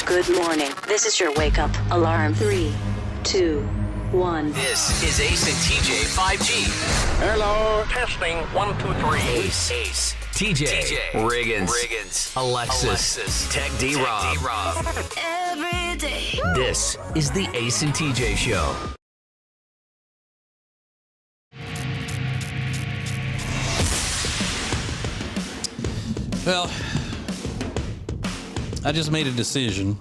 Good morning. This is your wake up alarm. 3, 2, 1. This is Ace and TJ 5G. Hello, testing 1, 2, 3. Ace. TJ. Riggins. Alexis. Tech D-Rob. Every day. This is the Ace and TJ Show. Well, I just made a decision.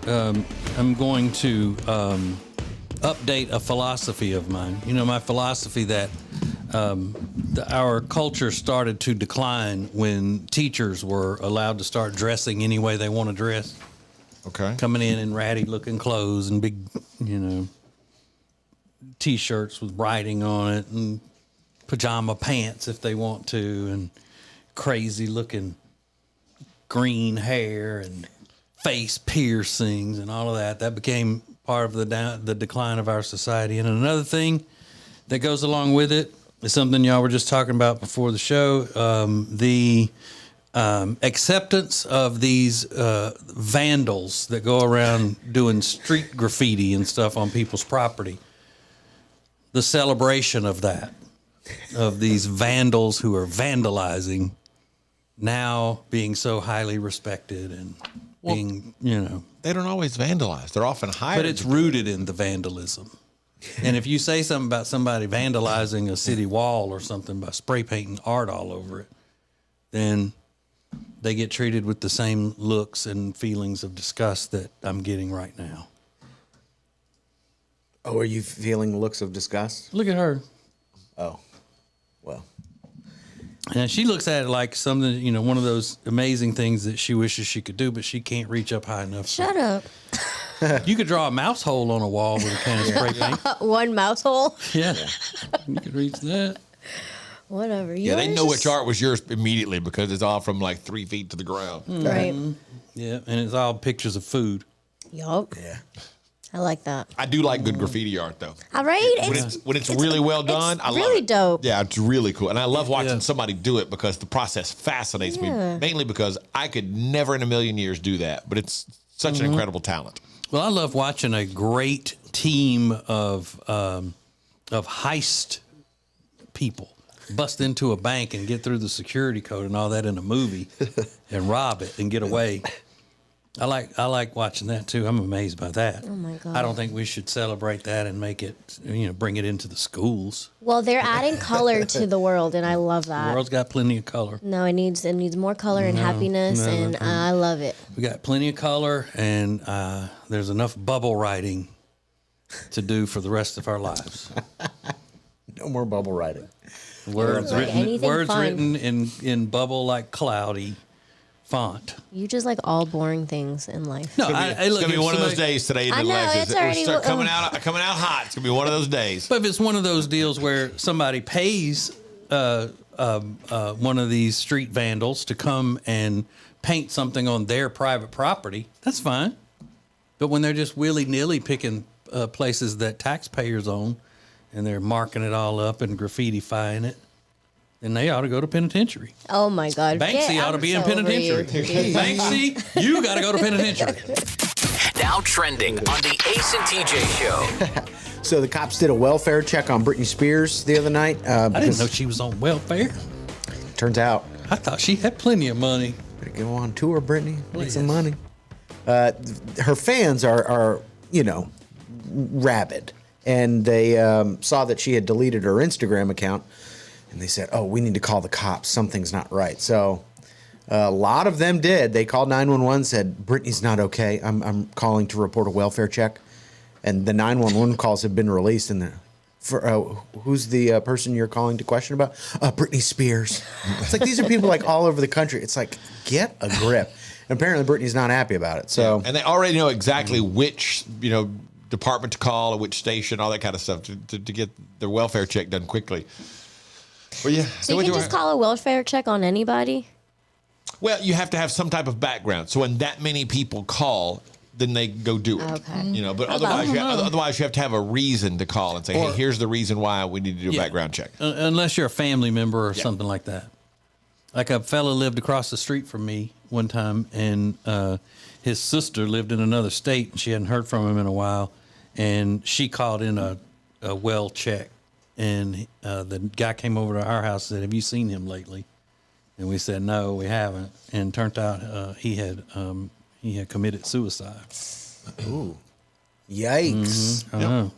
I'm going to update a philosophy of mine. You know, my philosophy that our culture started to decline when teachers were allowed to start dressing any way they want to dress. Okay. Coming in ratty-looking clothes and big, T-shirts with writing on it and pajama pants if they want to, and crazy-looking green hair and face piercings and all of that. That became part of the decline of our society. And another thing that goes along with it is something y'all were just talking about before the show, the acceptance of these vandals that go around doing street graffiti and stuff on people's property. The celebration of that, of these vandals who are vandalizing, now being so highly respected and being, They don't always vandalize. They're often hired. But it's rooted in the vandalism. And if you say something about somebody vandalizing a city wall or something by spray painting art all over it, then they get treated with the same looks and feelings of disgust that I'm getting right now. Oh, are you feeling looks of disgust? Look at her. Oh, well. And she looks at it like something, one of those amazing things that she wishes she could do, but she can't reach up high enough. Shut up. You could draw a mouse hole on a wall with a can of spray paint. One mouse hole? Yeah. You could reach that. Whatever. Yeah, they know which art was yours immediately because it's all from like 3 feet to the ground. Right. Yeah, and it's all pictures of food. Yup. Yeah. I like that. I do like good graffiti art though. All right. When it's really well done, I love really it. dope. Yeah, it's really cool. And I love watching Yeah. somebody do it because the process fascinates me, mainly because I could never in a million years do that. But it's such an incredible talent. Well, I love watching a great team of heist people bust into a bank and get through the security code and all that in a movie and rob it and get away. I like watching that too. I'm amazed by that. Oh my God. I don't think we should celebrate that and make it, bring it into the schools. Well, they're adding color to the world, and I love The that. world's got plenty of color. No, it needs more color and happiness, and I love it. We got plenty of color, and there's enough bubble writing to do for the rest of our lives. No more bubble writing. Words Like anything written fun. in bubble like cloudy font. You just like all boring things in life. No, It's gonna be one of those days today. I know, Alexis. it's already- It'll start coming out hot. It's gonna be one of those days. But if it's one of those deals where somebody pays one of these street vandals to come and paint something on their private property, that's fine. But when they're just willy-nilly picking places that taxpayers own and they're marking it all up and graffiti-fying it, then they ought to go to penitentiary. Oh my God. Banksy ought to be in penitentiary. Banksy, you got to go to penitentiary. Now trending on the Ace and TJ Show. So the cops did a welfare check on Britney Spears the other night. I didn't know she was on welfare. Turns out, I thought she had plenty of money. better go on tour, Britney. Make some yes. money. Her fans are rabid. And they saw that she had deleted her Instagram account. And they said, oh, we need to call the cops. Something's not right. So a lot of them did. They called 911, said, Britney's not okay. I'm calling to report a welfare check. And the 911 calls have been released. And who's the person you're calling to question about? Britney Spears. It's like these are people like all over the country. It's like, get a grip. And apparently Britney's not happy about it. So And they already know exactly which, department to call or which station, all that kind of stuff to get their welfare check done quickly. Well, yeah. So you can just call a welfare check on anybody? Well, you have to have some type of background. So when that many people call, then they go do it. Okay. But otherwise you have to have a reason to call and say, hey, here's the reason why we need to do a background check. Unless you're a family member or something like that. Like a fella lived across the street from me one time, and his sister lived in another state, and she hadn't heard from him in a while, and she called in a well check, and the guy came over to our house and said, "Have you seen him lately?" And we said, "No, we haven't." And turned out he had committed suicide. Ooh, yikes! I know,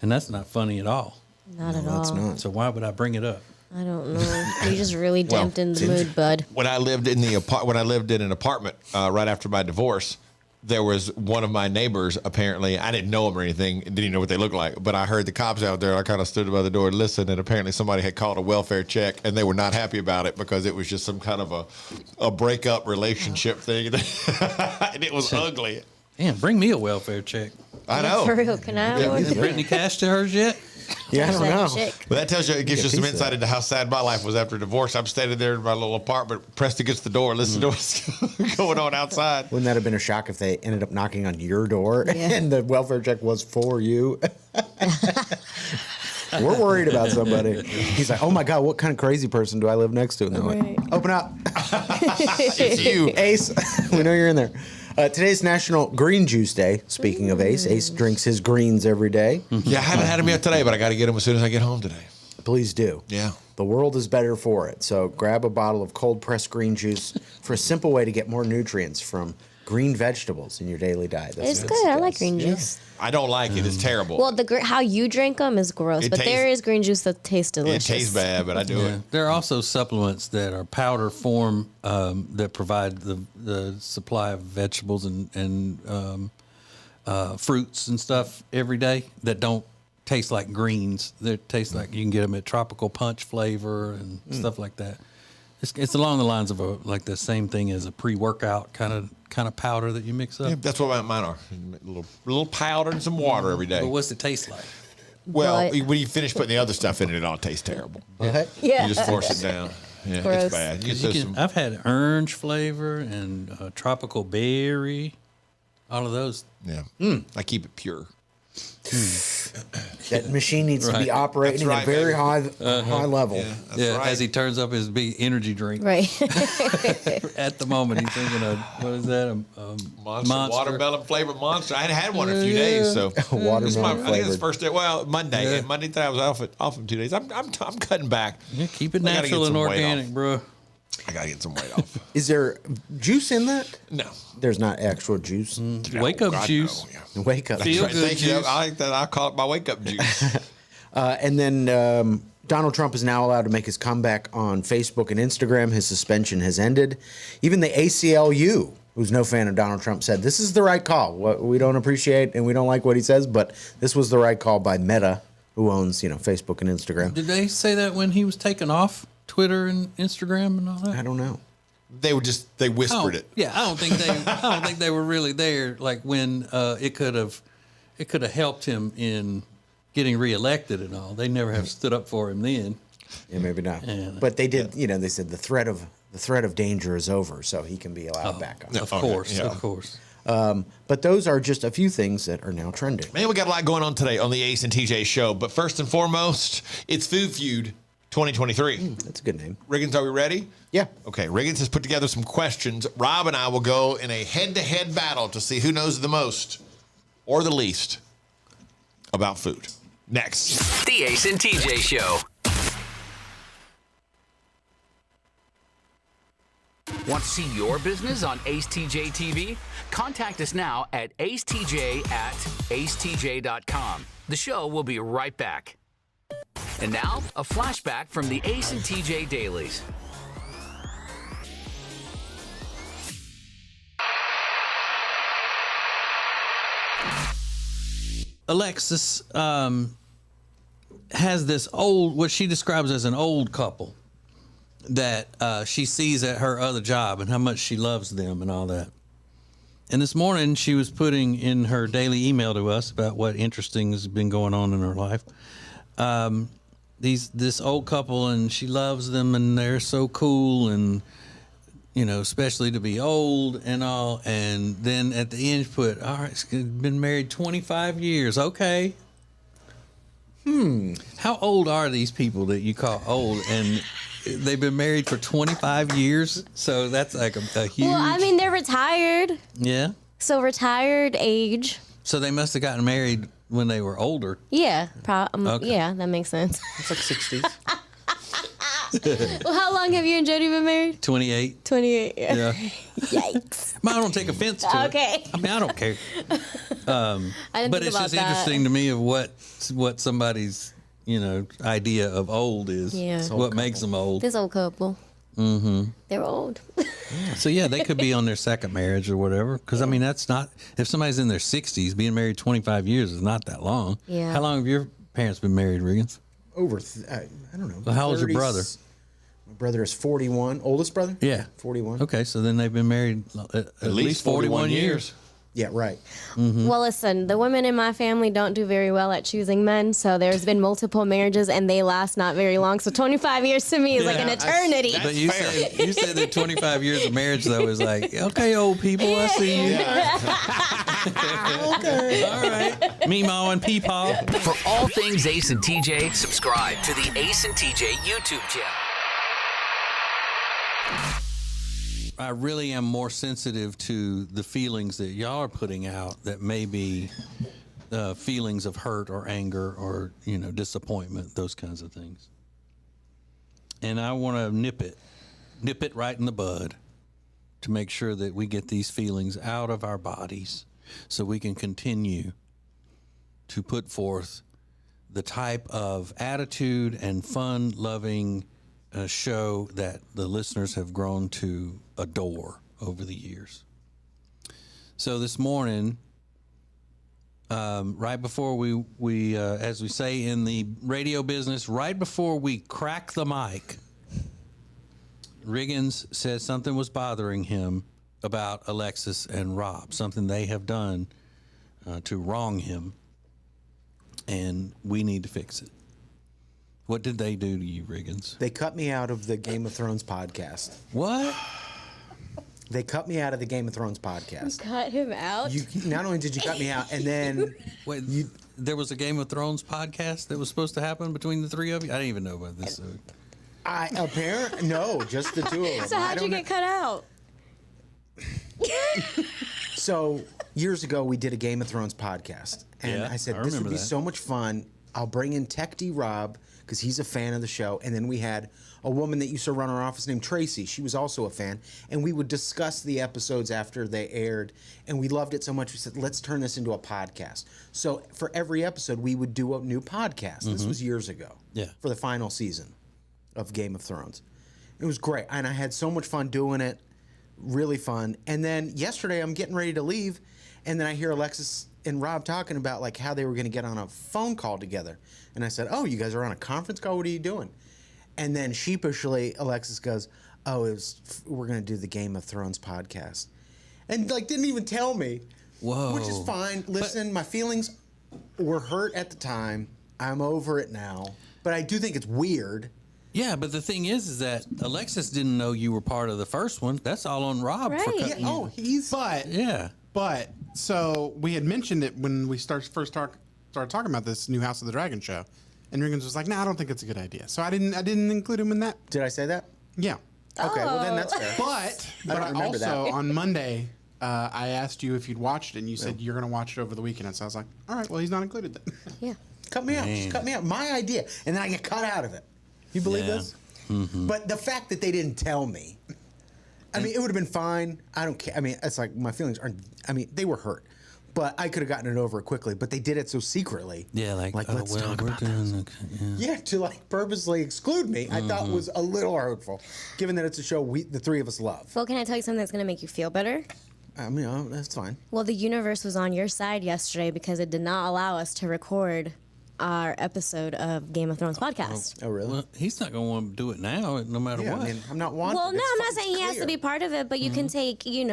and that's not funny at all. Not at That's all. not. So why would I bring it up? I don't know. You just really dampened the mood, bud. When I lived in an apartment right after my divorce, there was one of my neighbors. Apparently, I didn't know them or anything, didn't even know what they looked like. But I heard the cops out there. I kind of stood by the door and listened. And apparently, somebody had called a welfare check, and they were not happy about it because it was just some kind of a breakup relationship thing, and it was ugly. Damn, bring me a welfare check. I know. For real, can I have Yeah, one? Has Brittany cashed to hers yet? Yeah, I don't know. Chick. But that tells you, it gives you some piece of insight that. into how sad my life was after divorce. I'm standing there in my little apartment, pressed against the door, listening to what's going on outside. Wouldn't that have been a shock if they ended up knocking on your door and the welfare check was for you? We're worried about somebody. He's like, "Oh my God, what kind of crazy person do I live next to?" And they're like, "Open up, It's you. Ace. We know you're in there." Today's National Green Juice Day. Speaking of Ace, Ace drinks his greens every day. Yeah, I haven't had them yet today, but I got to get them as soon as I get home today. Please do. Yeah. The world is better for it. So grab a bottle of cold pressed green juice for a simple way to get more nutrients from green vegetables in your daily diet. It's good. I like green juice. I don't like it. It's terrible. Well, how you drink them is gross, It but there tastes- is green juice that tastes it delicious. tastes bad, but I do it. There are also supplements that are powder form that provide the supply of vegetables and fruits and stuff every day that don't taste like greens. They taste like you can get them at Tropical Punch flavor and stuff like that. It's along the lines of like the same thing as a pre-workout kind of powder that you mix up. Yeah, that's what mine are. A little powder and some water every day. But what's it taste like? Well, But- when you finish putting the other stuff in it, it all tastes terrible. What? Yeah. You just force it down. Yeah, Gross. it's bad. You You can, I've had orange flavor and tropical berry. All of those. yeah. I keep it pure. That machine needs to be Right. operating That's at a very right, high level. That's Yeah, right. as he turns up his big energy drink. Right. At the moment, he's thinking of, what is that? Monster. Watermelon flavored monster. I hadn't had one in a few days, so Watermelon this is I think it's the flavored. first day. Well, Monday. Yeah. And Monday I was off in 2 days. I'm cutting back. Yeah, keep it I gotta natural get and some weight organic, off. bro. I gotta get some weight off. Is there juice in that? No. There's not actual juice. Wake up God, juice. no, yeah. Wake up. That's Feel right. good Thank you. juice. I like that. I call it my wake up juice. And then Donald Trump is now allowed to make his comeback on Facebook and Instagram. His suspension has ended. Even the ACLU, who's no fan of Donald Trump, said this is the right call. We don't appreciate and we don't like what he says, but this was the right call by Meta, who owns Facebook and Instagram. Did they say that when he was taken off Twitter and Instagram and all that? I don't know. They whispered it. Yeah, I don't think they were really there. Like when it could have helped him in getting reelected and all. They never have stood up for him then. Yeah, maybe not. Yeah. But they did. They said the threat of danger is over, so he can be allowed back on. Of Okay, course, yeah. of course. But those are just a few things that are now trending. Man, we got a lot going on today on the Ace and TJ show. But first and foremost, it's Food Feud 2023. That's a good name. Riggins, are we ready? Yeah. Okay, Riggins has put together some questions. Rob and I will go in a head-to-head battle to see who knows the most or the least about food. Next. The Ace and TJ Show. Want to see your business on acetjtv? Contact us now at acetj@acetj.com. The show will be right back. And now, a flashback from the Ace and TJ Dailies. Alexis has this what she describes as an old couple that she sees at her other job and how much she loves them and all that. And this morning she was putting in her daily email to us about what interesting has been going on in her life. This old couple, and she loves them, and they're so cool, and especially to be old and all. And then at the end, she put, all right, it's been married 25 years. Okay. How old are these people that you call old? And they've been married for 25 years, so that's like a huge. Well, I mean, they're retired, yeah. so retired age. So they must have gotten married when they were older. Yeah, Okay. yeah, that makes sense. It's like 60s. Well, how long have you and Jody been married? 28. 28. Yeah. Yikes. I don't take offense to it. Okay. I mean, I don't care. I didn't But think it's about just that. interesting to me of what somebody's idea of old is. Yeah. This old What makes them old. This old couple. Mm-hmm. They're old. So yeah, they could be on their second marriage or whatever. Because I mean, that's not, if somebody's in their 60s, being married 25 years is not that long. Yeah. How long have your parents been married, Riggins? Over, I don't know. Well, how old's your 30s. brother? My brother is 41. Oldest brother? Yeah. 41. Okay, so then they've been married at least 41 years. Yeah, right. Well, listen, the women in my family don't do very well at choosing men, so there's been multiple marriages and they last not very long. So 25 years to me is like an eternity. But you said that 25 years of marriage though is like, okay, old people, I see you. Okay, all right. Meemaw and Peepaw. For all things Ace and TJ, subscribe to the Ace and TJ YouTube channel. I really am more sensitive to the feelings that y'all are putting out that may be feelings of hurt or anger or, disappointment, those kinds of things. And I want to nip it right in the bud to make sure that we get these feelings out of our bodies so we can continue to put forth the type of attitude and fun-loving show that the listeners have grown to adore over the years. So this morning, right before we as we say in the radio business, right before we crack the mic, Riggins said something was bothering him about Alexis and Rob, something they have done to wrong him, and we need to fix it. What did they do to you, Riggins? They cut me out of the Game of Thrones podcast. What? They cut me out of the Game of Thrones podcast. Cut him out? Not only did you cut me out, and then Wait, there was a Game of Thrones podcast that was supposed to happen between the three of you? I didn't even know about this. no, just the two of them. So how'd you get cut out? So years ago, we did a Game of Thrones podcast, and Yeah, I said I this would remember be that. so much fun. I'll bring in Tech D Rob because he's a fan of the show, and then we had a woman that used to run our office named Tracy. She was also a fan, and we would discuss the episodes after they aired, and we loved it so much we said, let's turn this into a podcast. So for every episode, we would do a new podcast. This was years ago. Yeah. For the final season of Game of Thrones. It was great, and I had so much fun doing it. Really fun. And then yesterday, I'm getting ready to leave, and then I hear Alexis and Rob talking about like how they were going to get on a phone call together. And I said, "Oh, you guys are on a conference call? What are you doing?" And then sheepishly, Alexis goes, "Oh, we're going to do the Game of Thrones podcast," and like didn't even tell me. Whoa. Which is fine. Listen, my feelings were hurt at the time. I'm over it now, but I do think it's weird. Yeah, but the thing is that Alexis didn't know you were part of the first one. That's all on Rob. For Right. cutting Yeah. Oh, he's yeah. But so we had mentioned it when we started talking about this new House of the Dragon show, and Riggins was like, "No, I don't think it's a good idea." So I didn't include him in that. Did I say that? Yeah. Okay, well then that's fair. But don't I remember also that. on Monday I asked you if you'd watched it, and you said you're going to watch it over the weekend. And so I was like, "All right, well he's not included then." Yeah. Cut me out. Just cut me out. My idea. And then I get cut out of it. You believe Yeah. this? But the fact that they didn't tell me, I mean, it would have been fine. I don't care. I mean, it's like my feelings aren't, I mean, they were hurt. But I could have gotten it over quickly. But they did it so secretly. Yeah, like, let's talk we're about doing this. Yeah, to like purposely exclude me, I thought was a little hurtful, given that it's a show the three of us love. Well, can I tell you something that's going to make you feel better? I mean, that's fine. Well, the universe was on your side yesterday because it did not allow us to record our episode of Game of Thrones podcast. Oh, really? Well, he's not going to want to do it now, no matter Yeah, what. I mean, I'm not wanted. Well, no, It's I'm not fine. saying he has to Clear. be part of it, but you can take, you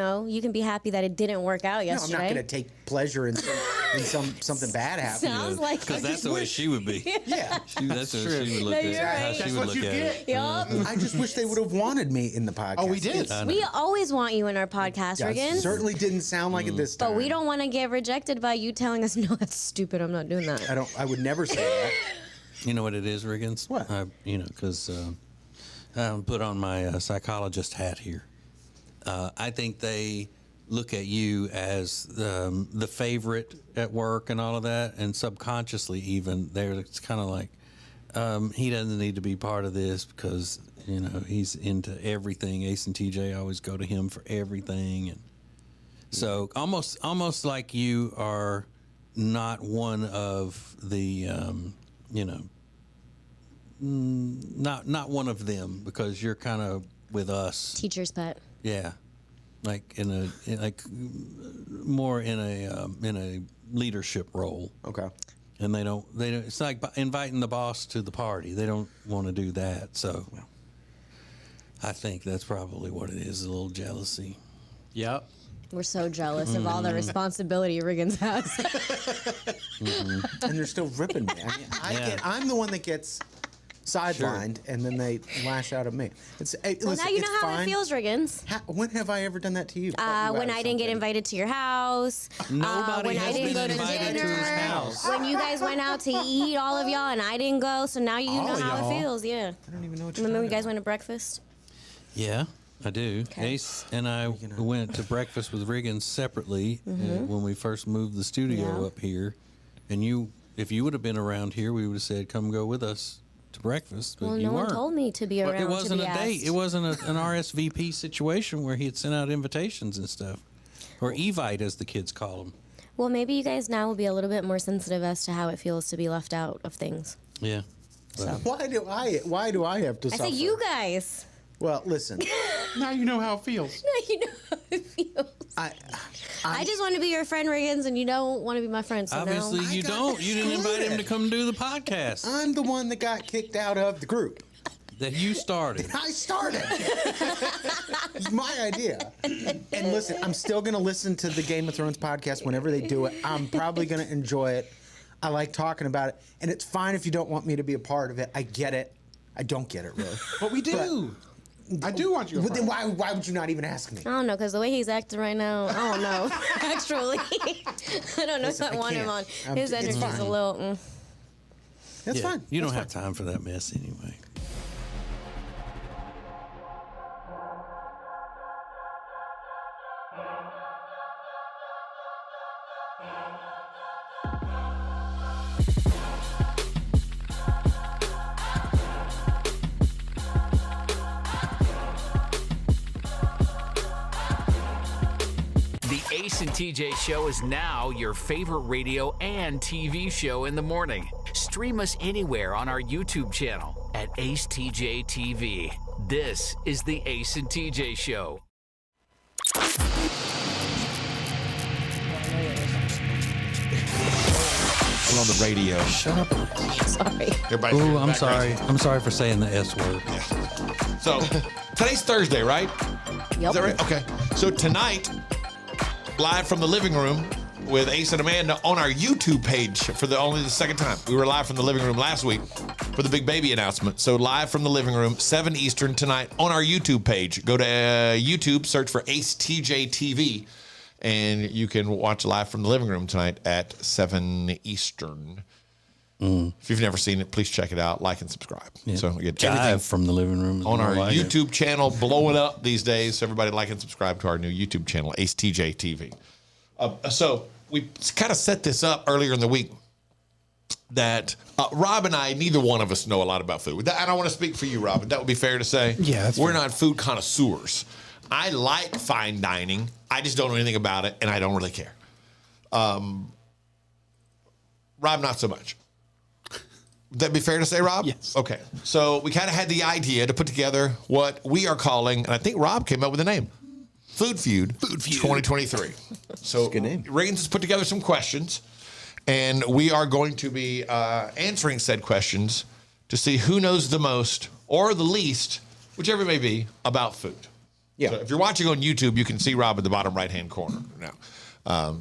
can be happy that it didn't work out No, I'm yesterday. not going to take pleasure in something bad happening. Sounds like Because that's the way she would be. Yeah. That's the way she would look No, at you're it. How right. she That's would what look you at it. Yup. I just wish they would have wanted me in the podcast. Oh, we did. It's- We always want you in our podcast, It Riggins. certainly didn't sound like it this time. But we don't want to get rejected by you telling us, no, that's stupid. I'm not doing that. I would never say that. You know what it is, Riggins? What? Because put on my psychologist hat here. I think they look at you as the favorite at work and all of that, and subconsciously even it's kind of like he doesn't need to be part of this because he's into everything. Ace and TJ always go to him for everything, and so almost like you are not one of the not one of them because you're kind of with us. Teacher's pet. Yeah, like more in a leadership role. Okay. And they don't. It's like inviting the boss to the party. They don't want to do that. So, I think that's probably what it is. A little jealousy. Yep. We're so jealous of all the responsibility Riggins has. And they're still ripping me. I mean, I'm the one that gets sidelined, and then they lash out at me. Well, now you know how it feels, Riggins. When have I ever done that to you? When I didn't get invited to your house. Nobody when has I didn't been go to invited dinner. to his house. When you guys went out to eat, all of y'all, and I didn't go. So now you know how y'all. it feels. Yeah. I don't even know what you're Remember we talking guys went to breakfast? Yeah, I do. Okay. Ace and I went to breakfast with Riggins separately when we first moved the studio up here. And if you would have been around here, we would have said, "Come go with us to breakfast." But Well, you no weren't. one told me to be around. It wasn't to a be date. asked. It wasn't an RSVP situation where he had sent out invitations and stuff, or Evite as the kids call them. Well, maybe you guys now will be a little bit more sensitive as to how it feels to be left out of things. Yeah. Why do I have to I suffer? say you guys. Well, listen. Now you know how it feels. Now you know how it feels. I just want to be your friend, Riggins, and you don't want to be my friend. So Obviously, now. you don't. You didn't invite him to come do the podcast I'm the one that got kicked out of the group. that you started. I started. It's my idea. And listen, I'm still going to listen to the Game of Thrones podcast whenever they do it. I'm probably going to enjoy it. I like talking about it. And it's fine if you don't want me to be a part of it. I get it. I don't get it, really. But we do. I do want you. But then why would you not even ask me? I don't know, because the way he's acting right now, I don't know. Actually, I don't know Listen, if I I want him on. can't. His It's energy's fine. a little. That's Yeah, fine. You don't That's have time for that mess anyway. The Ace and TJ Show is now your favorite radio and TV show in the morning. Stream us anywhere on our YouTube channel at acetjtv. This is the Ace and TJ Show. We're on the radio. Shut up. Sorry. Everybody's Ooh, I'm back sorry. racing. I'm sorry for saying the S word. So today's Thursday, right? Yep. Is that right? Okay. So tonight, live from the living room with Ace and Amanda on our YouTube page for only the second time. We were live from the living room last week for the big baby announcement. So live from the living room, 7 Eastern tonight on our YouTube page. Go to YouTube, search for acetjtv, and you can watch live from the living room tonight at 7 Eastern. If you've never seen it, please check it out, like and subscribe. Yeah. So we get Jive everything from the living room is on more our like it. YouTube channel, blowing up these days. So everybody like and subscribe to our new YouTube channel, acetjtv. So we kind of set this up earlier in the week that Rob and I, neither one of us know a lot about food. I don't want to speak for you, Rob, but that would be fair to say. Yeah, that's we're fair. not food connoisseurs. I like fine dining. I just don't know anything about it, and I don't really care. Rob, not so much. Would that be fair to say, Rob? Yes. Okay. So we kind of had the idea to put together what we are calling, and I think Rob came up with a name, Food Feud 2023. So good name. Riggins has put together some questions, and we are going to be answering said questions to see who knows the most or the least, whichever it may be, about food. Yeah. So if you're watching on YouTube, you can see Rob in the bottom right-hand corner now.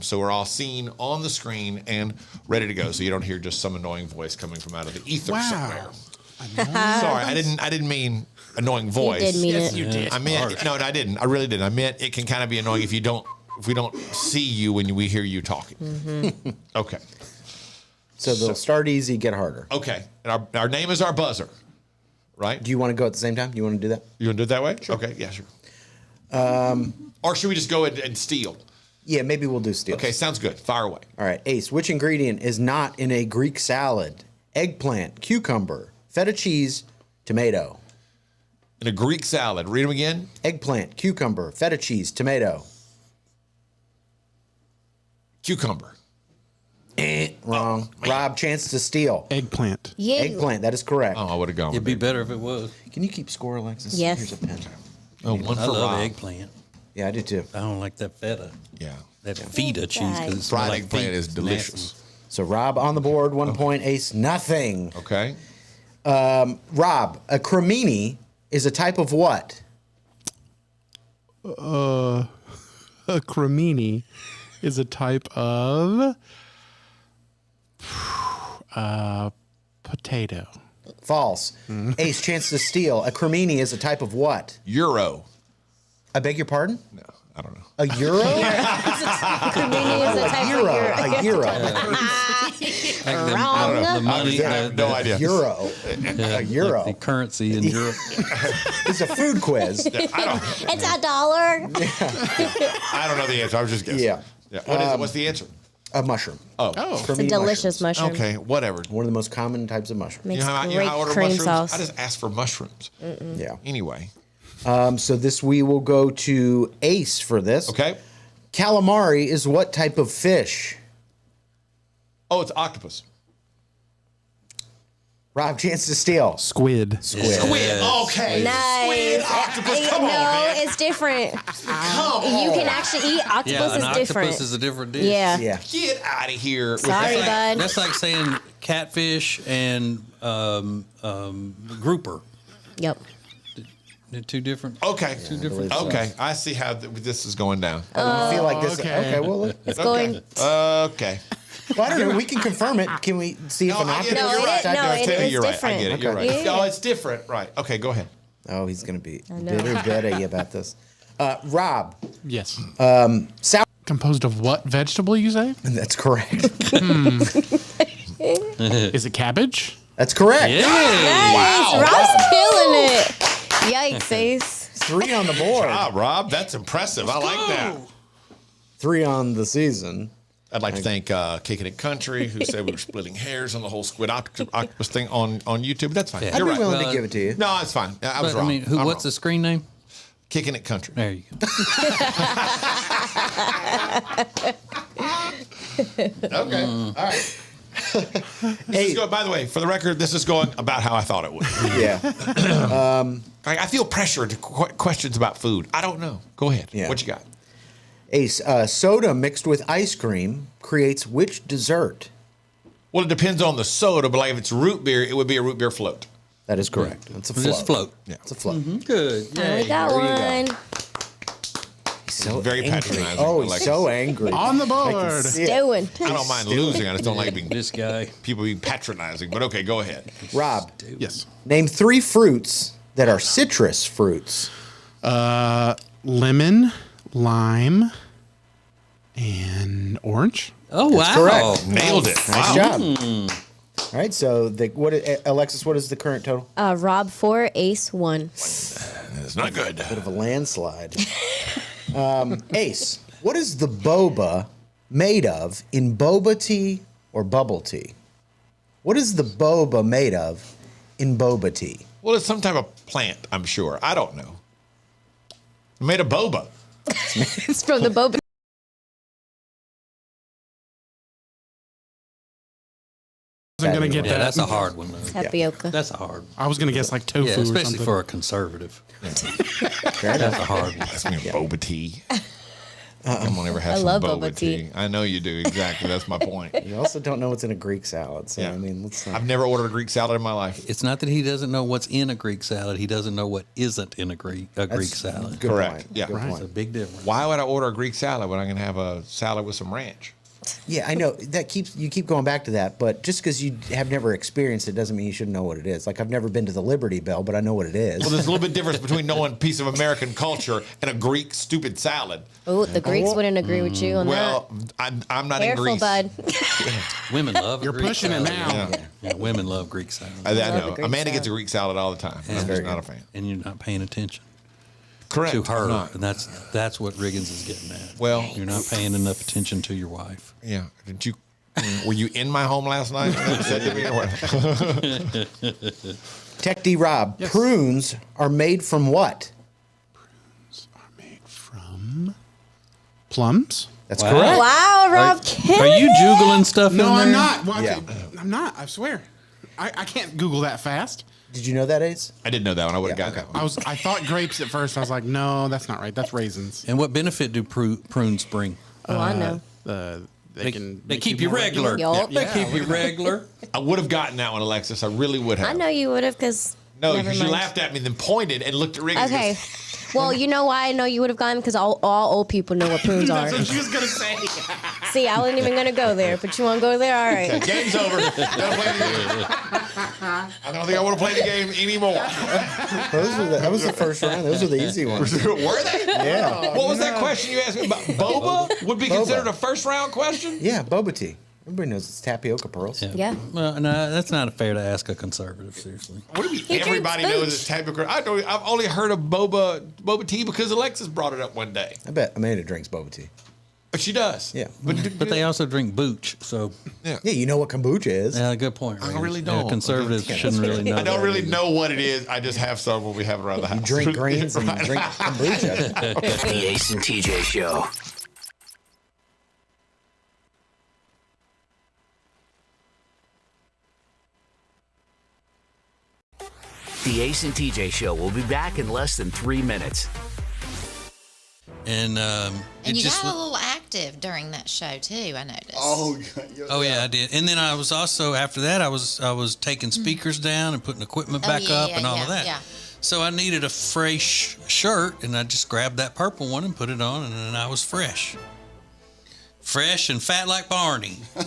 So we're all seen on the screen and ready to go. So you don't hear just some annoying voice coming from out of the ether somewhere. Sorry, I didn't mean annoying voice. You did mean Yes, it. you did. I meant no, I didn't. I really didn't. I meant it can kind of be annoying if we don't see you when we hear you talking. Okay. So they'll start easy, get harder. Okay. And our name is our buzzer. right? Do you want to go at the same time? Do you want to do that? You want to do it that way? Sure. Okay, yeah, sure. Or should we just go and steal? Yeah, maybe we'll do steals. Okay, sounds good. Fire away. All right, Ace. Which ingredient is not in a Greek salad? Eggplant, cucumber, feta cheese, tomato. In a Greek salad. Read them again. Eggplant, cucumber, feta cheese, tomato. Cucumber. Wrong. Rob, chance to steal. Eggplant. Yeah. Eggplant. That is correct. Oh, I would have gone It'd with be it. better if it was. Can you keep score, Alexis? Yes. Here's a pen. Oh, one I for love Rob. eggplant. Yeah, I do too. I don't like that feta. Yeah. That feta cheese. 'Cause it smells Fried like eggplant feet. is It's delicious. nasty. So Rob on the board, 1 point. Ace, nothing. Okay. Rob, a cremini is a type of what? A cremini is a type of potato. False. Ace, chance to steal. A cremini is a type of what? Euro. I beg your pardon? No, I don't know. A euro? Cremini is a type Euro. of A euro. Wrong. The money, I have no idea. Euro. A euro. the currency in Europe. It's a food quiz. It's $1. I don't know the answer. I was just guessing. Yeah. What is it? What's the answer? A mushroom. Oh. It's a Cremini delicious mushrooms. mushroom. Okay, whatever. One of the most common types of mushrooms. Makes how great I order cream mushrooms? sauce. I just ask for mushrooms. Yeah. Anyway. So this we will go to Ace for this. Okay. Calamari is what type of fish? Oh, it's octopus. Rob, chance to steal. Squid. Squid. Okay. Nice. Squid, octopus. Come no, on, man. it's different. Come You on. can actually eat octopus Yeah, an is octopus different. is a different dish. Yeah. Yeah. Get out of here. Sorry, bud. That's like saying catfish and grouper. Yep. They're two different. Okay. I believe so. Okay. I see how this is going down. I feel like this. okay. Okay, well, It's going. Okay. well, I don't know. We can confirm it. Can we see if an I get octopus? it. You're No, right. it- no, it Taylor, is you're right. I different. get it. You're right. Okay. No, it's different. Right. Okay, go ahead. Oh, he's going to be know. bitter about this. Rob, Yes. sour. Composed of what vegetable, you say? That's correct. Is it cabbage? That's correct. Yeah. Nice. Rob's killing it. Yikes, Ace. 3 on the board. Rob, that's impressive. I like that. 3 on the season. I'd like to thank Kicking It Country, who said we were splitting hairs on the whole squid octopus thing on YouTube. That's fine. I'd You're be right. willing to Well, give it to you. No, it's fine. I was But, wrong. I mean, I'm what's wrong. the screen name? Kicking It Country. There you go. Okay. All right. By the way, for the record, this is going about how I thought it would. Yeah. I feel pressure to questions about food. I don't know. Go ahead. Yeah. What you got? Ace, soda mixed with ice cream creates which dessert? Well, it depends on the soda, but like if it's root beer, it would be a root beer float. That is correct. It's a float. Just float. Yeah. It's a float. Good. We got there you one. go. So Very angry. patronizing, Oh, he's Alexis. so angry. On the I can board. see it. Doing. I don't mind losing. I just don't like being This guy. people being patronizing. But okay, go ahead. Rob, Yes. name 3 fruits that are citrus fruits. Lemon, lime, and orange. Oh, wow. correct. Nailed it. Nice Wow. job. All right, so Alexis, what is the current total? Rob 4, Ace 1. It's not good. Bit of a landslide. Ace, what is the boba made of in boba tea or bubble tea? What is the boba made of in boba tea? Well, it's some type of plant, I'm sure. I don't know. Made of boba. It's from the boba. I wasn't gonna get Yeah, that. that's a hard one, though. Tapioca. That's a hard one. I was gonna guess like tofu Yeah, or especially something. for a conservative. Fair enough. That's a hard one. That's me boba tea. I'm gonna ever have I some love boba boba tea. tea. I know you do. Exactly. That's my point. You also don't know what's in a Greek salad, so Yeah. I mean, let's not. I've never ordered a Greek salad in my life. It's not that he doesn't know what's in a Greek salad. He doesn't know what isn't in a Greek salad. Good Correct. point. Yeah. Good Right. It's a point. big difference. Why would I order a Greek salad when I can have a salad with some ranch? Yeah, I know you keep going back to that, but just because you have never experienced it doesn't mean you shouldn't know what it is. Like I've never been to the Liberty Bell, but I know what it is. Well, there's a little bit difference between knowing a piece of American culture and a Greek stupid salad. Oh, the Greeks wouldn't agree with you on Well, that. I'm not Careful, in Greece. bud. Women love. You're Greek pushing it salad. now. Yeah, women love Greek salad, I love know. a Greek Amanda gets a salad. Greek salad all the time. I'm just not a fan. and you're not paying attention Correct. to her, I'm not. and that's what Riggins is getting at. Well- you're not paying enough attention to your wife. Yeah. Did you? Were you in my home last night? You said to me, or what? Tech D Rob, prunes are made from what? Made from plums? That's Wow. correct. Wow, Rob Are killing you it. juggling stuff? No, in there? I'm not. Well, Yeah. I'm not. I swear. I can't Google that fast. Did you know that, Ace? I didn't know that one. I would have Yeah, got okay. that one. I thought grapes at first. I was like, no, that's not right. That's raisins. And what benefit do prunes bring? Oh, I know. They can They make keep you more regular. Yup. They keep you regular. I would have gotten that one, Alexis. I really would have. I know you would have, because. No, because you laughed at me, then pointed and looked at Rick. and Okay. goes, Well, you know why I know you would have gone? Because all old people know what prunes are. That's what she was gonna say. See, I wasn't even going to go there, but you want to go there? All right. Game's over. Don't play the game. I don't think I want to play the game anymore. That was the first round. Those are the easy ones. Were they? Yeah. What was that question you asked me about? Boba would be considered a first round question? Yeah, boba tea. Everybody knows it's tapioca pearls. Yeah. Well, no, that's not fair to ask a conservative. Seriously. What do you mean? He Everybody drinks knows booch. it's typical. I've only heard of boba tea because Alexis brought it up one day. I bet Amanda drinks boba tea. But she does. Yeah. But they also drink booch, so Yeah, you know what kombucha is. yeah, good point. I Riggins. really Yeah, don't. conservatives shouldn't really know. I don't that. really know what it is. I just have some when we have it around the house. Drink greens and drink kombucha. The Ace and TJ Show. The Ace and TJ Show will be back in less than 3 minutes. And And it you just got a little active during that show too. I noticed. oh yeah, I did. And then I was also after that I was taking speakers down and putting equipment back up and all of that. Yeah. So I needed a fresh shirt, and I just grabbed that purple one and put it on, and then I was fresh. Fresh and fat like Barney. I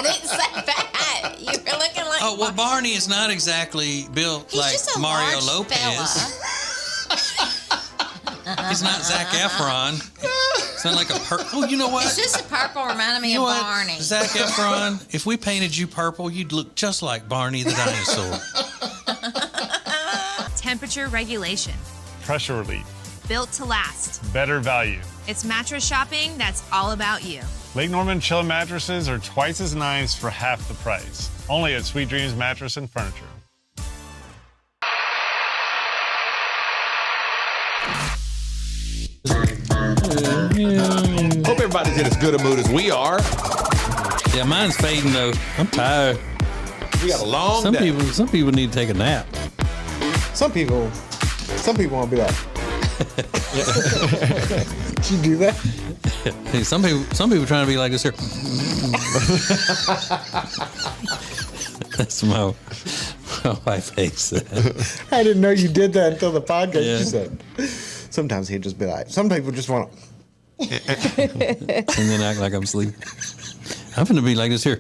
didn't say that. You were looking like. Oh, well, Barney is not exactly built He's like just a Mario large Lopez. fella. He's not Zac Efron. It's not like a Oh, you know what? It's just a purple reminding me You know of what? Barney. Zac Efron, if we painted you purple, you'd look just like Barney the dinosaur. Temperature regulation. Pressure relief, Built to last. better value. It's mattress shopping that's all about you. Lake Norman Chill mattresses are twice as nice for half the price. Only at Sweet Dreams Mattress and Furniture. Hope everybody's in as good a mood as we are. Yeah, mine's fading though. I'm tired. We got a long Some day. people need to take a nap. Some people want to be like, did you do that? Hey, some people trying to be like this here. That's my wife hates that. I didn't know you did that until the podcast. Yeah. You said. Sometimes he'd just be like, some people just want to. And then act like I'm sleeping. I'm gonna be like this here.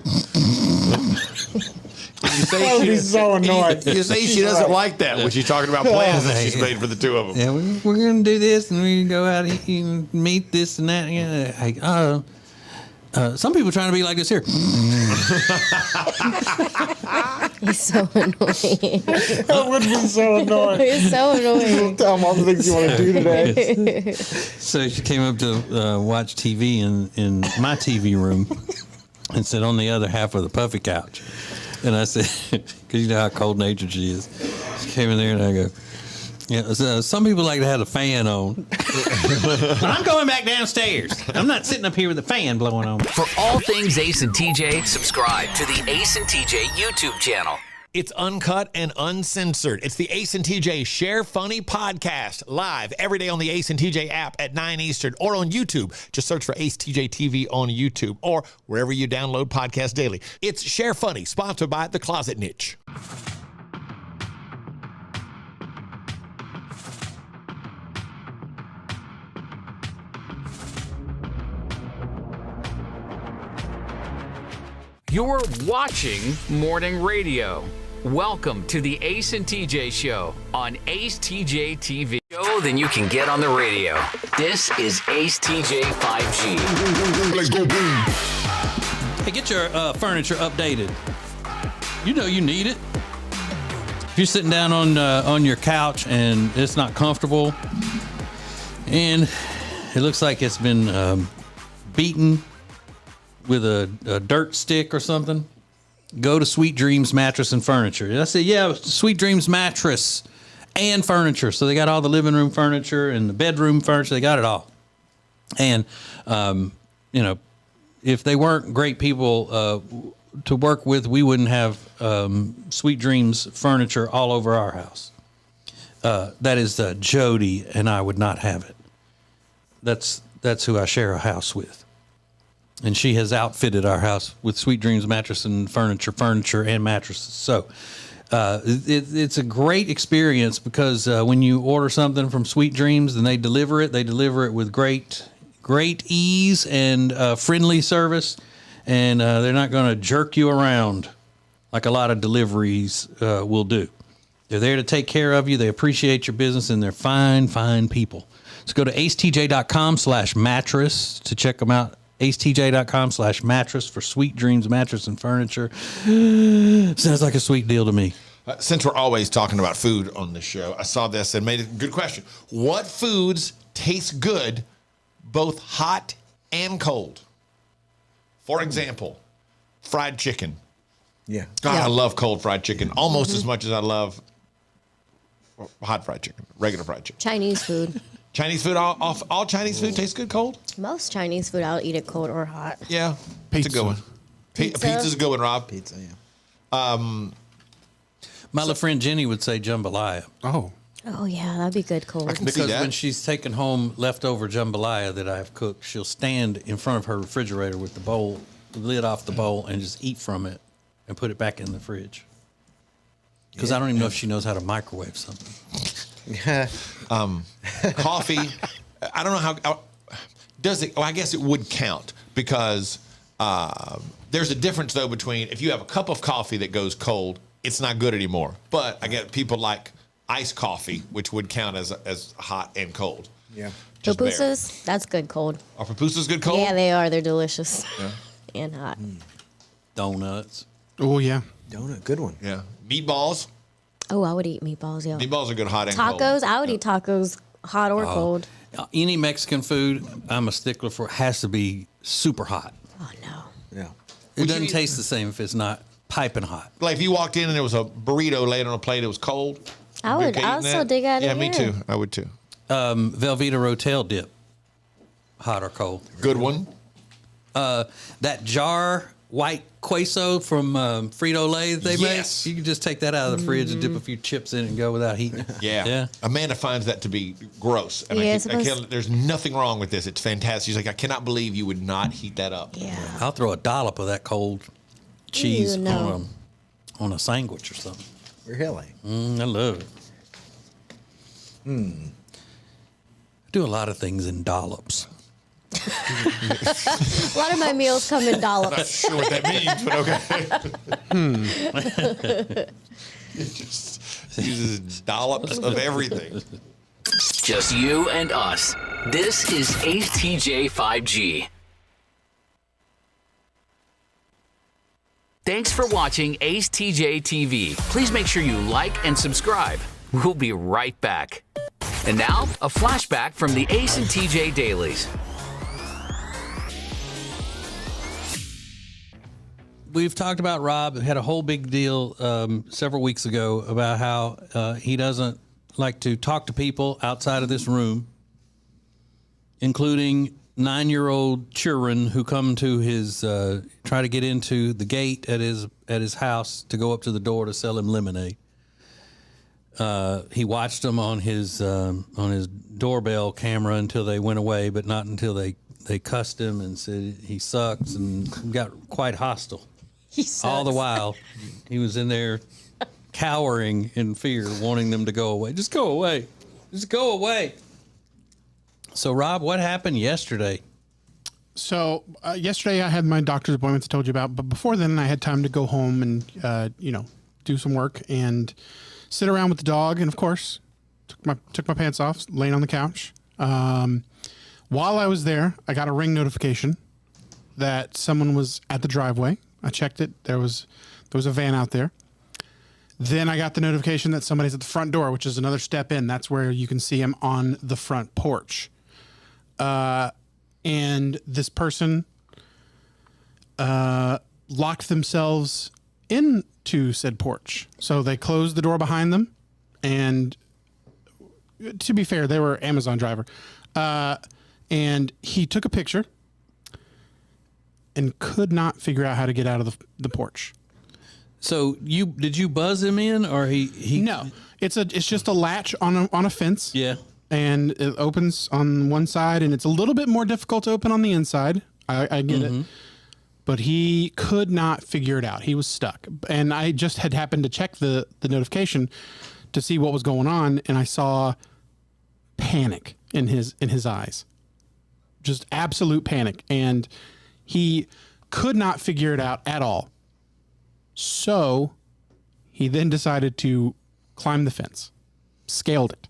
You say That would be so annoying. You say she doesn't like that when she's talking about plans that she's made for the two of them. Yeah, we're gonna do this, and we go out and meet this and that. Yeah, some people trying to be like this here. He's so annoying. That would be so annoying. He's so annoying. Tell him all the things you want to do today. So she came up to watch TV in my TV room and sat on the other half of the puffy couch. And I said, because you know how cold-natured she is. She came in there and I go, yeah, so some people like to have the fan on. But I'm going back downstairs. I'm not sitting up here with the fan blowing on. For all things Ace and TJ, subscribe to the Ace and TJ YouTube channel. It's uncut and uncensored. It's the Ace and TJ Share Funny podcast, live every day on the Ace and TJ app at 9 Eastern or on YouTube. Just search for Ace TJ TV on YouTube or wherever you download podcasts daily. It's Share Funny, sponsored by The Closet Niche. You're watching morning radio. Welcome to the Ace and TJ Show on Ace TJ TV. Show than you can get on the radio. This is Ace TJ 5G. Let's go boom. Hey, get your furniture updated. You know you need it. If you're sitting down on your couch and it's not comfortable, and it looks like it's been beaten with a dirt stick or something, go to Sweet Dreams Mattress and Furniture. I said, yeah, Sweet Dreams Mattress and Furniture. So they got all the living room furniture and the bedroom furniture. They got it all. And, if they weren't great people to work with, we wouldn't have Sweet Dreams furniture all over our house. That is Jody, and I would not have it. That's who I share a house with. And she has outfitted our house with Sweet Dreams Mattress and Furniture and mattresses. So it's a great experience because when you order something from Sweet Dreams and they deliver it with great ease and friendly service. And they're not going to jerk you around like a lot of deliveries will do. They're there to take care of you. They appreciate your business, and they're fine, fine people. So go to acetj.com/mattress to check them out. acetj.com/mattress for Sweet Dreams Mattress and Furniture. Sounds like a sweet deal to me. Since we're always talking about food on this show, I saw this and made a good question. What foods taste good both hot and cold? For example, fried chicken. Yeah. God, I love cold fried chicken almost as much as I love hot fried chicken, regular fried chicken. Chinese food. Chinese food, all Chinese food tastes good cold? Most Chinese food, I'll eat it cold or hot. Yeah. It's a good one. Pizza's a good one, Rob. Pizza, yeah. My little friend Jenny would say jambalaya. Oh. Oh, yeah, that'd be good cold. Because when she's taking home leftover jambalaya that I've cooked, she'll stand in front of her refrigerator with the lid off the bowl, and just eat from it and put it back in the fridge. Because I don't even know if she knows how to microwave something. Coffee, I don't know how does it. Well, I guess it would count because there's a difference though between if you have a cup of coffee that goes cold, it's not good anymore. But I get people like iced coffee, which would count as hot and cold. Yeah. Pupusas, that's good cold. Are pupusas good cold? Yeah, they are. They're delicious. Yeah. And hot. Donuts. Oh, yeah. Donut, good one. Yeah. Meatballs. Oh, I would eat meatballs, yeah. Meatballs are good hot and cold. Tacos, I would eat tacos hot or cold. Any Mexican food, I'm a stickler for, has to be super hot. Oh, no. Yeah. It doesn't taste the same if it's not piping hot. Like if you walked in and there was a burrito laid on a plate, it was cold. I'll still dig out of Yeah, me too. I would too. Velveeta Rotel dip. Hot or cold. Good one. That jar white queso from Frito-Lay that they make. You can just take that out of the fridge and dip a few chips in it and go without heating it. Yeah. Amanda finds that to be gross. And Yeah, I can't, there's nothing wrong with this. It's fantastic. She's like, I cannot believe you would not heat that up. Yeah. I'll throw a dollop of that cold cheese Ew, no. on a sandwich or something. Really? I love it. I do a lot of things in dollops. A lot of my meals come in dollops. Not sure what that means, but okay. It just uses dollops of everything. Just you and us. This is ACTJ 5G. Thanks for watching Ace TJ TV. Please make sure you like and subscribe. We'll be right back. And now, a flashback from the Ace and TJ Dailies. We've talked about Rob, had a whole big deal several weeks ago about how he doesn't like to talk to people outside of this room, including 9-year-old children who come to his try to get into the gate at his house to go up to the door to sell him lemonade. He watched them on his doorbell camera until they went away, but not until they cussed him and said he sucks and got quite hostile. He sucks. All the while, he was in there cowering in fear, wanting them to go away. Just go away. Just go away. So, Rob, what happened yesterday? So yesterday I had my doctor's appointments I told you about, but before then I had time to go home and do some work and sit around with the dog, and of course took my pants off, laying on the couch. While I was there, I got a Ring notification that someone was at the driveway. I checked it. There was a van out there. Then I got the notification that somebody's at the front door, which is another step in. That's where you can see him on the front porch. And this person locked themselves into said porch. So they closed the door behind them. And to be fair, they were an Amazon driver. And he took a picture and could not figure out how to get out of the porch. So did you buzz him in, or he? No, it's just a latch on a fence. Yeah. And it opens on one side, and it's a little bit more difficult to open on the inside. I get it. But he could not figure it out. He was stuck. And I just had happened to check the notification to see what was going on, and I saw panic in his eyes. Just absolute panic. And he could not figure it out at all. So he then decided to climb the fence, scaled it.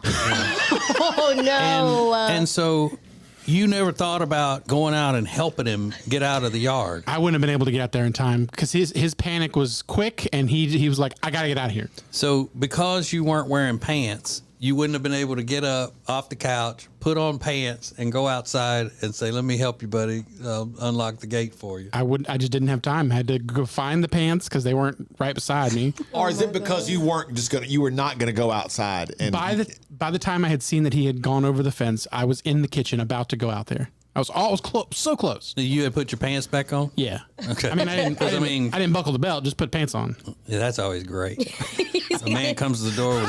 Oh no! And so you never thought about going out and helping him get out of the yard. I wouldn't have been able to get out there in time because his panic was quick, and he was like, "I gotta get out of here." So because you weren't wearing pants, you wouldn't have been able to get up off the couch, put on pants, and go outside and say, "Let me help you, buddy. Unlock the gate for you." I just didn't have time. I had to go find the pants because they weren't right beside me. Or is it because you were not gonna go outside? And By the time I had seen that he had gone over the fence, I was in the kitchen about to go out there. I was close, so close. You had put your pants back on? Yeah. Okay. I mean, I didn't buckle the belt, just put pants on. Yeah, that's always great. A man comes to the door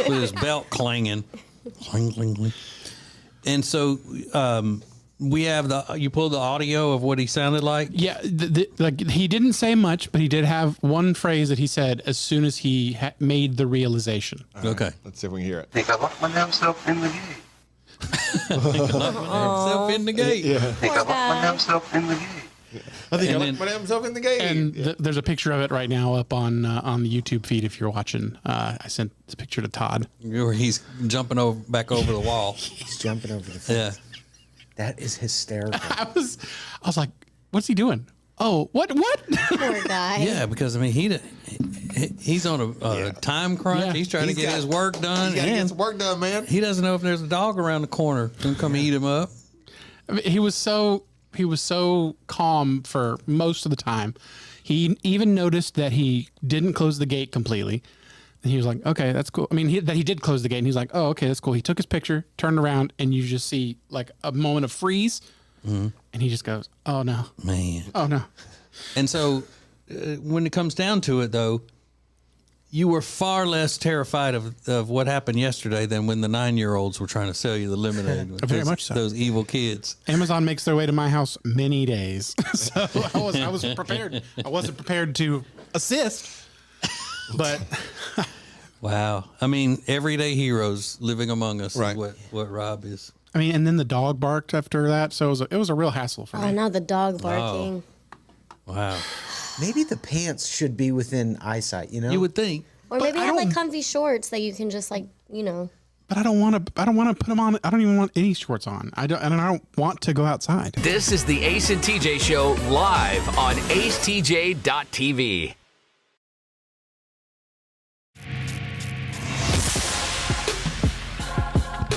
with his belt clanging. Clang, clang, clang. And so we have you pulled the audio of what he sounded like? Yeah, like he didn't say much, but he did have one phrase that he said as soon as he made the realization. Okay. Let's see if we can hear it. I think I locked my damn self in the gate. Himself in the gate. Yeah. I think I locked my damn self in the gate. I think I locked myself in the gate. And there's a picture of it right now up on the YouTube feed if you're watching. I sent the picture to Todd. Where he's jumping back over the wall. He's jumping over the fence. Yeah. That is hysterical. I was like, what's he doing? Oh, what? Poor guy. Yeah, because I mean he's on a time crunch. Yeah. He's trying to get his work done. He's got to get his work done, man. He doesn't know if there's a dog around the corner gonna come eat him up. I mean, he was so calm for most of the time. He even noticed that he didn't close the gate completely. And he was like, okay, that's cool. I mean, that he did close the gate, and he's like, oh, okay, that's cool. He took his picture, turned around, and you just see like a moment of freeze. And he just goes, oh, no. Man. Oh, no. And so when it comes down to it, though, you were far less terrified of what happened yesterday than when the 9-year-olds were trying to sell you the lemonade. Very much so. Those evil kids. Amazon makes their way to my house many days. So I was prepared. I wasn't prepared to assist, but... Wow. I mean, everyday heroes living among us Right. is what Rob is. I mean, and then the dog barked after that, so it was a real hassle for me. Oh, now the dog barking. Wow. Maybe the pants should be within eyesight, you know? You would think. Or maybe have like comfy shorts that you can just like, But I don't want to put them on. I don't even want any shorts on. I don't want to go outside. This is the Ace and TJ Show live on acetj.tv.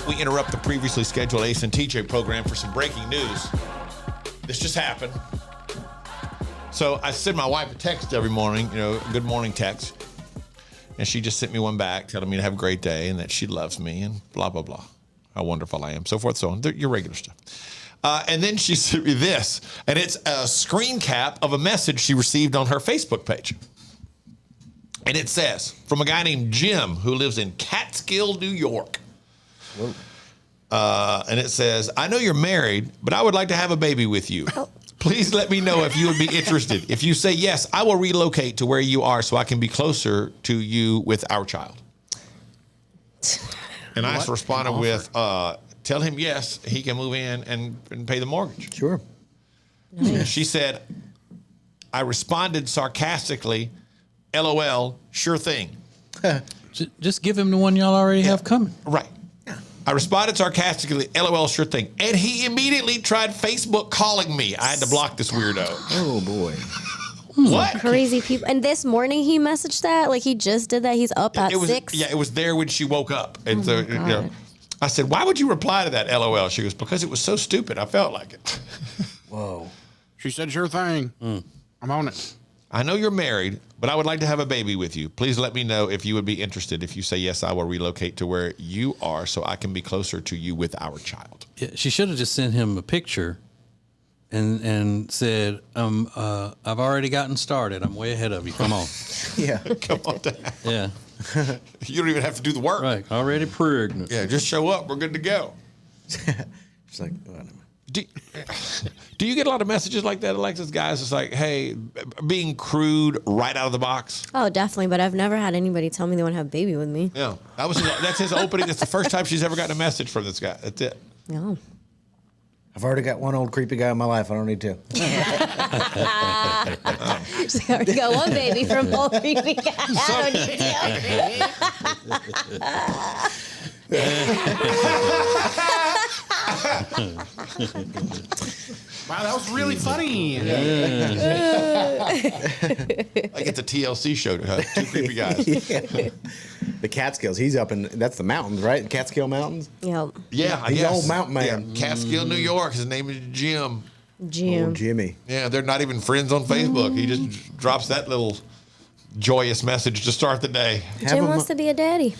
We interrupt the previously scheduled Ace and TJ program for some breaking news. This just happened. So I send my wife a text every morning, good morning text. And she just sent me one back telling me to have a great day and that she loves me and blah, blah, blah. How wonderful I am, so forth, so on. Your regular stuff. And then she sent me this, and it's a screen cap of a message she received on her Facebook page. And it says, from a guy named Jim who lives in Catskill, New York. And it says, I know you're married, but I would like to have a baby with you. Please let me know if you would be interested. If you say yes, I will relocate to where you are so I can be closer to you with our child. And I responded with, tell him yes, he can move in and pay the mortgage. Sure. Nice. She said, I responded sarcastically, LOL, sure thing. Just give him the one y'all already have coming. Right. I responded sarcastically, LOL, sure thing. And he immediately tried Facebook calling me. I had to block this weirdo. Oh, boy. What? Crazy people. And this morning he messaged that? Like he just did that? He's up at 6? Yeah, it was there when she woke up. And so, you know, I said, why would you reply to that, LOL? She goes, because it was so stupid. I felt like it. Whoa. She said, sure thing. I'm on it. I know you're married, but I would like to have a baby with you. Please let me know if you would be interested. If you say yes, I will relocate to where you are so I can be closer to you with our child. Yeah, she should have just sent him a picture and said, I've already gotten started. I'm way ahead of you. Come on. Yeah. Come on down. Yeah. You don't even have to do the work. Right. Already pregnant. Yeah, just show up. We're good to go. She's like, whatever. Do you get a lot of messages like that, Alexis? Guys, it's like, hey, being crude right out of the box. Oh, definitely. But I've never had anybody tell me they want to have a baby with me. Yeah, that's his opening. That's the first time she's ever gotten a message from this guy. That's it. No. I've already got one old creepy guy in my life. I don't need two. She's like, I already got one baby from old creepy guy. I don't need Wow, that was really funny. Like it's a TLC show to have two creepy guys. Yeah. The Catskills. He's up in, that's the mountains, right? The Catskill Mountains? Yep. Yeah, I He's guess. an old mountain man. Yeah, Catskill, New York. His name is Jim. Jim. Old Jimmy. Yeah, they're not even friends on Facebook. He just drops that little joyous message to start the day. Jim wants to be a daddy.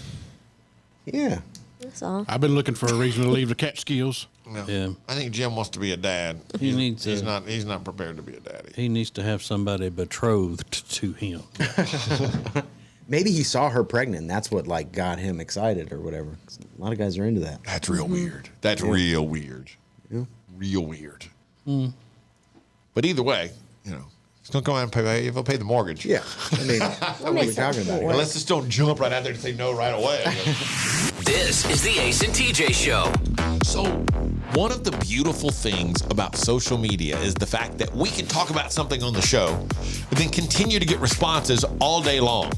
Yeah. That's all. I've been looking for a reason to leave the Catskills. No. Yeah. I think Jim wants to be a dad. He's not prepared to be a daddy. He needs to have somebody betrothed to him. Maybe he saw her pregnant, and that's what like got him excited or whatever. 'Cause a lot of guys are into that. That's real weird. That's real weird. Yeah. Real weird. But either way, you know, just don't go out and pay. If he'll pay the mortgage. Yeah. I mean, what are we talking about? Well, let's just don't jump right out there and say no right away. This is the Ace and TJ Show. So, one of the beautiful things about social media is the fact that we can talk about something on the show, but then continue to get responses all day long.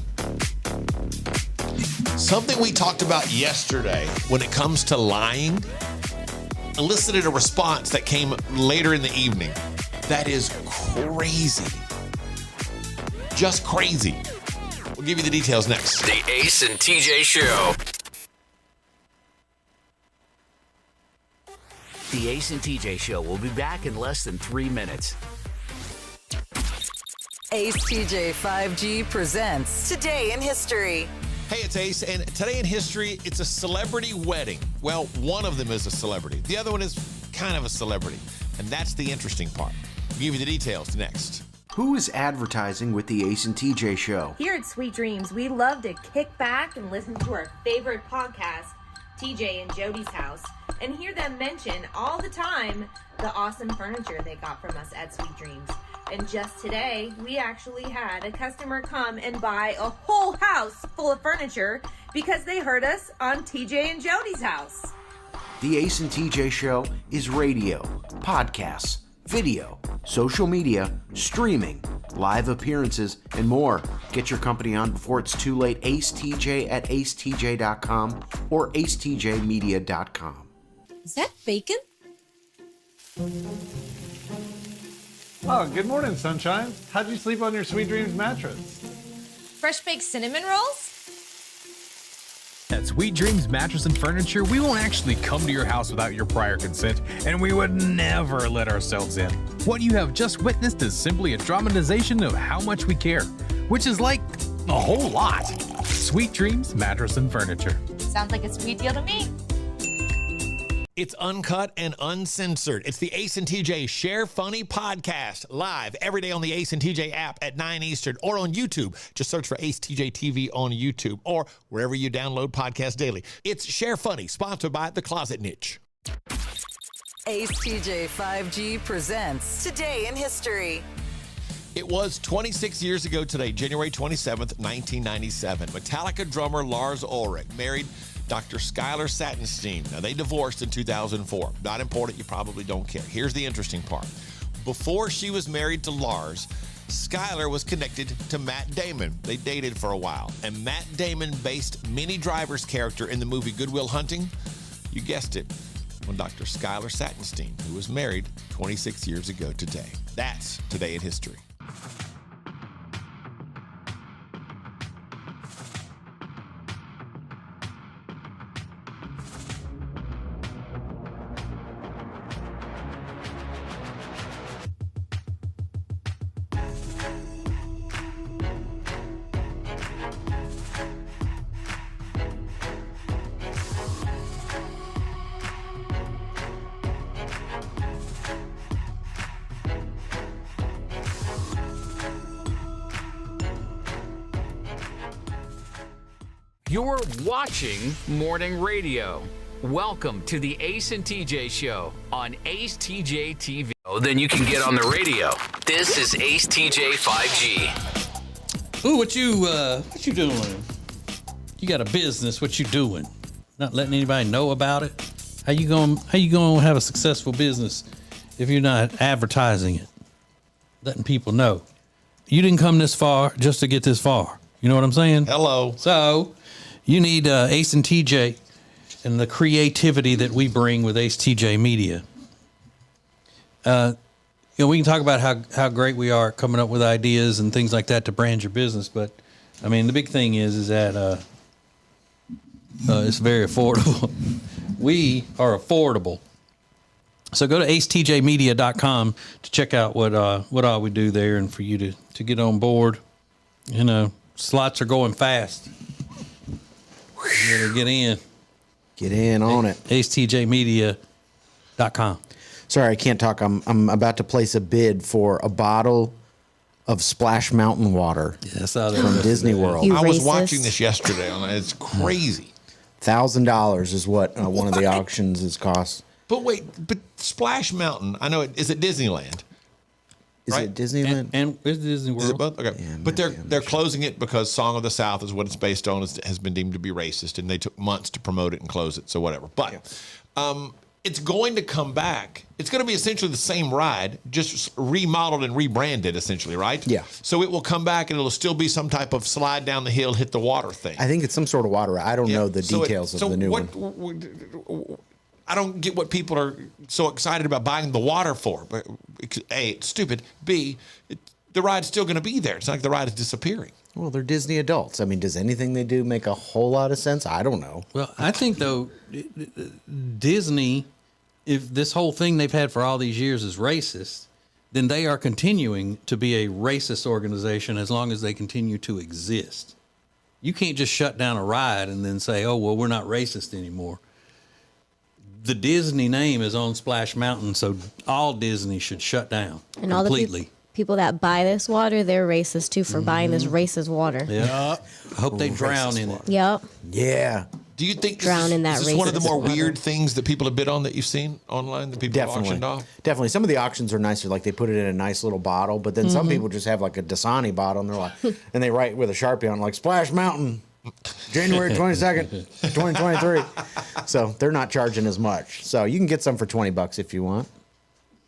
Something we talked about yesterday when it comes to lying elicited a response that came later in the evening. That is crazy. Just crazy. We'll give you the details next. The Ace and TJ Show. The Ace and TJ Show will be back in less than 3 minutes. Ace TJ 5G presents Today in History. Hey, it's Ace, and today in history, it's a celebrity wedding. Well, one of them is a celebrity. The other one is kind of a celebrity, and that's the interesting part. We'll give you the details next. Who is advertising with the Ace and TJ Show? Here at Sweet Dreams, we love to kick back and listen to our favorite podcast, TJ and Jody's House, and hear them mention all the time the awesome furniture they got from us at Sweet Dreams. And just today, we actually had a customer come and buy a whole house full of furniture because they heard us on TJ and Jody's House. The Ace and TJ Show is radio, podcasts, video, social media, streaming, live appearances, and more. Get your company on before it's too late. Ace TJ at acetj.com or acetjmedia.com. Is that bacon? Oh, good morning, sunshine. How'd you sleep on your Sweet Dreams mattress? Fresh baked cinnamon rolls? At Sweet Dreams Mattress and Furniture, we won't actually come to your house without your prior consent, and we would never let ourselves in. What you have just witnessed is simply a dramatization of how much we care, which is like a whole lot. Sweet Dreams Mattress and Furniture. Sounds like a sweet deal to me. It's uncut and uncensored. It's the Ace and TJ Share Funny podcast, live every day on the Ace and TJ app at 9 Eastern or on YouTube. Just search for Ace TJ TV on YouTube or wherever you download podcasts daily. It's Share Funny, sponsored by The Closet Niche. Ace TJ 5G presents Today in History. It was 26 years ago today, January 27th, 1997. Metallica drummer Lars Ulrich married Dr. Skylar Satinstein. Now, they divorced in 2004. Not important. You probably don't care. Here's the interesting part. Before she was married to Lars, Skylar was connected to Matt Damon. They dated for a while. And Matt Damon based Minnie Driver's character in the movie Good Will Hunting. You guessed it, on Dr. Skylar Satinstein, who was married 26 years ago today. That's Today in History. You're watching Morning Radio. Welcome to the Ace and TJ Show on Ace TJ TV. Then you can get on the radio. This is Ace TJ 5G. Ooh, what you doing? You got a business, what you doing? Not letting anybody know about it? How you gonna have a successful business if you're not advertising it? Letting people know. You didn't come this far just to get this far. You know what I'm saying? Hello. So, you need Ace and TJ and the creativity that we bring with Ace TJ Media. We can talk about how great we are coming up with ideas and things like that to brand your business, but I mean the big thing is that it's very affordable. We are affordable. So go to acetjmedia.com to check out what all we do there, and for you to get on board. You know, slots are going fast. You better get in. Get in on it. acetjmedia.com. Sorry, I can't talk. I'm about to place a bid for a bottle of Splash Mountain water. Yes, from Disney World. I was watching this yesterday. It's crazy. $1,000 is what one of the auctions is cost. But wait, Splash Mountain, I know is it Disneyland? Is it Disneyland? And is Disney World? Is it both? Okay. Yeah, but they're closing it because Song of the South is what it's based on, has been deemed to be racist, and they took months to promote it and close it, so whatever. But it's going to come back. It's going to be essentially the same ride, just remodeled and rebranded, essentially, right? Yeah. So it will come back, and it'll still be some type of slide down the hill, hit the water thing. I think it's some sort of water. I don't know the details of the new one. I don't get what people are so excited about buying the water for. But A, it's stupid. B, the ride's still going to be there. It's not like the ride is disappearing. Well, they're Disney adults. I mean, does anything they do make a whole lot of sense? I don't know. Well, I think, though, Disney, if this whole thing they've had for all these years is racist, then they are continuing to be a racist organization as long as they continue to exist. You can't just shut down a ride and then say, oh, well, we're not racist anymore. The Disney name is on Splash Mountain, so all Disney should shut down And completely. all the people that buy this water, they're racist too for buying this racist water. Yeah. I hope they drown in it. Yep. Yeah. Do you think Drown in that is this one of the racist more water. weird things that people have bid on that you've seen online that people have auctioned off? Definitely. Some of the auctions are nicer, like they put it in a nice little bottle, but then some people just have like a Dasani bottle and they're like, and they write with a Sharpie on it, like Splash Mountain, January 22nd, 2023. So they're not charging as much. So you can get some for $20 if you want.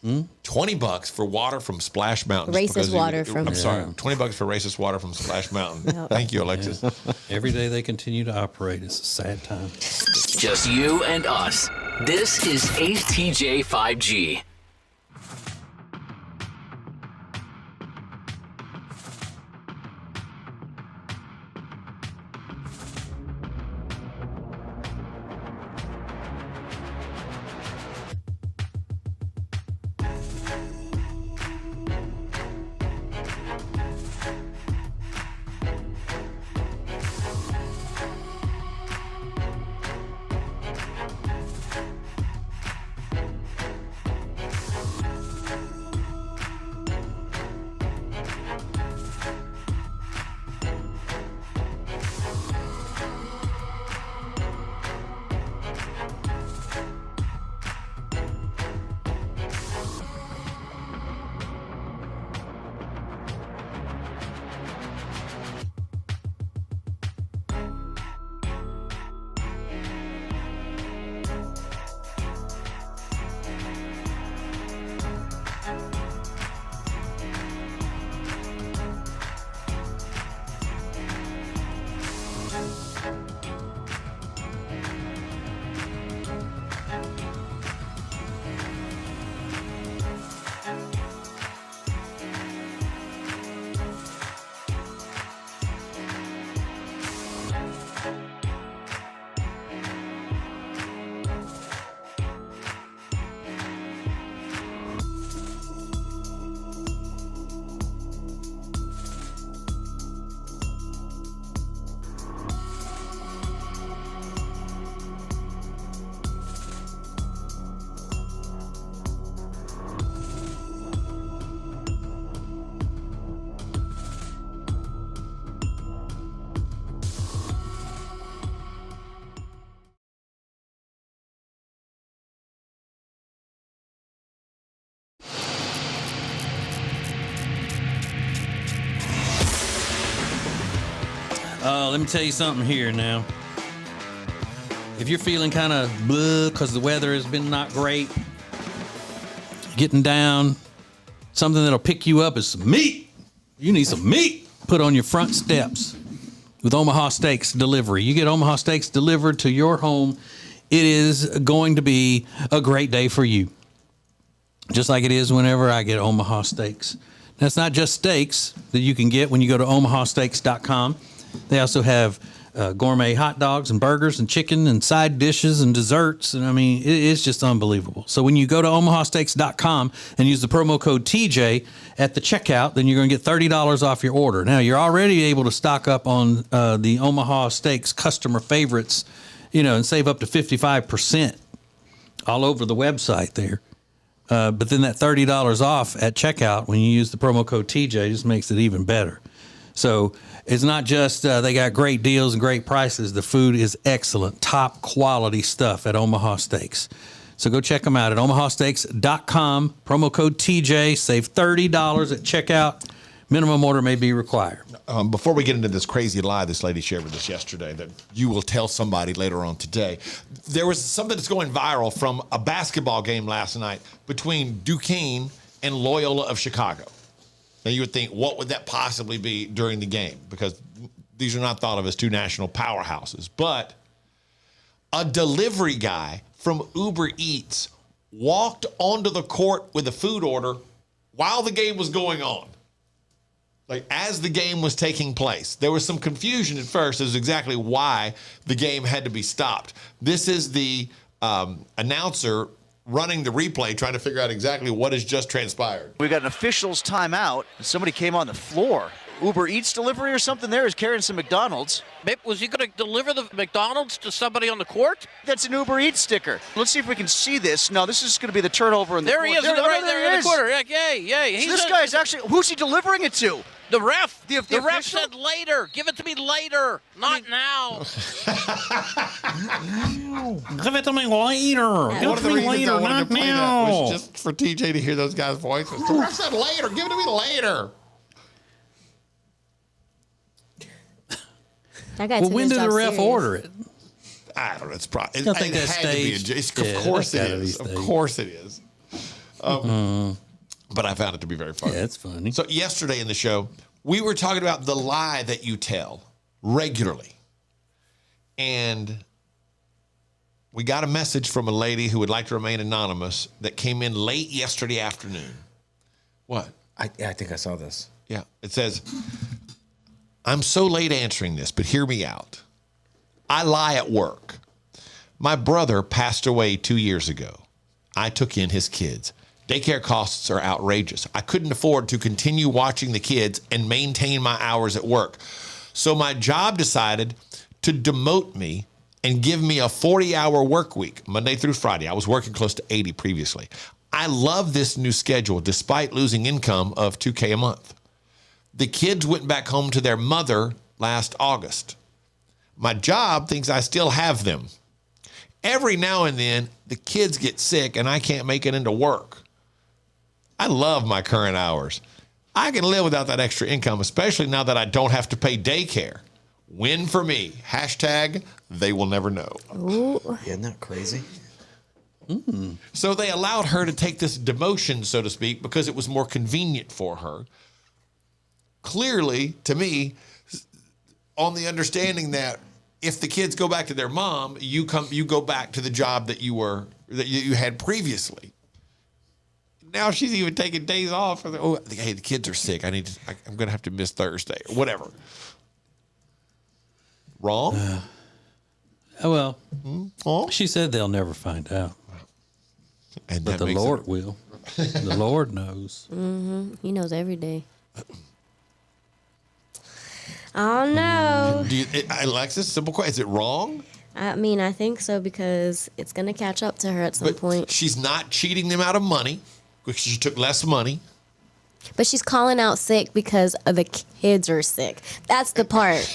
$20 for water from Splash Mountain. Racist water from- I'm sorry, $20 for racist water from Splash Mountain. Yep. Thank you, Alexis. Every day they continue to operate. It's a sad time. Just you and us. This is Ace TJ 5G. Let me tell you something here now. If you're feeling kind of bleh because the weather has been not great, getting down, something that'll pick you up is some meat. You need some meat put on your front steps with Omaha Steaks delivery. You get Omaha Steaks delivered to your home. It is going to be a great day for you. Just like it is whenever I get Omaha Steaks. That's not just steaks that you can get when you go to omahasteaks.com. They also have gourmet hot dogs and burgers and chicken and side dishes and desserts. And I mean, it's just unbelievable. So when you go to omahasteaks.com and use the promo code TJ at the checkout, then you're going to get $30 off your order. Now, you're already able to stock up on the Omaha Steaks customer favorites, and save up to 55% all over the website there. But then that $30 off at checkout when you use the promo code TJ just makes it even better. So it's not just they got great deals and great prices. The food is excellent, top quality stuff at Omaha Steaks. So go check them out at omahasteaks.com. Promo code TJ. Save $30 at checkout. Minimum order may be required. Before we get into this crazy lie this lady shared with us yesterday that you will tell somebody later on today, there was something that's going viral from a basketball game last night between Duquesne and Loyola of Chicago. Now, you would think, what would that possibly be during the game? Because these are not thought of as two national powerhouses. But a delivery guy from Uber Eats walked onto the court with a food order while the game was going on. Like, as the game was taking place. There was some confusion at first as to exactly why the game had to be stopped. This is the announcer running the replay, trying to figure out exactly what has just transpired. We got an official's timeout. Somebody came on the floor. Uber Eats delivery or something there is carrying some McDonald's. Was he going to deliver the McDonald's to somebody on the court? That's an Uber Eats sticker. Let's see if we can see this. No, this is going to be the turnover in the there corner. He is, right there in the corner. Yay. So this guy's actually, who's he delivering it to? The ref. The ref official? said later. Give it to me later, not now. Give it to me later. One of the reasons I wanted to play that was just for TJ to hear those guys' voices. The ref said later. Give it to me later. Well, when did the ref order it? I don't know. It's probably. I think that's staged. Of course it is. Of course it is. But I found it to be very funny. Yeah, it's funny. So yesterday in the show, we were talking about the lie that you tell regularly. And we got a message from a lady who would like to remain anonymous that came in late yesterday afternoon. What? I think I saw this. Yeah. It says, I'm so late answering this, but hear me out. I lie at work. My brother passed away 2 years ago. I took in his kids. Daycare costs are outrageous. I couldn't afford to continue watching the kids and maintain my hours at work. So my job decided to demote me and give me a 40-hour work week, Monday through Friday. I was working close to 80 previously. I love this new schedule despite losing income of $2,000 a month. The kids went back home to their mother last August. My job thinks I still have them. Every now and then, the kids get sick and I can't make it into work. I love my current hours. I can live without that extra income, especially now that I don't have to pay daycare. Win for me. Hashtag they will never know. Ooh. Isn't that crazy? So they allowed her to take this demotion, so to speak, because it was more convenient for her. Clearly, to me, on the understanding that if the kids go back to their mom, you go back to the job that you had previously. Now she's even taking days off. Hey, the kids are sick. I'm going to have to miss Thursday or whatever. Wrong? She said they'll never find out. And but the Lord will. The Lord knows. Mm-hmm. He knows every day. Oh, no. Alexis, simple question. Is it wrong? I mean, I think so because it's going to catch up to her at some point. She's not cheating them out of money because she took less money. But she's calling out sick because the kids are sick. That's the part.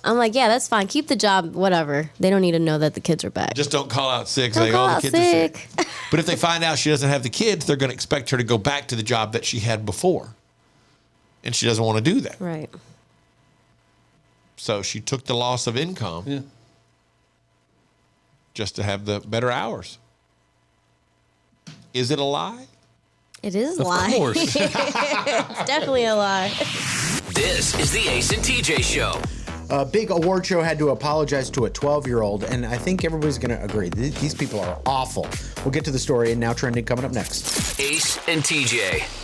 I'm like, yeah, that's fine. Keep the job, whatever. They don't need to know that the kids are back. Just don't call out sick. Don't call the out kids sick. are sick. But if they find out she doesn't have the kids, they're going to expect her to go back to the job that she had before. And she doesn't want to do that. Right. So she took the loss of income just to have the better hours. Is it a lie? It is a lie. Of course. It's definitely a lie. This is the Ace and TJ Show. A big award show had to apologize to a 12-year-old, and I think everybody's going to agree. These people are awful. We'll get to the story and Now Trending coming up next. Ace and TJ.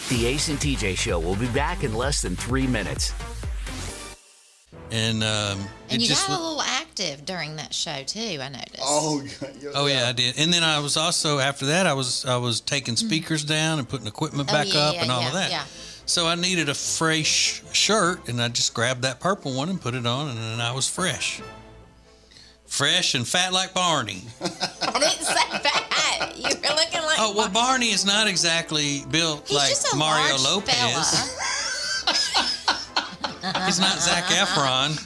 The Ace and TJ Show will be back in less than 3 minutes. And you got a little active during that show too, I noticed. Oh yeah, I did. And then I was also, after that, I was taking speakers down and putting equipment back up and all of that. Yeah. So I needed a fresh shirt, and I just grabbed that purple one and put it on, and then I was fresh. Fresh and fat like Barney. I didn't say fat. You were looking like. Oh, well, Barney is not exactly built He's like just a Mario large Lopez. fella. He's not Zac Efron.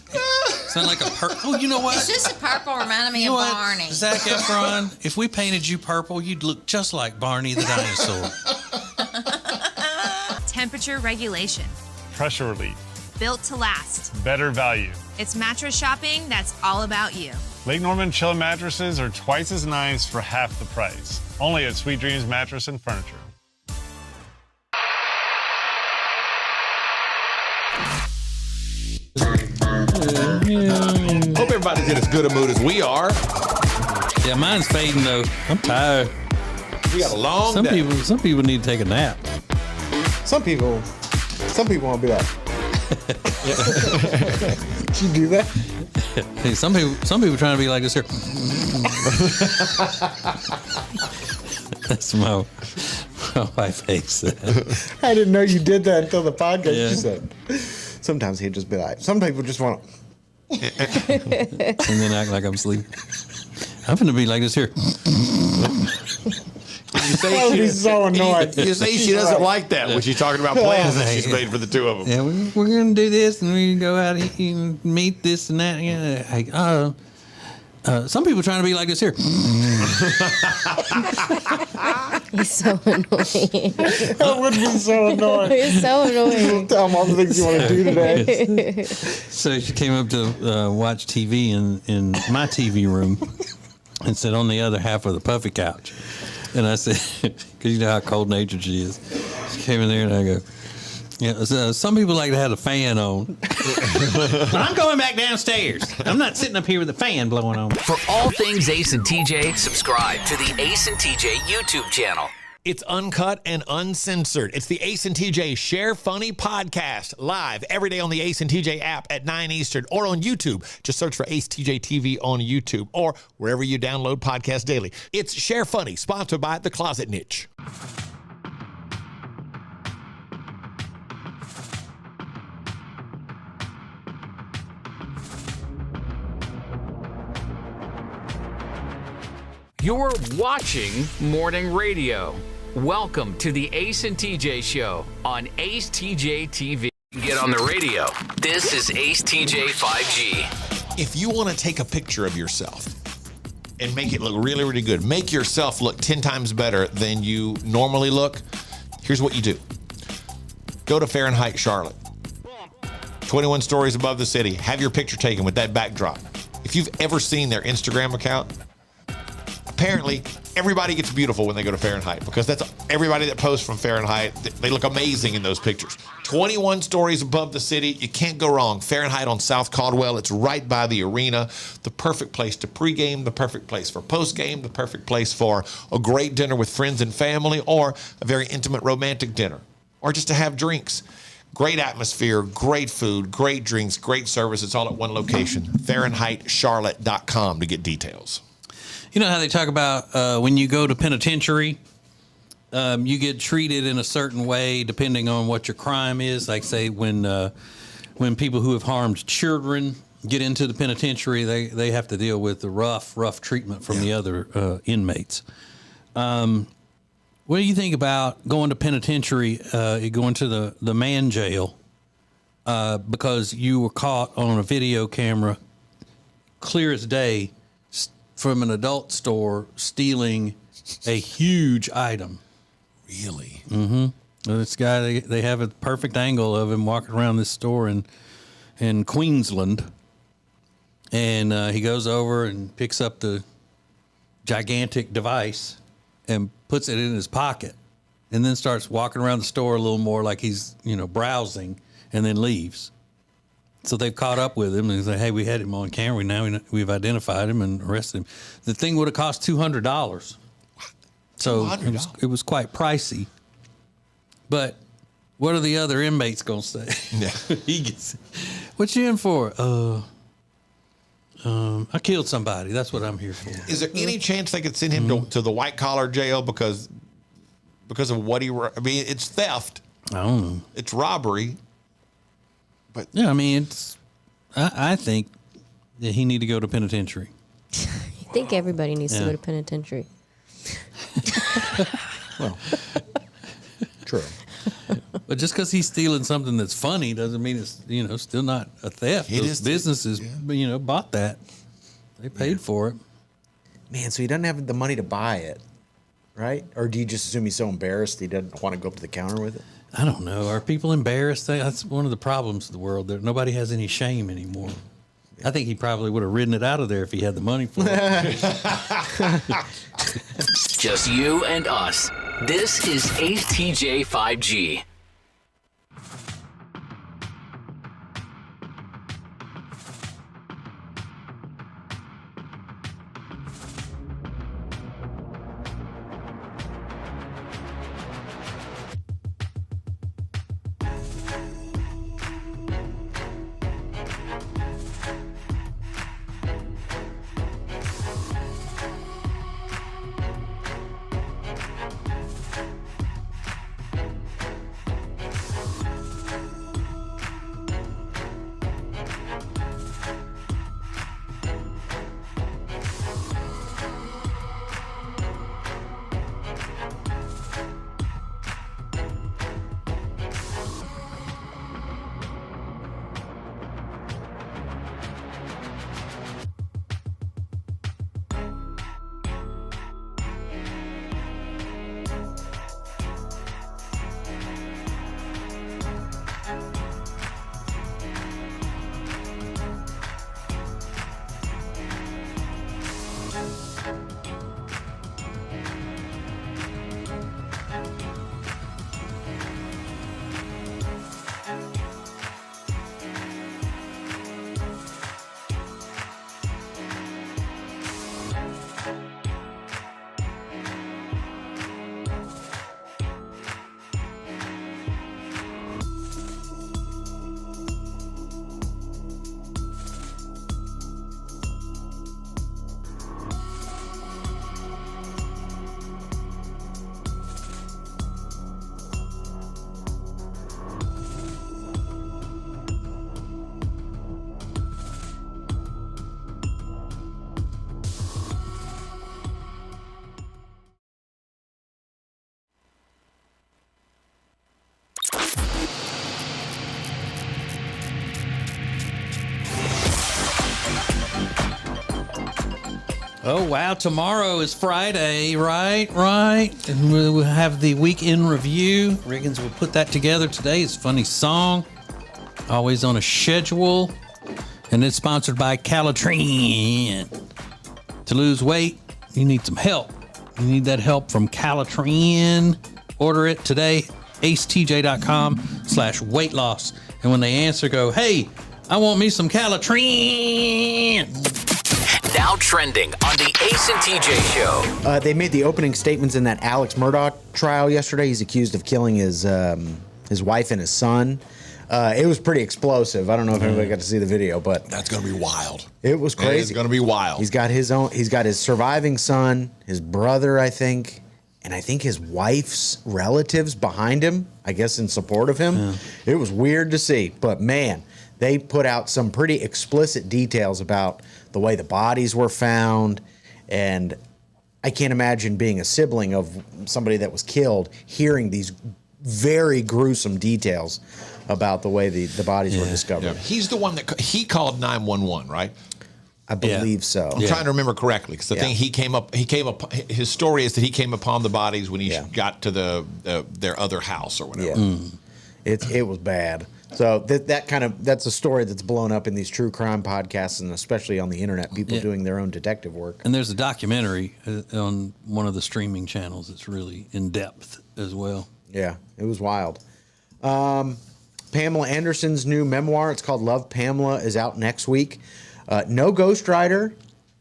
It's not like a Oh, you know what? It's just a purple reminding me You know of what? Barney. Zac Efron, if we painted you purple, you'd look just like Barney the dinosaur. Temperature regulation. Pressure relief. Built to last. Better value. It's mattress shopping that's all about you. Lake Norman Chill mattresses are twice as nice for half the price. Only at Sweet Dreams Mattress and Furniture. Hope everybody's in as good a mood as we are. Yeah, mine's fading though. I'm tired. We got a long day. Some people need to take a nap. Some people want to be like, did you do that? Hey, some people trying to be like this here. That's my wife hates that. I didn't know you did that until the podcast. Yeah. You said. Sometimes he'd just be like, some people just want to. And then act like I'm asleep. I'm gonna be like this here. That would be so annoying. You say she doesn't like that when she's talking about plans that she's made for the two of them. Yeah, we're gonna do this, and we go out and meet this and that. Yeah, some people trying to be like this here. He's so annoying. That would be so annoying. He's so annoying. Tell him all the things you want to do today. So she came up to watch TV in my TV room and sat on the other half of the puffy couch. And I said, because you know how cold-natured she is. She came in there and I go, yeah, some people like to have the fan on. I'm going back downstairs. I'm not sitting up here with the fan blowing on me. For all things Ace and TJ, subscribe to the Ace and TJ YouTube channel. It's uncut and uncensored. It's the Ace and TJ Share Funny podcast, live every day on the Ace and TJ app at 9 Eastern or on YouTube. Just search for acetjtv on YouTube or wherever you download podcasts daily. It's Share Funny, sponsored by The Closet Niche. You're watching morning radio. Welcome to the Ace and TJ Show on acetjtv. Get on the radio. This is Ace TJ 5G. If you want to take a picture of yourself and make it look really, really good, make yourself look 10 times better than you normally look, here's what you do. Go to Fahrenheit Charlotte. 21 stories above the city. Have your picture taken with that backdrop. If you've ever seen their Instagram account, apparently everybody gets beautiful when they go to Fahrenheit because that's everybody that posts from Fahrenheit. They look amazing in those pictures. 21 stories above the city. You can't go wrong. Fahrenheit on South Caldwell. It's right by the arena. The perfect place to pregame, the perfect place for postgame, the perfect place for a great dinner with friends and family or a very intimate romantic dinner or just to have drinks. Great atmosphere, great food, great drinks, great service. It's all at one location. FahrenheitCharlotte.com to get details. You know how they talk about when you go to penitentiary, you get treated in a certain way depending on what your crime is. Like say when people who have harmed children get into the penitentiary, they have to deal with the rough treatment from the other inmates. What do you think about going to penitentiary, going to the man jail because you were caught on a video camera, clear as day, from an adult store stealing a huge item? Really? Mm-hmm. This guy, they have a perfect angle of him walking around this store in Queensland. And he goes over and picks up the gigantic device and puts it in his pocket and then starts walking around the store a little more like he's, browsing, and then leaves. So they've caught up with him and say, hey, we had him on camera. Now we've identified him and arrested him. The thing would have cost $200. So it was quite pricey. But what are the other inmates going to say? Yeah. He gets, what you in for? I killed somebody. That's what I'm here for. Is there any chance they could send him to the white collar jail because of what it's theft. I don't know. It's robbery. But yeah, I mean, I think that he need to go to penitentiary. I think everybody needs to go to penitentiary. Well, true. But just because he's stealing something that's funny doesn't mean it's still not a theft. Those businesses bought that. They paid for it. Man, so he doesn't have the money to buy it, right? Or do you just assume he's so embarrassed he doesn't want to go up to the counter with it? I don't know. Are people embarrassed? That's one of the problems of the world. Nobody has any shame anymore. I think he probably would have ridden it out of there if he had the money for it. Just you and us. This is ACETJ 5G. Oh, wow. Tomorrow is Friday, right? And we'll have the weekend review. Riggins will put that together today. It's a funny song. Always on a schedule. And it's sponsored by Calitrin. To lose weight, you need some help. You need that help from Calitrin. Order it today. acetj.com/weight loss. And when they answer, go, hey, I want me some Calitrin. Now trending on the Ace and TJ show. They made the opening statements in that Alex Murdaugh trial yesterday. He's accused of killing his wife and his son. It was pretty explosive. I don't know if anybody got to see the video, but that's going to be wild. It was crazy. It's going to be wild. He's got his surviving son, his brother, I think, and I think his wife's relatives behind him, I guess in support of him. Yeah. It was weird to see, but man, they put out some pretty explicit details about the way the bodies were found, and I can't imagine being a sibling of somebody that was killed, hearing these very gruesome details about the way the bodies were discovered. Yeah. He's the one he called 911, right? I believe so. I'm trying to remember correctly because the thing he came up. His story is that he came upon the bodies when he got to their other house or whatever. Yeah. It was bad. So that's a story that's blown up in these true crime podcasts and especially on the internet. People doing their own detective work. And there's a documentary on one of the streaming channels that's really in depth as well. Yeah, it was wild. Pamela Anderson's new memoir, it's called Love, Pamela, is out next week. No ghostwriter,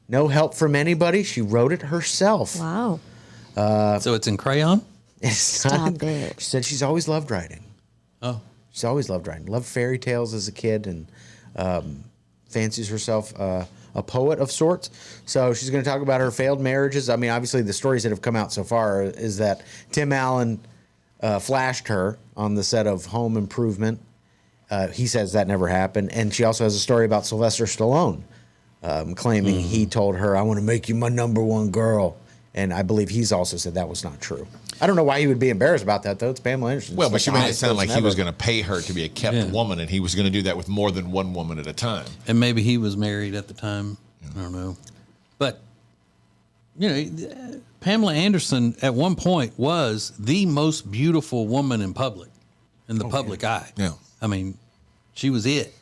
no help from anybody. She wrote it herself. Wow. So it's in crayon? Stop it. She said she's always loved writing. Oh. She's always loved writing. Loved fairy tales as a kid and fancies herself a poet of sorts. So she's going to talk about her failed marriages. I mean, obviously the stories that have come out so far is that Tim Allen flashed her on the set of Home Improvement. He says that never happened. And she also has a story about Sylvester Stallone claiming he told her, I want to make you my number one girl. And I believe he's also said that was not true. I don't know why he would be embarrassed about that, though. It's Pamela Anderson. Well, but she made it sound like he was going to pay her to be a kept woman, and he was going to do that with more than one woman at a time. And maybe he was married at the time. I don't know. But, you know, Pamela Anderson at one point was the most beautiful woman in public, in the public eye. Yeah. I mean, she was it.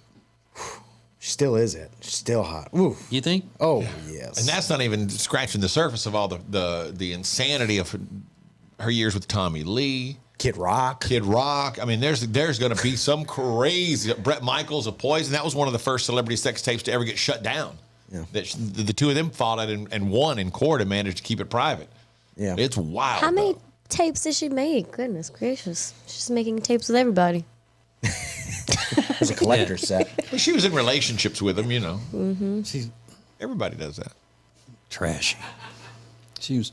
She still is it. She's still hot. Ooh. You think? Oh, yes. And that's not even scratching the surface of all the insanity of her years with Tommy Lee. Kid Rock. I mean, there's going to be some crazy. Bret Michaels of Poison. That was one of the first celebrity sex tapes to ever get shut down. Yeah. The two of them fought it and won in court and managed to keep it private. Yeah. It's wild. How many tapes did she make? Goodness gracious. She's making tapes with everybody. It was a collector's set. Well, she was in relationships with them, you know. Mm-hmm. Everybody does that. Trashy. She's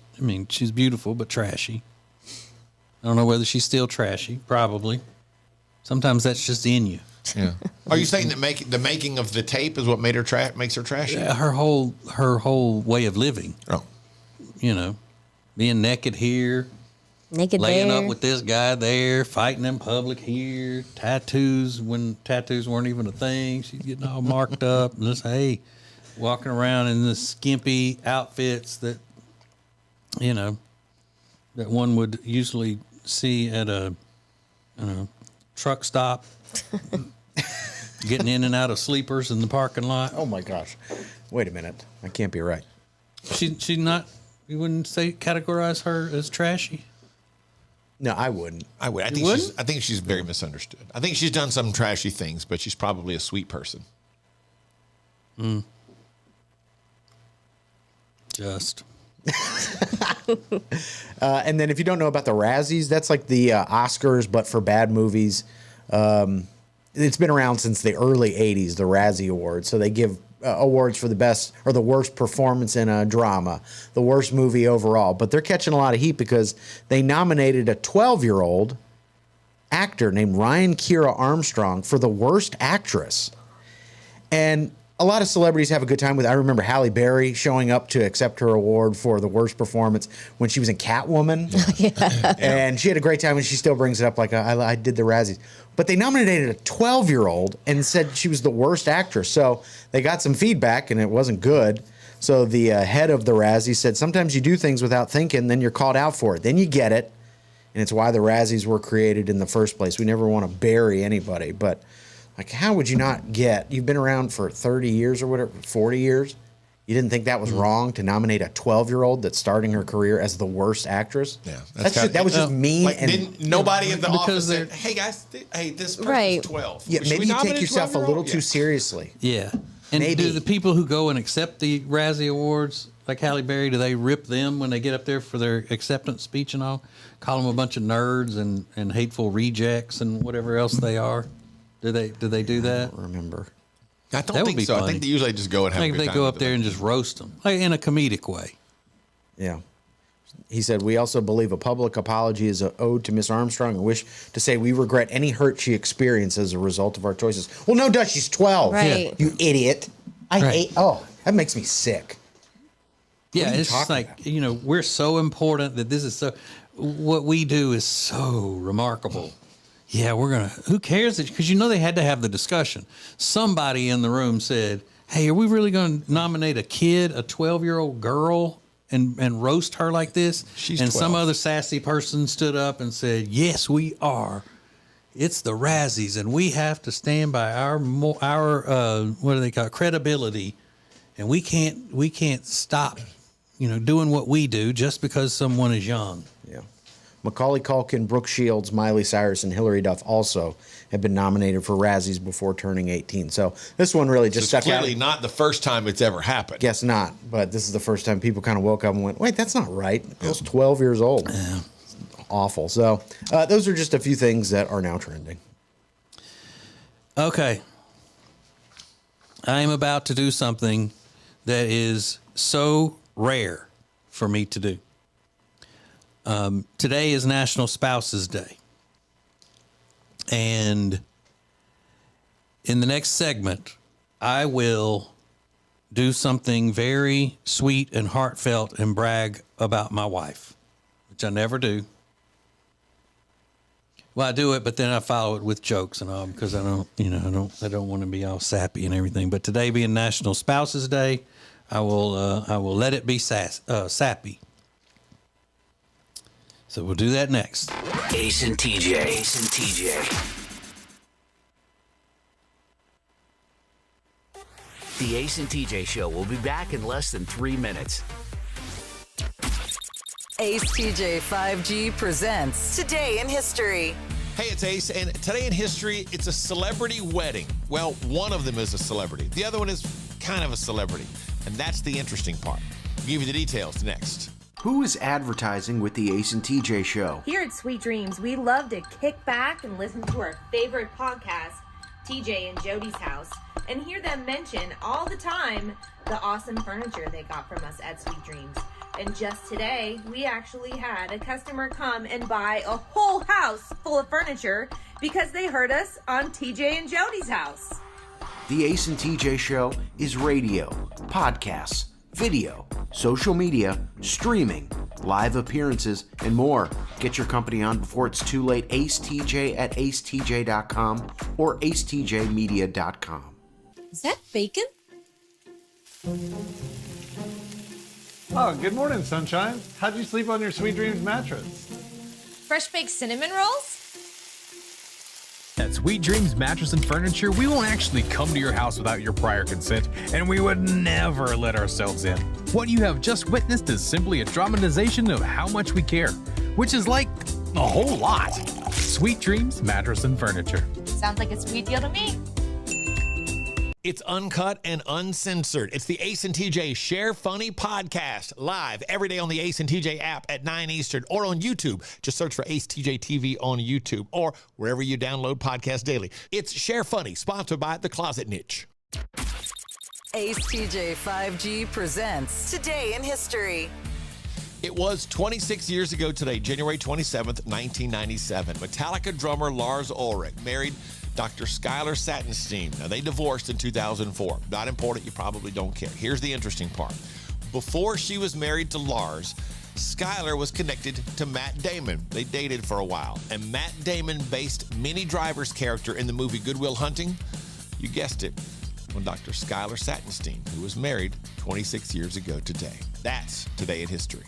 beautiful, but trashy. I don't know whether she's still trashy. Probably. Sometimes that's just in you. Yeah. Are you saying that the making of the tape is what made her makes her trashy? Yeah, her whole way of living. Oh. You know, being naked here. Naked laying there. up with this guy there, fighting in public here, tattoos when tattoos weren't even a thing. She's getting all marked up and just, walking around in the skimpy outfits that, you know, that one would usually see at a truck stop, getting in and out of sleepers in the parking lot. Oh my gosh. Wait a minute. That can't be right. She not, you wouldn't categorize her as trashy? No, I wouldn't. I would. I think she's very misunderstood. I think she's done some trashy things, but she's probably a sweet person. Just. And then if you don't know about the Razzies, that's like the Oscars, but for bad movies. It's been around since the early 80s, the Razzie Awards. So they give awards for the best or the worst performance in a drama, the worst movie overall. But they're catching a lot of heat because they nominated a 12-year-old actor named Ryan Kiera Armstrong for the worst actress. And a lot of celebrities have a good time with it. I remember Halle Berry showing up to accept her award for the worst performance when she was in Catwoman. And she had a great time, and she still brings it up like, I did the Razzies. But they nominated a 12-year-old and said she was the worst actress. So they got some feedback, and it wasn't good. So the head of the Razzies said, sometimes you do things without thinking, then you're called out for it. Then you get it. And it's why the Razzies were created in the first place. We never want to bury anybody, but like, how would you not get? You've been around for 30 years or whatever, 40 years. You didn't think that was wrong to nominate a 12-year-old that's starting her career as the worst actress? Yeah, that was just mean. Like, and didn't nobody in the office said, "Hey guys, this person's 12." Yeah, maybe you take yourself a little too seriously. Yeah, and do the people who go and accept the Razzie Awards, like Halle Berry, do they rip them when they get up there for their acceptance speech and all? Call them a bunch of nerds and hateful rejects and whatever else they are. Do they do that? I don't remember. I don't think so. Funny. I think they usually just go and have a good they time go with up there and just roast them, like in a comedic way. Yeah. He said, we also believe a public apology is owed to Miss Armstrong and wish to say we regret any hurt she experienced as a result of our choices. Well, no, duh, she's 12. Right. You idiot. I hate, that makes me sick. Yeah, it's just like, we're so important that this is so, what we do is so remarkable. Yeah, who cares? Because they had to have the discussion. Somebody in the room said, hey, are we really going to nominate a kid, a 12-year-old girl, and roast her like this? She's and 12. Some other sassy person stood up and said, yes, we are. It's the Razzies, and we have to stand by our what do they call it? Credibility, and we can't stop, doing what we do just because someone is young. Yeah. Macaulay Culkin, Brooke Shields, Miley Cyrus, and Hilary Duff also have been nominated for Razzies before turning 18. So this one really just stuck out. Clearly not the first time it's ever happened. Guess not, but this is the first time people kind of woke up and went, wait, that's not right. I was 12 years old. Yeah. Awful. So those are just a few things that are now trending. Okay. I am about to do something that is so rare for me to do. Today is National Spouses Day. And in the next segment, I will do something very sweet and heartfelt and brag about my wife, which I never do. Well, I do it, but then I follow it with jokes and all because I don't want to be all sappy and everything. But today being National Spouses Day, I will let it be sappy. So we'll do that next. Ace and TJ. The Ace and TJ Show will be back in less than 3 minutes. Ace TJ 5G presents Today in History. Hey, it's Ace, and today in history, it's a celebrity wedding. Well, one of them is a celebrity. The other one is kind of a celebrity, and that's the interesting part. I'll give you the details next. Who is advertising with the Ace and TJ Show? Here at Sweet Dreams, we love to kick back and listen to our favorite podcast, TJ and Jody's House, and hear them mention all the time the awesome furniture they got from us at Sweet Dreams. And just today, we actually had a customer come and buy a whole house full of furniture because they heard us on TJ and Jody's House. The Ace and TJ Show is radio, podcasts, video, social media, streaming, live appearances, and more. Get your company on before it's too late. Ace TJ at acetj.com or acetjmedia.com. Is that bacon? Oh, good morning, sunshine. How'd you sleep on your Sweet Dreams mattress? Fresh baked cinnamon rolls? At Sweet Dreams Mattress and Furniture, we won't actually come to your house without your prior consent, and we would never let ourselves in. What you have just witnessed is simply a dramatization of how much we care, which is like a whole lot. Sweet Dreams Mattress and Furniture. Sounds like a sweet deal to me. It's uncut and uncensored. It's the Ace and TJ Share Funny podcast, live every day on the Ace and TJ app at 9 Eastern or on YouTube. Just search for Ace TJ TV on YouTube or wherever you download podcasts daily. It's Share Funny, sponsored by The Closet Niche. Ace TJ 5G presents Today in History. It was 26 years ago today, January 27th, 1997. Metallica drummer Lars Ulrich married Dr. Skylar Satinstein. Now, they divorced in 2004. Not important. You probably don't care. Here's the interesting part. Before she was married to Lars, Skylar was connected to Matt Damon. They dated for a while. And Matt Damon based Minnie Driver's character in the movie Good Will Hunting. You guessed it, on Dr. Skylar Satinstein, who was married 26 years ago today. That's Today in History.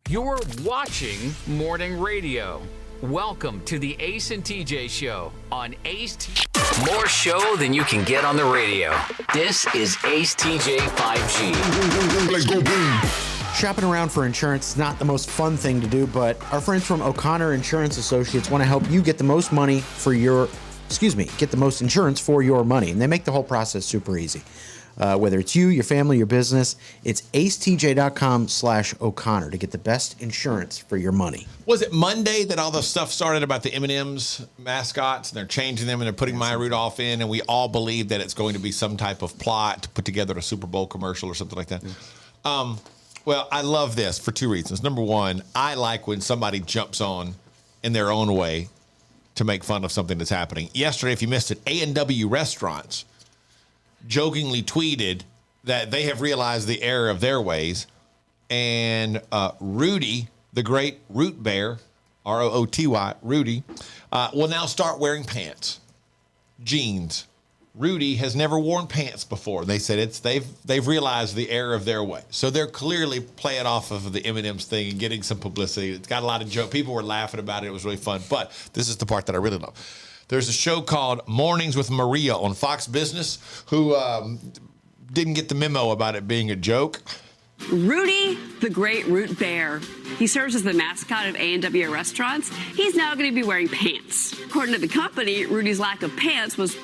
You're watching Morning Radio. Welcome to the Ace and TJ Show on Ace More show than you can get on the radio. This is Ace TJ 5G. Let's go boom. Shopping around for insurance is not the most fun thing to do, but our friends from O'Connor Insurance Associates want to help you get the most get the most insurance for your money, and they make the whole process super easy. Whether it's you, your family, your business, it's acetj.com/O'Connor to get the best insurance for your money. Was it Monday that all the stuff started about the M&M's mascots, and they're changing them and they're putting Maya Rudolph in, and we all believe that it's going to be some type of plot to put together a Super Bowl commercial or something like that? Well, I love this for two reasons. Number one, I like when somebody jumps on in their own way to make fun of something that's happening. Yesterday, if you missed it, A&W Restaurants jokingly tweeted that they have realized the error of their ways, and Rudy, the great root bear, Rooty, Rudy, will now start wearing pants, jeans. Rudy has never worn pants before. They said they've realized the error of their way. So they're clearly playing off of the M&M's thing and getting some publicity. It's got a lot of jokes. People were laughing about it. It was really fun. But this is the part that I really love. There's a show called Mornings with Maria on Fox Business, who didn't get the memo about it being a joke. Rudy, the great root bear. He serves as the mascot of A&W Restaurants. He's now going to be wearing pants. According to the company, Rudy's lack of pants was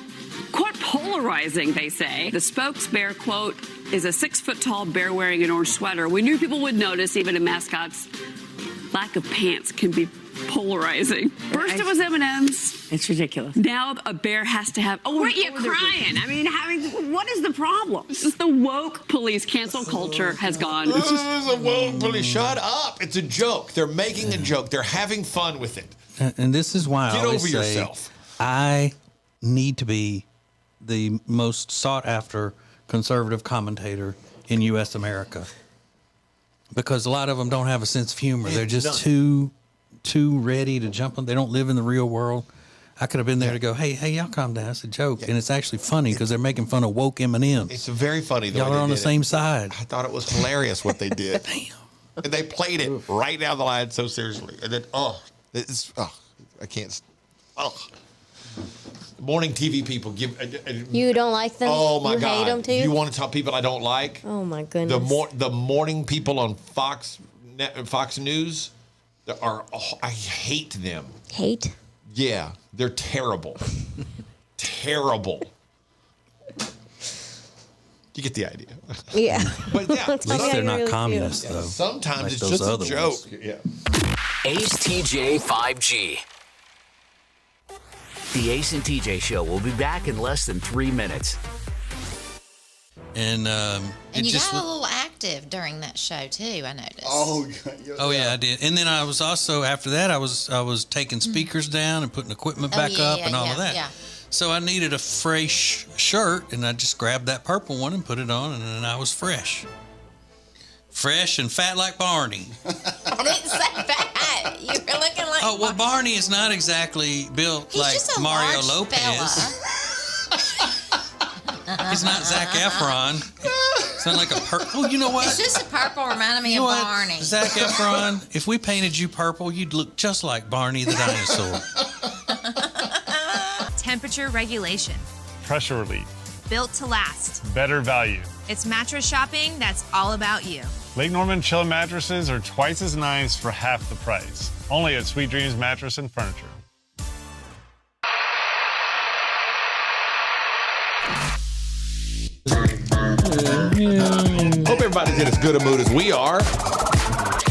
quite polarizing, they say. The spokes bear, quote, is a 6-foot-tall bear wearing an orange sweater. We knew people would notice, even a mascot's lack of pants can be polarizing. First it was M&M's. It's ridiculous. Now a bear has to have... Oh, What are you crying? I mean, what is the problem? This is the woke police. Cancel culture has gone. This is a woke police. Shut up. It's a joke. They're making a joke. They're having fun with it. And this is why Get I always over say yourself. I need to be the most sought after conservative commentator in U.S. America, because a lot of them don't have a sense of humor. They're just too ready to jump on. They don't live in the real world. I could have been there to go, hey, y'all calm down. It's a joke. And it's actually funny because they're making fun of woke M&Ms. It's very funny. Y'all are on the same side. I thought it was hilarious what they did. Damn. And they played it right down the line so seriously. And then, I can't. Morning TV people give. You don't like them? Oh my you God! You hate them too? You want to talk people I don't like? Oh my goodness! The morning people on Fox News I hate them. Hate? Yeah, they're terrible. Terrible. You get the idea. Yeah. But yeah, At least they're not communists, though. Sometimes like it's those just a other joke. ones. Yeah. Ace TJ 5G. The Ace and TJ Show will be back in less than 3 minutes. And And you got a little active during that show too, I noticed. Oh yeah, I did. And then I was also after that I was taking speakers down and putting equipment back up and all of that. Yeah. So I needed a fresh shirt, and I just grabbed that purple one and put it on, and then I was fresh. Fresh and fat like Barney. I didn't say that. You were looking like. Oh well, Barney is not exactly built He's like just a Mario large Lopez. He's not Zac Efron. It's not like a purple. Oh, you know what? It's just a purple reminding me You know of what? Barney. Zac Efron, if we painted you purple, you'd look just like Barney the dinosaur. Temperature regulation. Pressure relief. Built to last. Better value. It's mattress shopping that's all about you. Lake Norman Chill mattresses are twice as nice for half the price. Only at Sweet Dreams Mattress and Furniture. Hope everybody's in as good a mood as we are.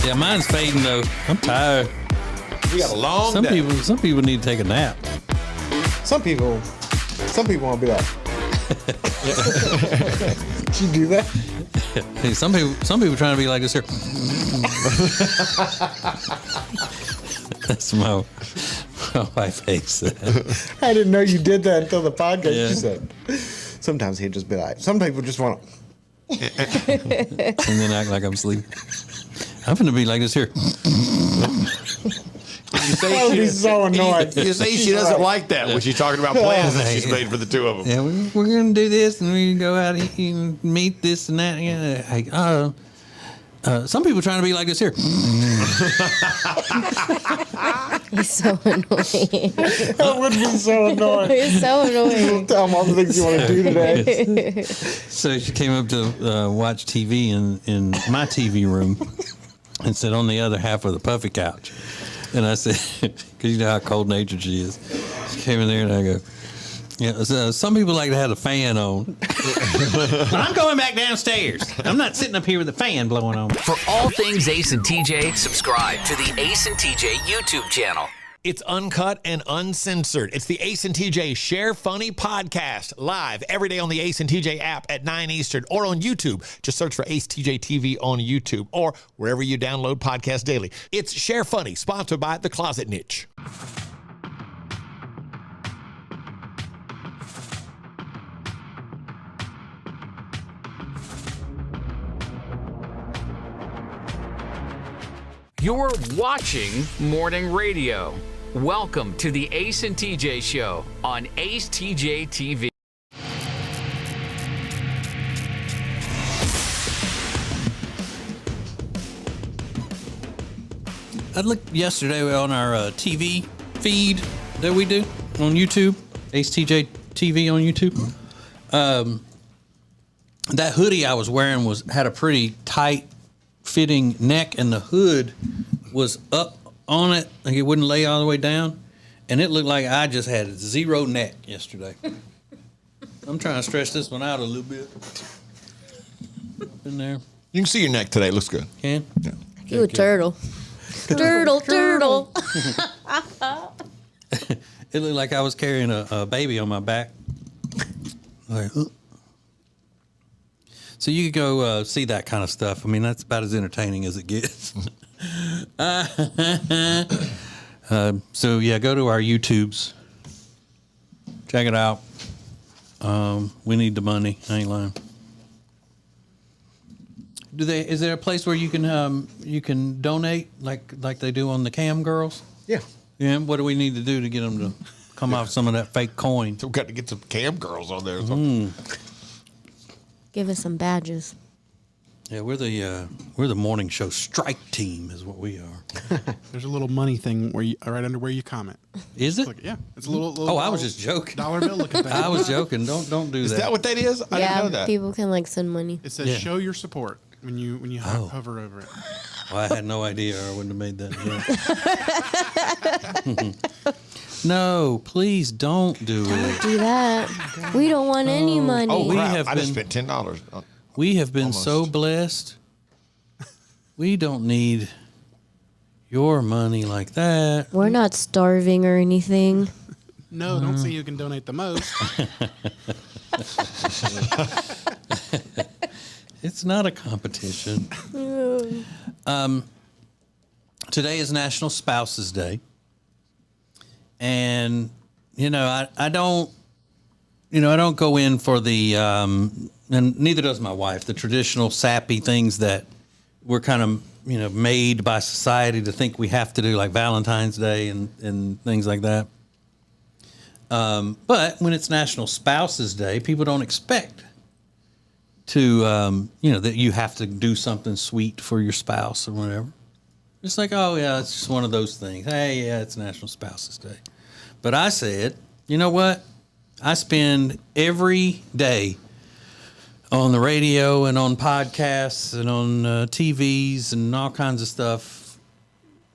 Yeah, mine's fading though. I'm tired. We got a long day. Some people need to take a nap. Some people want to be like, did you do that? Hey, some people trying to be like this here. That's my wife hates that. I didn't know you did that until the podcast. Yeah. She said. Sometimes he'd just be like, some people just want to. And then act like I'm sleeping. I'm gonna be like this here. You say That would be so annoying. You say she doesn't like that when she's talking about plans that she's made for the two of them. Yeah, we're going to do this, and we go out and meet this and that. Yeah, some people trying to be like this here. He's so annoying. That would be so annoying. He's so annoying. Tell him all the things you want to do today. So she came up to watch TV in my TV room and sat on the other half of the puffy couch. And I said, because you know how cold-natured she is. She came in there and I go, Yeah, some people like to have the fan on. But I'm going back downstairs. I'm not sitting up here with the fan blowing on. For all things Ace and TJ, subscribe to the Ace and TJ YouTube channel. It's uncut and uncensored. It's the Ace and TJ Share Funny podcast, live every day on the Ace and TJ app at 9 Eastern or on YouTube. Just search for Ace TJ TV on YouTube or wherever you download podcasts daily. It's Share Funny, sponsored by The Closet Niche. You're watching Morning Radio. Welcome to the Ace and TJ Show on acetjtv. I looked yesterday on our TV feed that we do on YouTube, acetjtv on YouTube. That hoodie I was wearing had a pretty tight fitting neck, and the hood was up on it, like it wouldn't lay all the way down, and it looked like I just had zero neck yesterday. I'm trying to stretch this one out a little bit. In there. You can see your neck today. It looks good. Can? Yeah. You a turtle. Turtle. It looked like I was carrying a baby on my back. Like, so you could go see that kind of stuff. I mean, that's about as entertaining as it gets. So yeah, go to our YouTubes. Check it out. We need the money. I ain't lying. Is there a place where you can donate like they do on the Cam Girls? Yeah. Yeah. What do we need to do to get them to come off some of that fake coin? So we've got to get some Cam Girls on there. Give us some badges. Yeah, we're the morning show strike team is what we are. There's a little money thing where right under where you comment. Is it? Click, yeah, it's a little. Oh, I was just joking. $1 bill looking thing. I was joking. Don't do that. Is that what that is? I didn't know that. People can send money. It says show your support when you hover over it. Well, I had no idea, or I wouldn't have made that joke. No, please don't do it. Don't do that. We don't want any money. Oh, I just spent $10. We have been so blessed. We don't need your money like that. We're not starving or anything. No, don't say who can donate the most. It's not a competition. Today is National Spouses Day. And, I don't go in for the, and neither does my wife, the traditional sappy things that we're kind of, made by society to think we have to do, like Valentine's Day and things like that. But when it's National Spouses Day, people don't expect to, that you have to do something sweet for your spouse or whatever. It's like, oh, yeah, it's just one of those things. Hey, yeah, it's National Spouses Day. But I said, you know what? I spend every day on the radio and on podcasts and on TVs and all kinds of stuff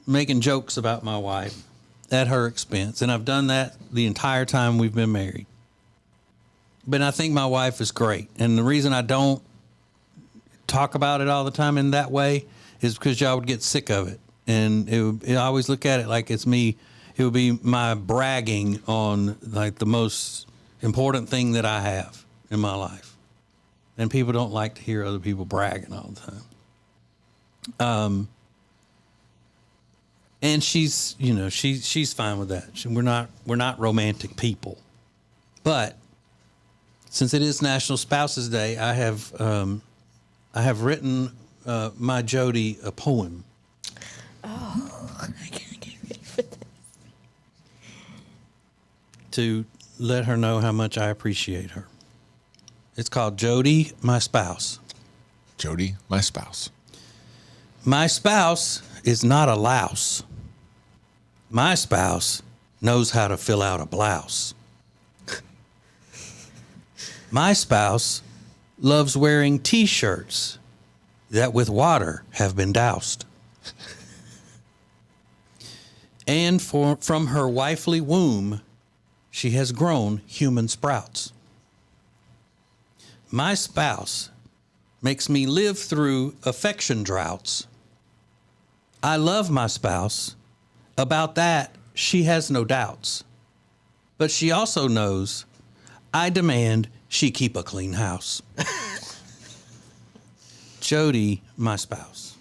making jokes about my wife at her expense. And I've done that the entire time we've been married. But I think my wife is great. And the reason I don't talk about it all the time in that way is because y'all would get sick of it. And I always look at it like it's me. It would be my bragging on like the most important thing that I have in my life. And people don't like to hear other people bragging all the time. And she's fine with that. We're not romantic people. But since it is National Spouses Day, I have written my Jody a poem. Oh, I can't get ready for this. To let her know how much I appreciate her. It's called Jody, My Spouse. Jody, my spouse. My spouse is not a louse. My spouse knows how to fill out a blouse. My spouse loves wearing T-shirts that with water have been doused. And from her wifely womb, she has grown human sprouts. My spouse makes me live through affection droughts. I love my spouse. About that, she has no doubts. But she also knows I demand she keep a clean house. Jody, my spouse.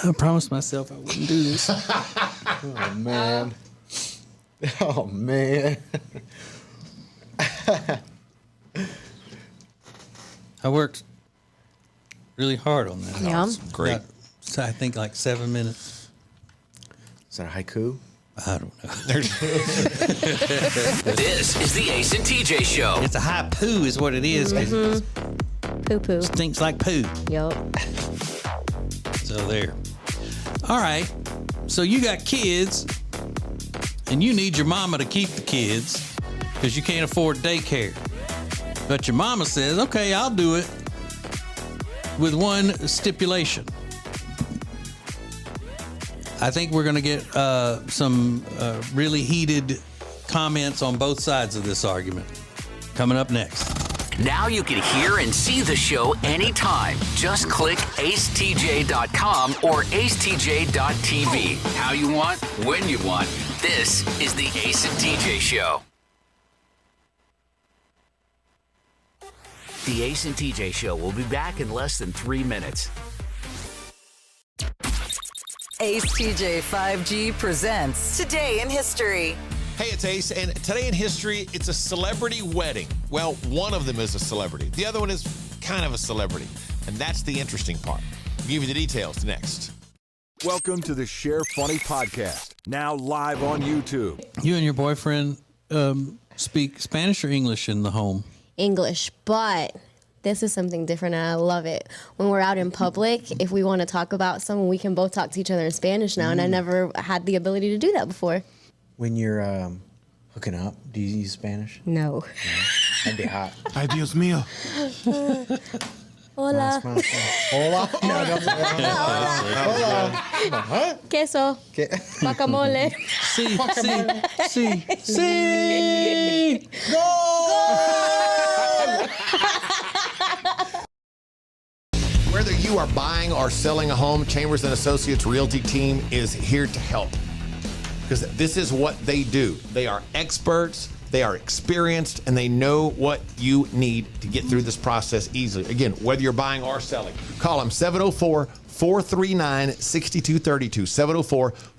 I promised myself I wouldn't do this. Oh, man. Oh, man. I worked really hard on that. Yeah. Great. I think like 7 minutes. Is that a haiku? I don't know. This is the Ace and TJ Show. It's a high poo is what it is. Poo poo. Stinks like poo. Yup. So there. All right. So you got kids, and you need your mama to keep the kids because you can't afford daycare. But your mama says, okay, I'll do it with one stipulation. I think we're going to get some really heated comments on both sides of this argument coming up next. Now you can hear and see the show anytime. Just click acetj.com or acetj.tv. How you want, when you want. This is the Ace and TJ Show. The Ace and TJ Show will be back in less than 3 minutes. Ace TJ 5G presents Today in History. Hey, it's Ace, and today in history, it's a celebrity wedding. Well, one of them is a celebrity. The other one is kind of a celebrity, and that's the interesting part. I'll give you the details next. Welcome to the Share Funny Podcast, now live on YouTube. You and your boyfriend speak Spanish or English in the home? English, but this is something different and I love it. When we're out in public, if we want to talk about someone, we can both talk to each other in Spanish now, and I never had the ability to do that before. When you're hooking up, do you use Spanish? No. That'd be hot. Ay, Dios mío. Hola. Hola. Hola. Huh? Queso. Guacamole. Sí, sí, sí. Whether you are buying or selling a home, Chambers & Associates Realty team is here to help. Because this is what they do. They are experts, they are experienced, and they know what you need to get through this process easily. Again, whether you're buying or selling, call them 704-439-6232,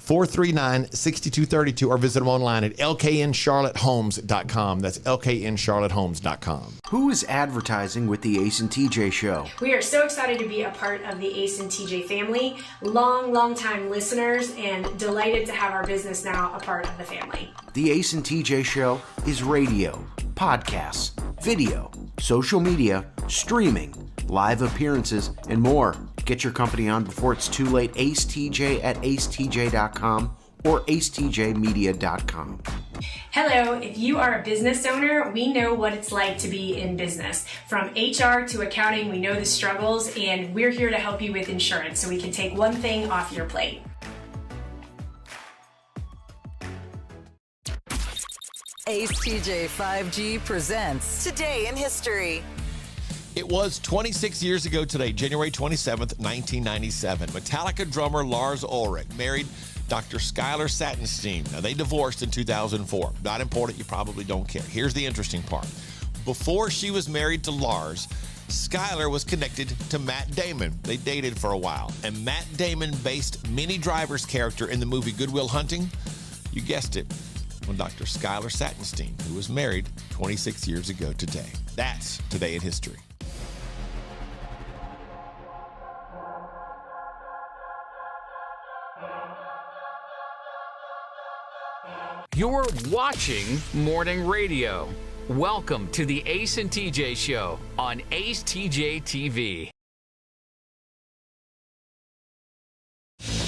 704-439-6232, or visit them online at lkncharlottehomes.com. That's lkncharlottehomes.com. Who is advertising with the Ace and TJ Show? We are so excited to be a part of the Ace and TJ family, long time listeners, and delighted to have our business now a part of the family. The Ace and TJ Show is radio, podcasts, video, social media, streaming, live appearances, and more. Get your company on before it's too late. AceTJ at acetj.com or acetjmedia.com. Hello, if you are a business owner, we know what it's like to be in business. From HR to accounting, we know the struggles, and we're here to help you with insurance so we can take one thing off your plate. Ace TJ 5G presents Today in History. It was 26 years ago today, January 27th, 1997. Metallica drummer Lars Ulrich married Dr. Skylar Satinstein. Now, they divorced in 2004. Not important, you probably don't care. Here's the interesting part. Before she was married to Lars, Skylar was connected to Matt Damon. They dated for a while. And Matt Damon based Minnie Driver's character in the movie Good Will Hunting. You guessed it, on Dr. Skylar Satinstein, who was married 26 years ago today. That's Today in History. You're watching Morning Radio. Welcome to the Ace and TJ Show on AceTJ TV.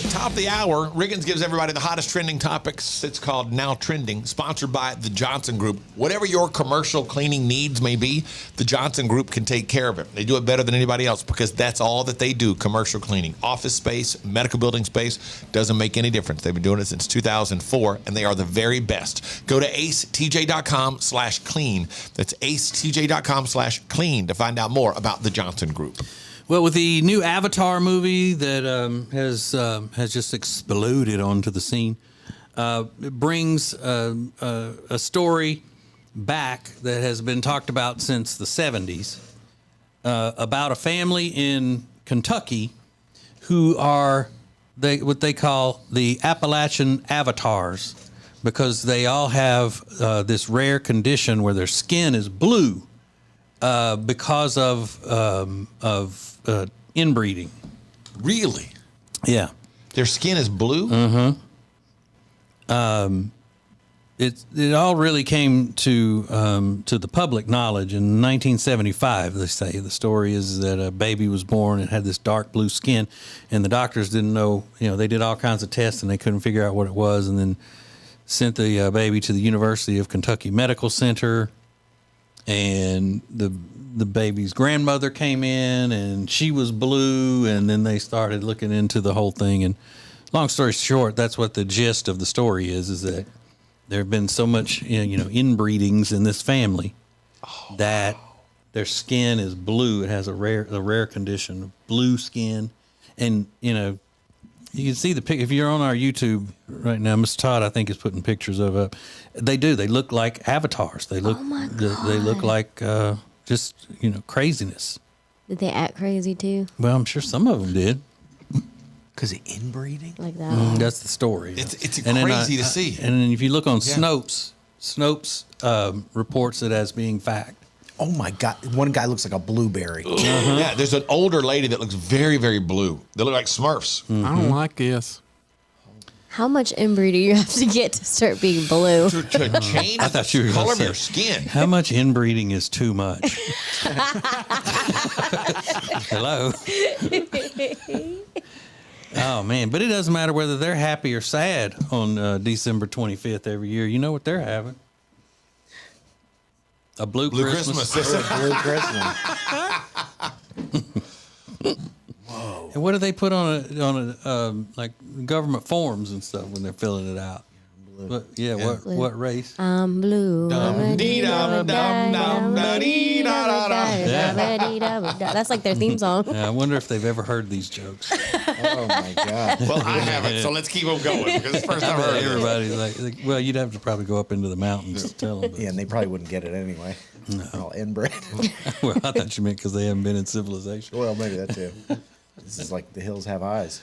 Top of the hour, Riggins gives everybody the hottest trending topics. It's called Now Trending, sponsored by the Johnson Group. Whatever your commercial cleaning needs may be, the Johnson Group can take care of it. They do it better than anybody else because that's all that they do, commercial cleaning. Office space, medical building space, doesn't make any difference. They've been doing it since 2004, and they are the very best. Go to acetj.com/clean. That's acetj.com/clean to find out more about the Johnson Group. Well, with the new Avatar movie that has just exploded onto the scene, it brings a story back that has been talked about since the 70s about a family in Kentucky who are what they call the Appalachian avatars because they all have this rare condition where their skin is blue because of inbreeding. Really? Yeah. Their skin is blue? Mm-hmm. It all really came to the public knowledge in 1975, they say. The story is that a baby was born and had this dark blue skin, and the doctors didn't know, they did all kinds of tests and they couldn't figure out what it was, and then sent the baby to the University of Kentucky Medical Center, and the baby's grandmother came in and she was blue, and then they started looking into the whole thing. And long story short, that's what the gist of the story is that there have been so much inbreedings in this family that their skin is blue. It has a rare condition of blue skin. And you can see the pic if you're on our YouTube right now. Mr. Todd, I think, is putting pictures of it. They do. They look like avatars. They look. They look like just craziness. Did they act crazy too? Well, I'm sure some of them did. Because of inbreeding? Like that. That's the story. It's crazy to see. And then if you look on Snopes reports it as being fact. Oh my God! One guy looks like a blueberry. Yeah, there's an older lady that looks very, very blue. They look like Smurfs. I don't like this. How much inbreeding you have to get to start being blue? To change I thought you were the color gonna of say, your skin. How much inbreeding is too much? Hello. Oh man, but it doesn't matter whether they're happy or sad on December 25th every year. You know what they're having? A blue Christmas. Blue Christmas. Whoa! And what do they put on like government forms and stuff when they're filling it out? What what race? I'm blue. That's like their theme song. Yeah, I wonder if they've ever heard these jokes. Oh my God! Well, I haven't, so let's keep them going because it's the first time I've heard it. Everybody's like, well, you'd have to probably go up into the mountains to tell them. Yeah, and they probably wouldn't get it anyway. No. All inbred. Well, I thought you meant because they haven't been in civilization. Well, maybe that too. This is like the hills have eyes.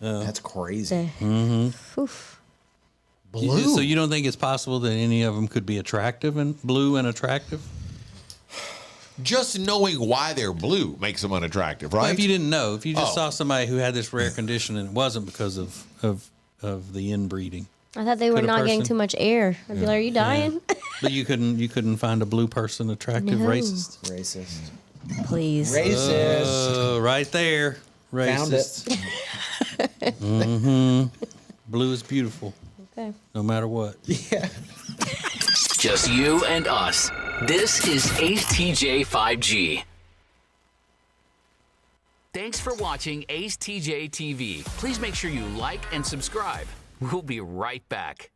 That's crazy. Mm-hmm. Blue. So you don't think it's possible that any of them could be attractive and blue and attractive? Just knowing why they're blue makes them unattractive, right? Well, if you didn't know, if you just saw somebody who had this rare condition and it wasn't because of the inbreeding. I thought they were not getting too much air. I'd be like, "Are you dying?" Yeah. But you couldn't find a blue person attractive. No. Racist. Please. Racist. Right there. Racist. Found it. Mm-hmm. Blue is beautiful. Okay. No matter what. Yeah. Just you and us. This is AceTJ 5G. Thanks for watching AceTJ TV. Please make sure you like and subscribe. We'll be right back.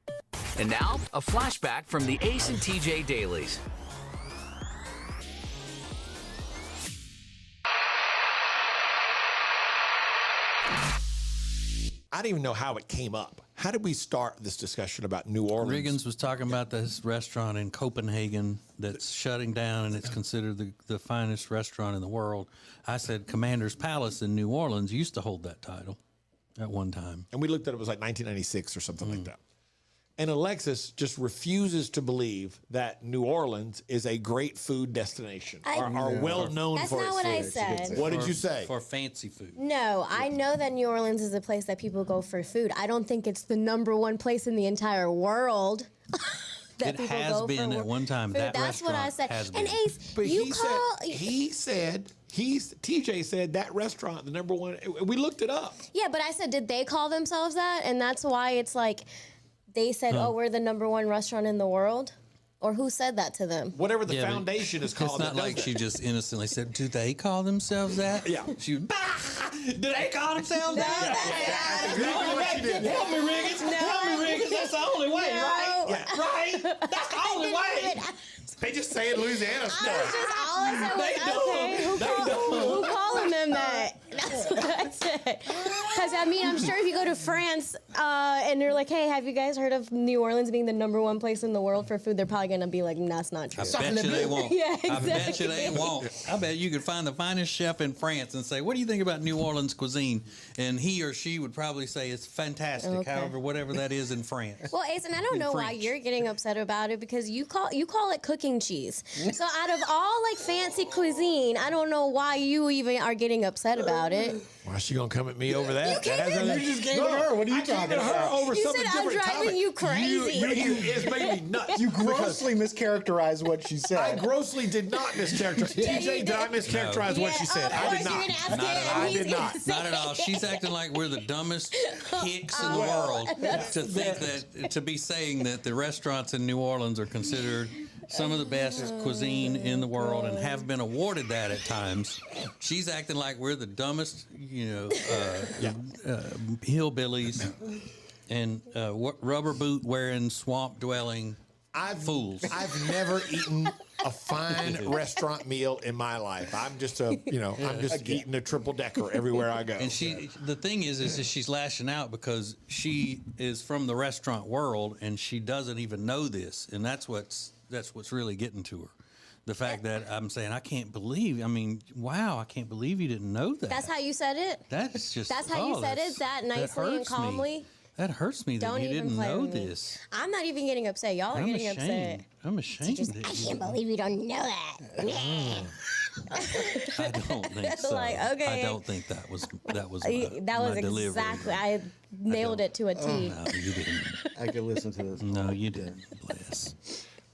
And now, a flashback from the Ace and TJ Dailies. I didn't even know how it came up. How did we start this discussion about New Orleans? Riggins was talking about this restaurant in Copenhagen that's shutting down, and it's considered the finest restaurant in the world. I said Commander's Palace in New Orleans used to hold that title at one time. And we looked at it was like 1996 or something like that. And Alexis just refuses to believe that New Orleans is a great food destination or well known for its food. That's not what I said. What did you say? For fancy food. No, I know that New Orleans is a place that people go for food. I don't think it's the #1 place in the entire world. It has been at one time. That that's what I restaurant said. has And been. Ace, But you he call. said TJ said that restaurant, the number one. We looked it up. Yeah, but I said, did they call themselves that? And that's why it's like they said, oh, we're the number one restaurant in the world? Or who said that to them? Whatever the foundation is called. It's not like she just innocently said, do they call themselves that? Yeah. She was, do they call themselves that? That's exactly what she did. Help me, Riggins. Help me, Riggins. That's the only way, right? Yeah. Right? That's the only way. They just say in Louisiana stuff. All I said was, okay, who calling them that? That's what I said. Because, I mean, I'm sure if you go to France and they're like, hey, have you guys heard of New Orleans being the number one place in the world for food? They're probably going to be like, that's not true. I bet you they won't. Yeah, exactly. I bet you they won't. I bet you could find the finest chef in France and say, what do you think about New Orleans cuisine? And he or she would probably say it's fantastic, Okay. however, whatever that is in France. Well, Ace, and I don't know why you're getting upset about it because you call it cooking cheese. So out of all like fancy cuisine, I don't know why you even are getting upset about it. Why is she gonna come at me over that? You just gave it her. What are you talking about? Her over You something said I'm different driving topic. you crazy. It's made me nuts. You grossly mischaracterized what she said. I grossly did not mischaracterize. TJ, did I mischaracterize what she said? I did not. I did not. Not at all. She's acting like we're the dumbest hicks in the world to think that, to be saying that the restaurants in New Orleans are considered some of the best cuisine in the world and have been awarded that at times. She's acting like we're the dumbest, hillbillies and rubber boot wearing, swamp dwelling fools. I've never eaten a fine restaurant meal in my life. I'm just eating a triple decker everywhere I go. And the thing is she's lashing out because she is from the restaurant world and she doesn't even know this, and that's what's really getting to her. The fact that I'm saying, I can't believe you didn't know that. That's how you said it? That's just That's how you said it, that nicely and calmly? That hurts me that you didn't know this. I'm not even getting upset. Y'all are getting upset. I'm ashamed. I can't believe you don't know that. I don't think so. Like, okay. I don't think that was that was my delivery. exactly. I nailed it to a T. No, you didn't. I could listen to this. No, you didn't. Bless.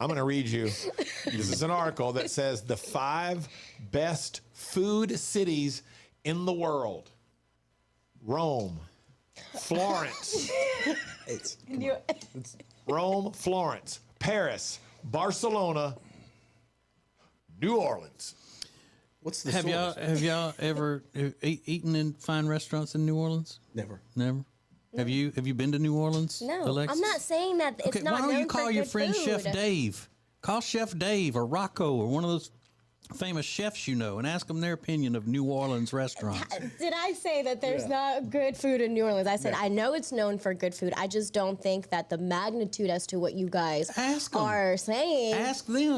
I'm going to read you. This is an article that says the 5 best food cities in the world. Rome, Florence. Rome, Florence, Paris, Barcelona, New Orleans. What's the Have y'all ever eaten in fine restaurants in New Orleans? Never. Have you been to New Orleans? No, Alexis? I'm not saying that it's Okay, not why don't known you call for your good friend food. Chef Dave? Call Chef Dave or Rocco or one of those famous chefs you know and ask them their opinion of New Orleans restaurants. Did I say that there's not good food in New Orleans? I said I know it's known for good food. I just don't think that the magnitude as to what you guys are saying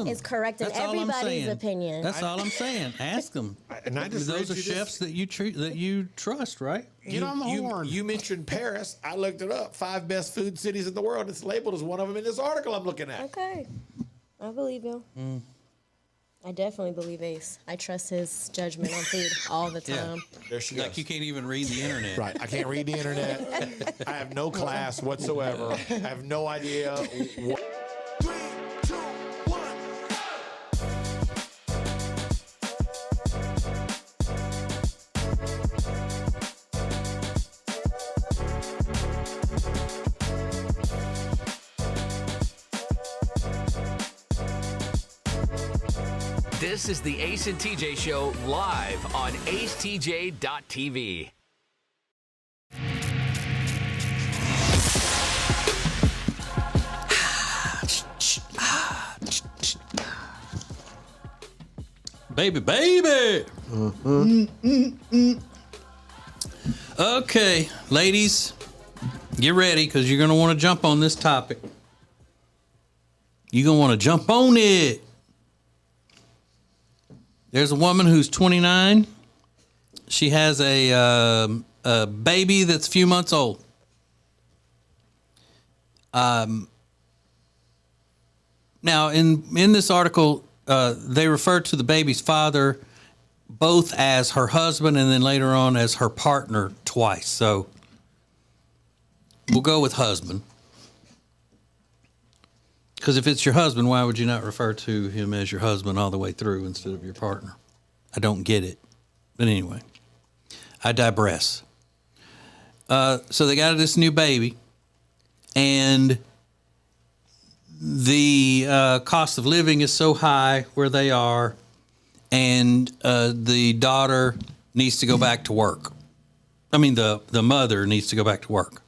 is correct in everybody's opinion. That's all I'm saying. Ask them. And I just those are read you chefs that you trust, right? Get on the horn. You mentioned Paris. I looked it up. 5 best food cities in the world. It's labeled as one of them in this article I'm looking at. Okay. I believe you. I definitely believe Ace. I trust his judgment on food all the time. There she goes. Like you can't even read the internet. Right. I can't read the internet. I have no class whatsoever. I have no idea what. This is the Ace and TJ Show live on acetj.tv. Baby. Okay, ladies, get ready because you're going to want to jump on this topic. You're going to want to jump on it. There's a woman who's 29. She has a baby that's a few months old. Now, in this article, they refer to the baby's father both as her husband and then later on as her partner twice. So we'll go with husband. Because if it's your husband, why would you not refer to him as your husband all the way through instead of your partner? I don't get it. But anyway, I digress. So they got this new baby, and the cost of living is so high where they are, and the daughter needs to go back to work. I mean, the mother needs to go back to work.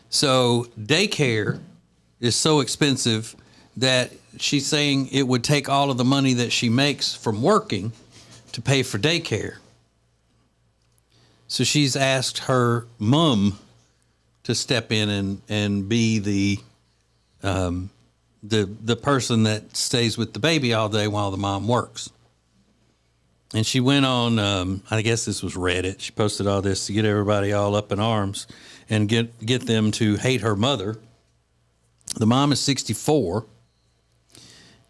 So daycare is so expensive that she's saying it would take all of the money that she makes from working to pay for daycare. So she's asked her mom to step in and be the person that stays with the baby all day while the mom works. And she went on, I guess this was Reddit. She posted all this to get everybody all up in arms and get them to hate her mother. The mom is 64.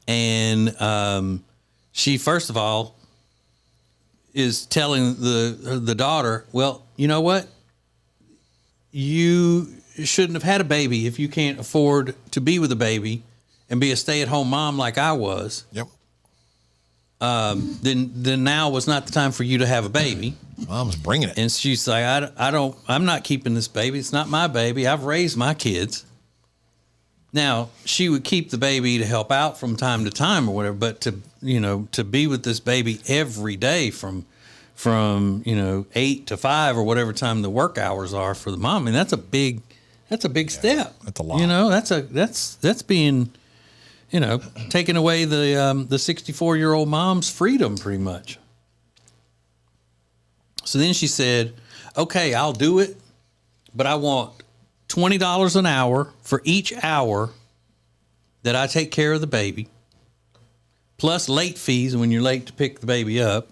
And she, first of all, is telling the daughter, well, you know what? You shouldn't have had a baby if you can't afford to be with a baby and be a stay-at-home mom like I was. Yep. Then now was not the time for you to have a baby. Mom's bringing it. And she's like, I'm not keeping this baby. It's not my baby. I've raised my kids. Now, she would keep the baby to help out from time to time or whatever, but to be with this baby every day from 8 to 5 or whatever time the work hours are for the mom, I mean, that's a big step. That's a lot. That's being, taking away the 64-year-old mom's freedom pretty much. So then she said, okay, I'll do it, but I want $20 an hour for each hour that I take care of the baby, plus late fees when you're late to pick the baby up.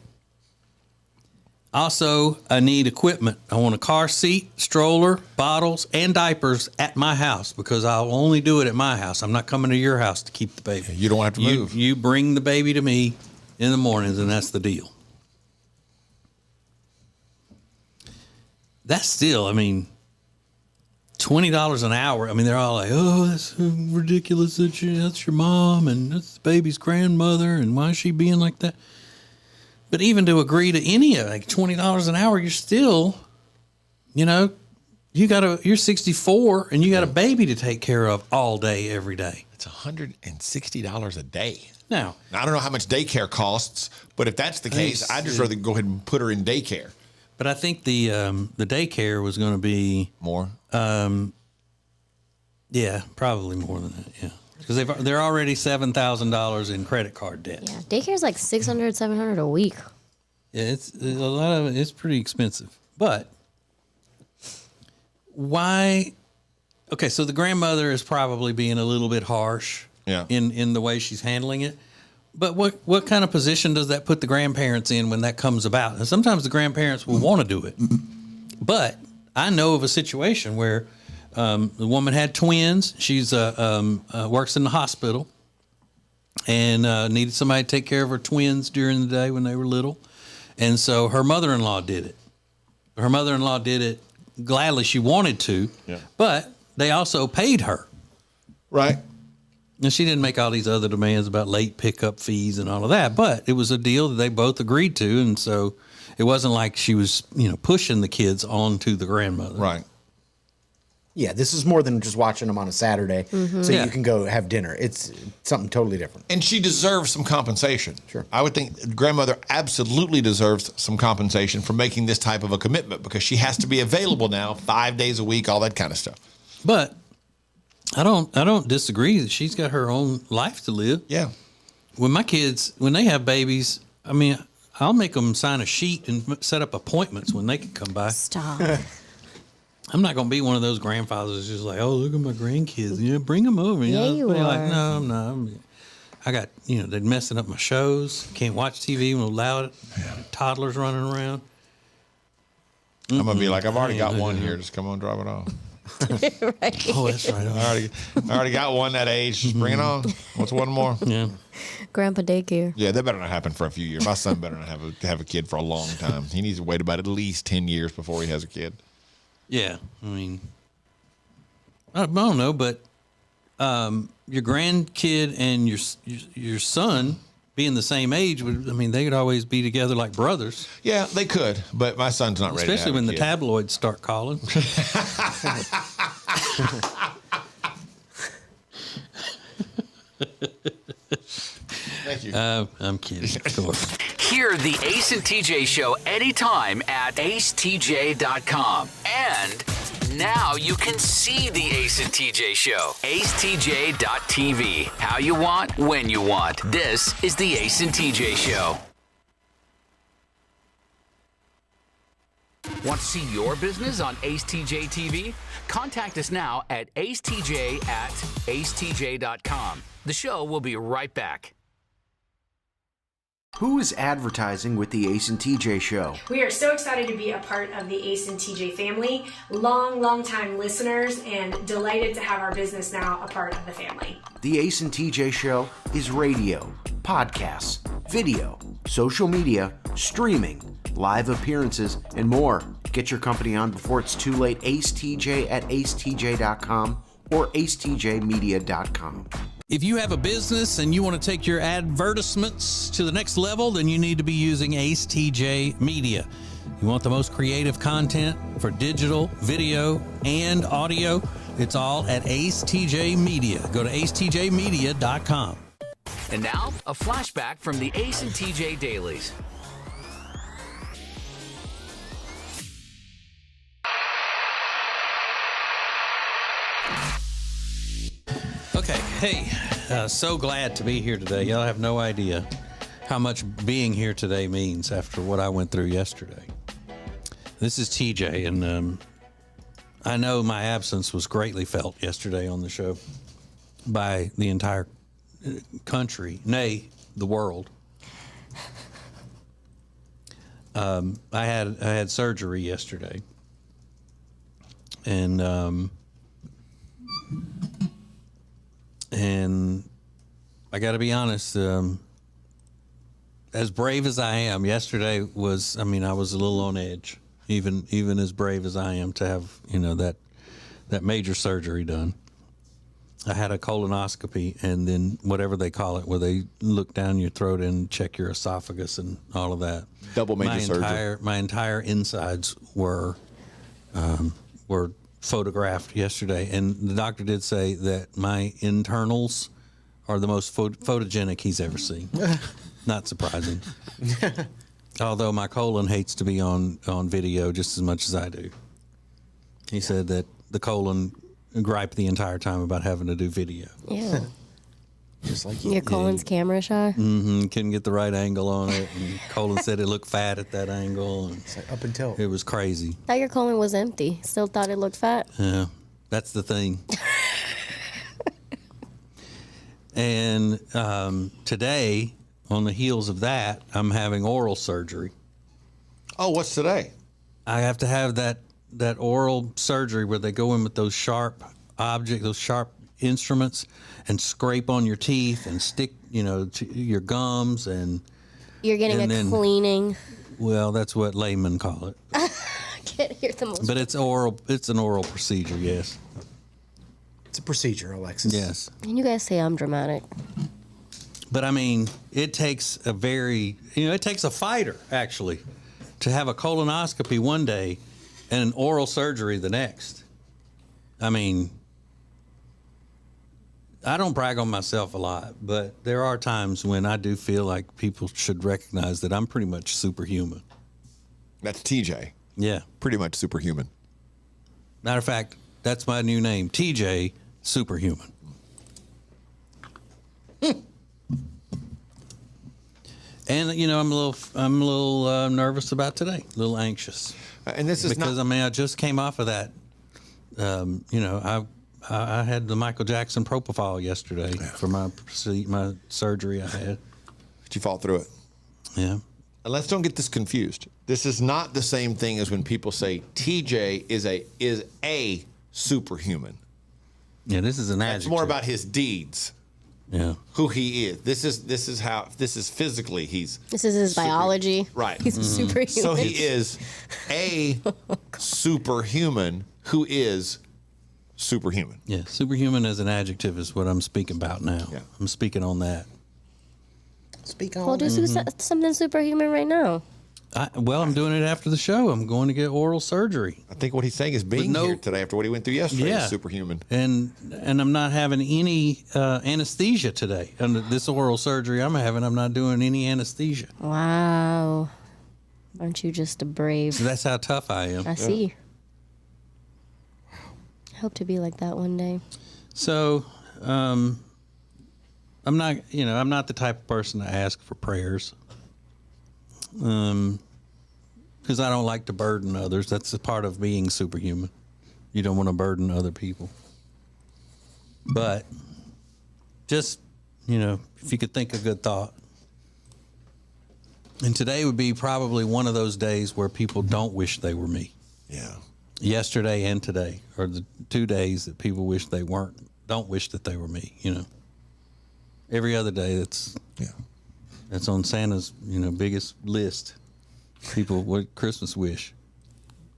Also, I need equipment. I want a car seat, stroller, bottles, and diapers at my house because I'll only do it at my house. I'm not coming to your house to keep the baby. You don't have to move. You bring the baby to me in the mornings, and that's the deal. That's still, I mean, $20 an hour. I mean, they're all like, oh, that's ridiculous. That's your mom and that's the baby's grandmother. And why is she being like that? But even to agree to any of like $20 an hour, you're still, you're 64 and you got a baby to take care of all day, every day. It's $160 a day. Now, I don't know how much daycare costs, but if that's the case, I'd just rather go ahead and put her in daycare. But I think the daycare was going to be more. Yeah, probably more than that. Yeah, because they're already $7,000 in credit card debt. Yeah, daycare's like $600, $700 a week. Yeah, it's a lot of it. It's pretty expensive. But why? Okay, so the grandmother is probably being a little bit harsh. Yeah. In the way she's handling it. But what kind of position does that put the grandparents in when that comes about? And sometimes the grandparents will want to do it. But I know of a situation where the woman had twins. She's works in the hospital and needed somebody to take care of her twins during the day when they were little. And so her mother-in-law did it. Her mother-in-law did it gladly. She wanted to, but they also paid her. Right. And she didn't make all these other demands about late pickup fees and all of that, but it was a deal that they both agreed to. And so it wasn't like she was, pushing the kids onto the grandmother. Right. Yeah, this is more than just watching them on a Saturday so you can go have dinner. It's something totally different. And she deserves some compensation. Sure. I would think grandmother absolutely deserves some compensation for making this type of a commitment because she has to be available now 5 days a week, all that kind of stuff. But I don't disagree that she's got her own life to live. Yeah. When my kids, when they have babies, I mean, I'll make them sign a sheet and set up appointments when they can come by. Stop. I'm not going to be one of those grandfathers that's just like, oh, look at my grandkids. Bring them over. Yeah, you are. Like, no, I'm not. I got, they're messing up my shows. Can't watch TV when loud toddlers running around. I'm going to be like, I've already got one here. Just come on, drop it off. Right. Oh, that's right. I already got one that age. Just bring it on. What's one more? Yeah. Grandpa daycare. Yeah, that better not happen for a few years. My son better not have a kid for a long time. He needs to wait about at least 10 years before he has a kid. Yeah, I mean, I don't know, but your grandkid and your son being the same age, they could always be together like brothers. Yeah, they could, but my son's not ready. Especially when the tabloids start calling. Thank you. I'm kidding, of course. Hear the Ace and TJ show anytime at acetj.com. And now you can see the Ace and TJ show. acetj.tv. How you want, when you want. This is the Ace and TJ show. Want to see your business on AceTJ Contact us now at acetj@acetj.com. The show will be right back. Who is advertising with the Ace and TJ show? We are so excited to be a part of the Ace and TJ family, long time listeners, and delighted to have our business now a part of the family. The Ace and TJ show is radio, podcasts, video, social media, streaming, live appearances, and more. Get your company on before it's too late. AceTJ at acetj.com or acetjmedia.com. If you have a business and you want to take your advertisements to the next level, then you need to be using AceTJ Media. You want the most creative content for digital, video, and audio? It's all at AceTJ Media. Go to acetjmedia.com. And now, a flashback from the Ace and TJ Dailies. Okay, hey, so glad to be here today. Y'all have no idea how much being here today means after what I went through yesterday. This is TJ, and I know my absence was greatly felt yesterday on the show by the entire country, nay, the world. I had surgery yesterday, and I got to be honest, as brave as I am, yesterday was, I was a little on edge, even as brave as I am to have, that major surgery done. I had a colonoscopy, and then whatever they call it, where they look down your throat and check your esophagus and all of that. Double major surgery. My entire insides were photographed yesterday, and the doctor did say that my internals are the most photogenic he's ever seen. Not surprising. Although my colon hates to be on video just as much as I do. He said that the colon griped the entire time about having to do video. Yeah. Just like your colon's camera shy. Mm-hmm. Couldn't get the right angle on it, and colon said it looked fat at that angle. And it's like up until it was crazy. Thought your colon was empty. Still thought it looked fat. Yeah, that's the thing. And today, on the heels of that, I'm having oral surgery. Oh, what's today? I have to have that oral surgery where they go in with those sharp instruments and scrape on your teeth and stick, to your gums, and you're getting a cleaning. Well, that's what laymen call it. I can't hear the most. But it's oral. It's an oral procedure. Yes. It's a procedure, Alexis. Yes. And you guys say I'm dramatic. But it takes it takes a fighter actually to have a colonoscopy one day and an oral surgery the next. I don't brag on myself a lot, but there are times when I do feel like people should recognize that I'm pretty much superhuman. That's TJ. Yeah. Pretty much superhuman. Matter of fact, that's my new name, TJ Superhuman. And I'm a little nervous about today, a little anxious. And this is because I just came off of that. I had the Michael Jackson propofol yesterday for my surgery I had. Did you fall through it? Yeah. And let's don't get this confused. This is not the same thing as when people say TJ is a superhuman. Yeah, this is an adjective. It's more about his deeds. Yeah. Who he is. This is physically he's. This is his biology. Right. He's a superhuman. So he is a superhuman who is superhuman. Yeah, superhuman as an adjective is what I'm speaking about now. Yeah. I'm speaking on that. Speak on Well, do something superhuman right now. I'm doing it after the show. I'm going to get oral surgery. I think what he's saying is being here today after what he went through yesterday is superhuman. And I'm not having any anesthesia today. Under this oral surgery I'm having, I'm not doing any anesthesia. Wow. Aren't you just a brave? So that's how tough I am. I see. I hope to be like that one day. So, I'm not the type of person to ask for prayers. Because I don't like to burden others. That's a part of being superhuman. You don't want to burden other people. But just, if you could think a good thought. And today would be probably one of those days where people don't wish they were me. Yeah. Yesterday and today are the 2 days that people wish they don't wish that they were me, Every other day that's on Santa's, biggest list. People, what Christmas wish?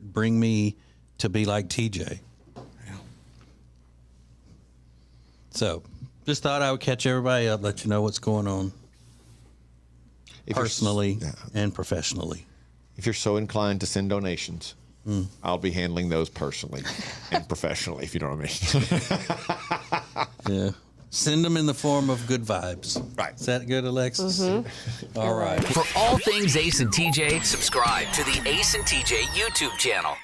Bring me to be like TJ. Yeah. So, just thought I would catch everybody up, let you know what's going on personally and professionally. If you're so inclined to send donations, I'll be handling those personally and professionally, if you know what I mean. Yeah. Send them in the form of good vibes. Right. Is that good, Alexis? Mm-hmm. All right. For all things Ace and TJ, subscribe to the Ace and TJ YouTube channel.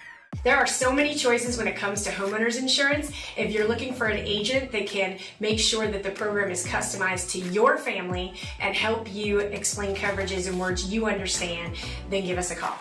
There are so many choices when it comes to homeowners insurance. If you're looking for an agent that can make sure that the program is customized to your family and help you explain coverages in words you understand, then give us a call.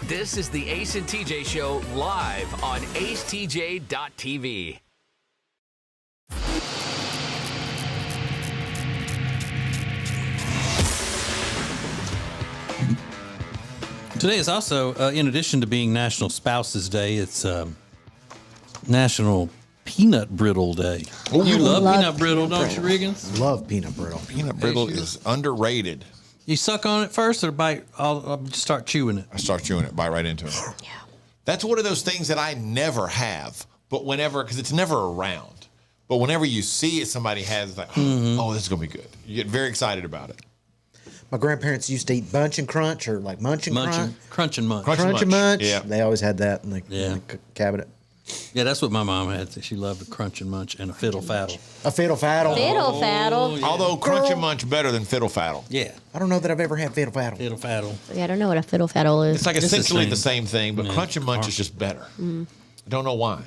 This is the Ace and TJ Show live on acetj.tv. Today is also, in addition to being National Spouses Day, it's National Peanut Brittle Day. Ooh, you love peanut brittle, peanut don't you, brittle. Riggins? Love peanut brittle. Peanut brittle is underrated. You suck on it first or bite? I'll start chewing it. I start chewing it, bite right into it. Yeah. That's one of those things that I never have, but whenever, because it's never around, but whenever you see it, somebody has, it's like, oh, this is going to be good. You get very excited about it. My grandparents used to eat Bunch and Crunch or like Munch and Crunch. Crunch and Munch. Crunch and Munch. Yeah. They always had that in the cabinet. Yeah, that's what my mom had. She loved a Crunch and Munch and a Fiddle Faddle. A Fiddle Faddle. Fiddle Faddle. yeah. Although Crunch and Munch better than Fiddle Faddle. Yeah. I don't know that I've ever had Fiddle Faddle. Fiddle Faddle. Yeah, I don't know what a fiddle faddle is. It's like essentially the same thing, but Crunch and Munch is just better. I don't know why.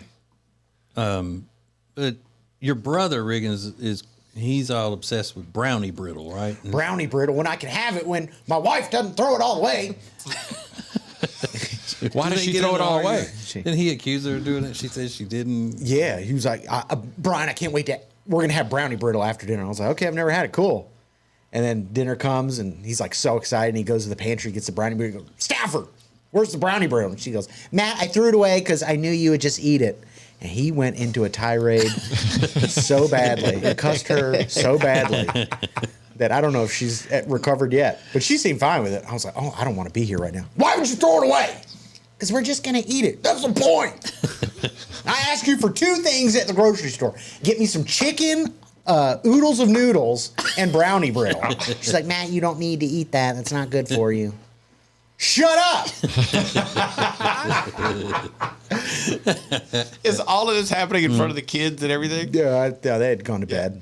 But your brother, Riggins, he's all obsessed with brownie brittle, right? Brownie brittle, when I can have it when my wife doesn't throw it all away. Why does she throw it all away? Didn't he accuse her of doing it? She said she didn't. Yeah, he was like, Brian, I can't wait we're going to have brownie brittle after dinner. I was like, okay, I've never had it. Cool. And then dinner comes, and he's like so excited, and he goes to the pantry, gets the brownie brittle, goes, Stafford, Where's the brownie bread? And she goes, Matt, I threw it away because I knew you would just eat it. And he went into a tirade so badly. It cussed her so badly that I don't know if she's recovered yet. But she seemed fine with it. I was like, oh, I don't want to be here right now. Why would you throw it away? Because we're just going to eat it. That's the point. I asked you for 2 things at the grocery store. Get me some chicken, oodles of noodles, and brownie bread. She's like, Matt, you don't need to eat that. That's not good for you. Shut up! Is all of this happening in front of the kids and everything? Yeah, they had gone to bed.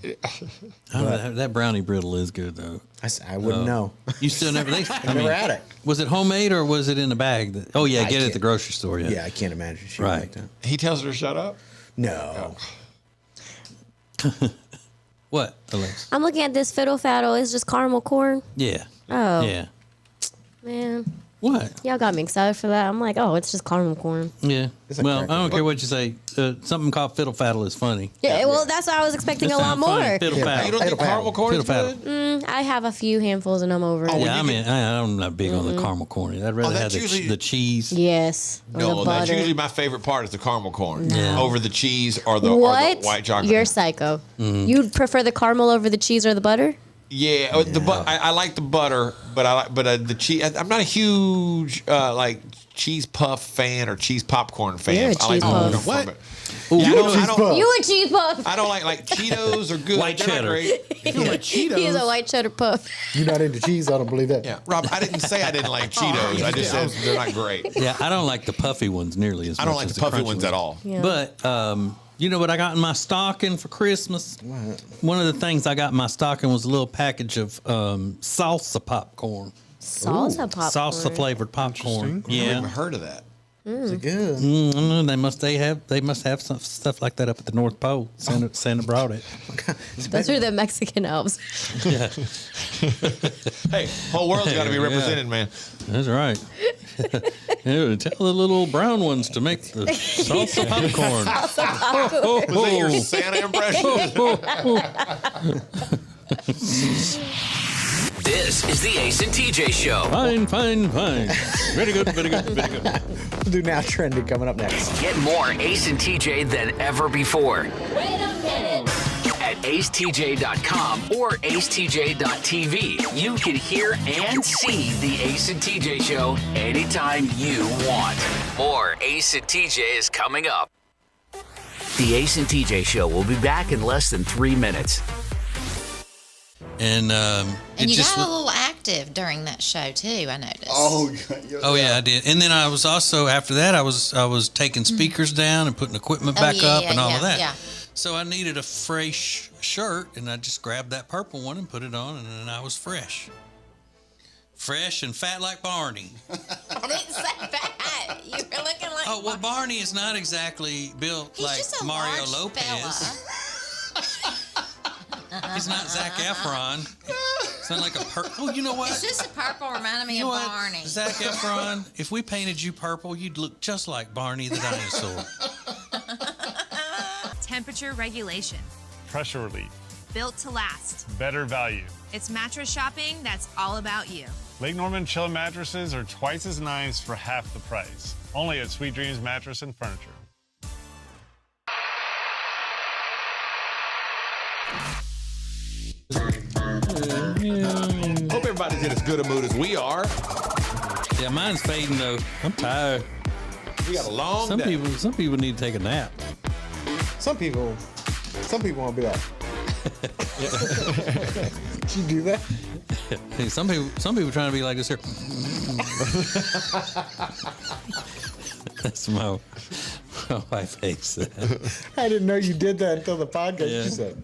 That brownie brittle is good though. I wouldn't know. You still never? I've never had it. Was it homemade or was it in a bag? Get it at the grocery store. Yeah, yeah, I can't imagine she would right. like that. He tells her to shut up. No. What, Alex? I'm looking at this fiddle faddle. It's just caramel corn. Yeah. Oh. Yeah. Man. What? Y'all got me excited for that. I'm like, oh, it's just caramel corn. Yeah. Well, I don't care what you say. Something called fiddle faddle is funny. Yeah, well, that's what I was expecting a lot more. Fiddle faddle. You don't think caramel corn is good? I have a few handfuls and I'm over it. Yeah, I'm not big on the caramel corn. I'd rather have the cheese. Yes. No, that's usually my favorite part is the caramel corn No. over the cheese or the white chocolate. You're psycho. You'd prefer the caramel over the cheese or the butter? Yeah, I like the butter, but the cheese. I'm not a huge like cheese puff fan or cheese popcorn fan. You're a I like cheese puff. what? You a cheese puff. I don't like Cheetos are good. White They're cheddar. not great. You like Cheetos? He's a white cheddar puff. You're not into cheese? I don't believe that. Yeah, Rob, I didn't say I didn't like Cheetos. I just said they're not great. Yeah, I don't like the puffy ones nearly as much. I don't like the puffy ones at all. Yeah. But you know what I got in my stocking for Christmas? What? One of the things I got in my stocking was a little package of salsa popcorn. Salsa popcorn. Salsa flavored popcorn. Yeah, I've never heard of that. Is it good? They must have some stuff like that up at the North Pole. Santa brought it. Those are the Mexican elves. Yeah. Hey, whole world's got to be represented, man. That's right. Yeah, tell the little brown ones to make the salsa popcorn. Salsa popcorn. Was that your Santa impression? This is the Ace and TJ Show. Fine. Very good. We'll do Now Trending coming up next. Get more Ace and TJ than ever before. Wait a minute. At acetj.com or acetj.tv, you can hear and see the Ace and TJ Show anytime you want. More Ace and TJ is coming up. The Ace and TJ Show will be back in less than 3 minutes. And you got a little active during that show too, I noticed. Oh yeah, I did. And then I was also after that I was taking speakers down and putting equipment back up and all of that. Yeah. So I needed a fresh shirt, and I just grabbed that purple one and put it on, and then I was fresh. Fresh and fat like Barney. I didn't say that. You were looking like. Oh well, Barney is not exactly built He's like just a Mario large Lopez. He's not Zac Efron. It's not like a purple. Oh, you know what? It's just a purple reminding me of Barney. Zac Efron, if we painted you purple, you'd look just like Barney the dinosaur. Temperature regulation. Pressure relief. Built to last. Better value. It's mattress shopping that's all about you. Lake Norman Chill mattresses are twice as nice for half the price. Only at Sweet Dreams Mattress and Furniture. Hope everybody's in as good a mood as we are. Yeah, mine's fading though. I'm tired. We got a long day. Some people need to take a nap. Some people want to be like, did you do that? Hey, some people trying to be like this here. That's my wife hates that. I didn't know you did that until the podcast. Yeah. You said.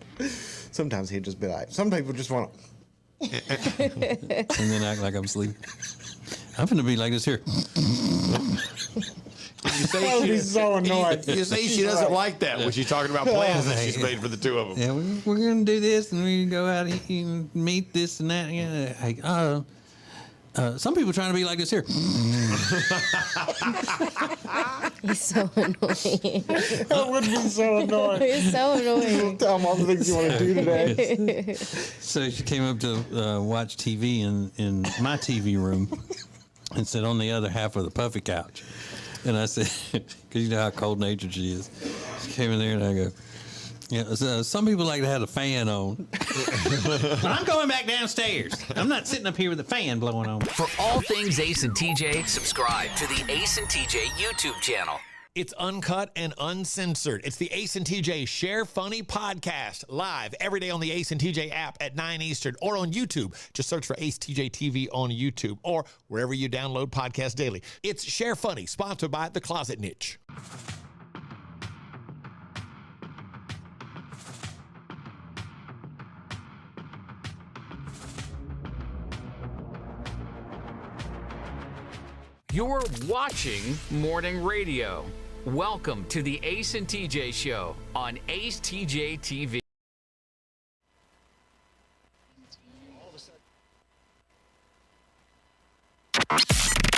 Sometimes he'd just be like, some people just want to. And then act like I'm sleeping. I'm gonna be like this here. I would be so annoyed. You say she doesn't like that when she's talking about plans that she's made for the two of them. Yeah, we're gonna do this, and we go out and meet this and that. Yeah, some people trying to be like this here. He's so annoying. That would be so annoying. He's so annoying. Tell him all the things you want to do today. So she came up to watch TV in my TV room. and sit on the other half of the puffy couch. And I said, because you know how cold-natured she is. She came in there and I go, yeah, so some people like to have a fan on. But I'm going back downstairs. I'm not sitting up here with the fan blowing on. For all things Ace and TJ, subscribe to the Ace and TJ YouTube channel. It's uncut and uncensored. It's the Ace and TJ Share Funny podcast, live every day on the Ace and TJ app at 9 Eastern or on YouTube. Just search for acetjtv on YouTube or wherever you download podcasts daily. It's Share Funny, sponsored by The Closet Niche. You're watching Morning Radio. Welcome to the Ace and TJ Show on acetjtv.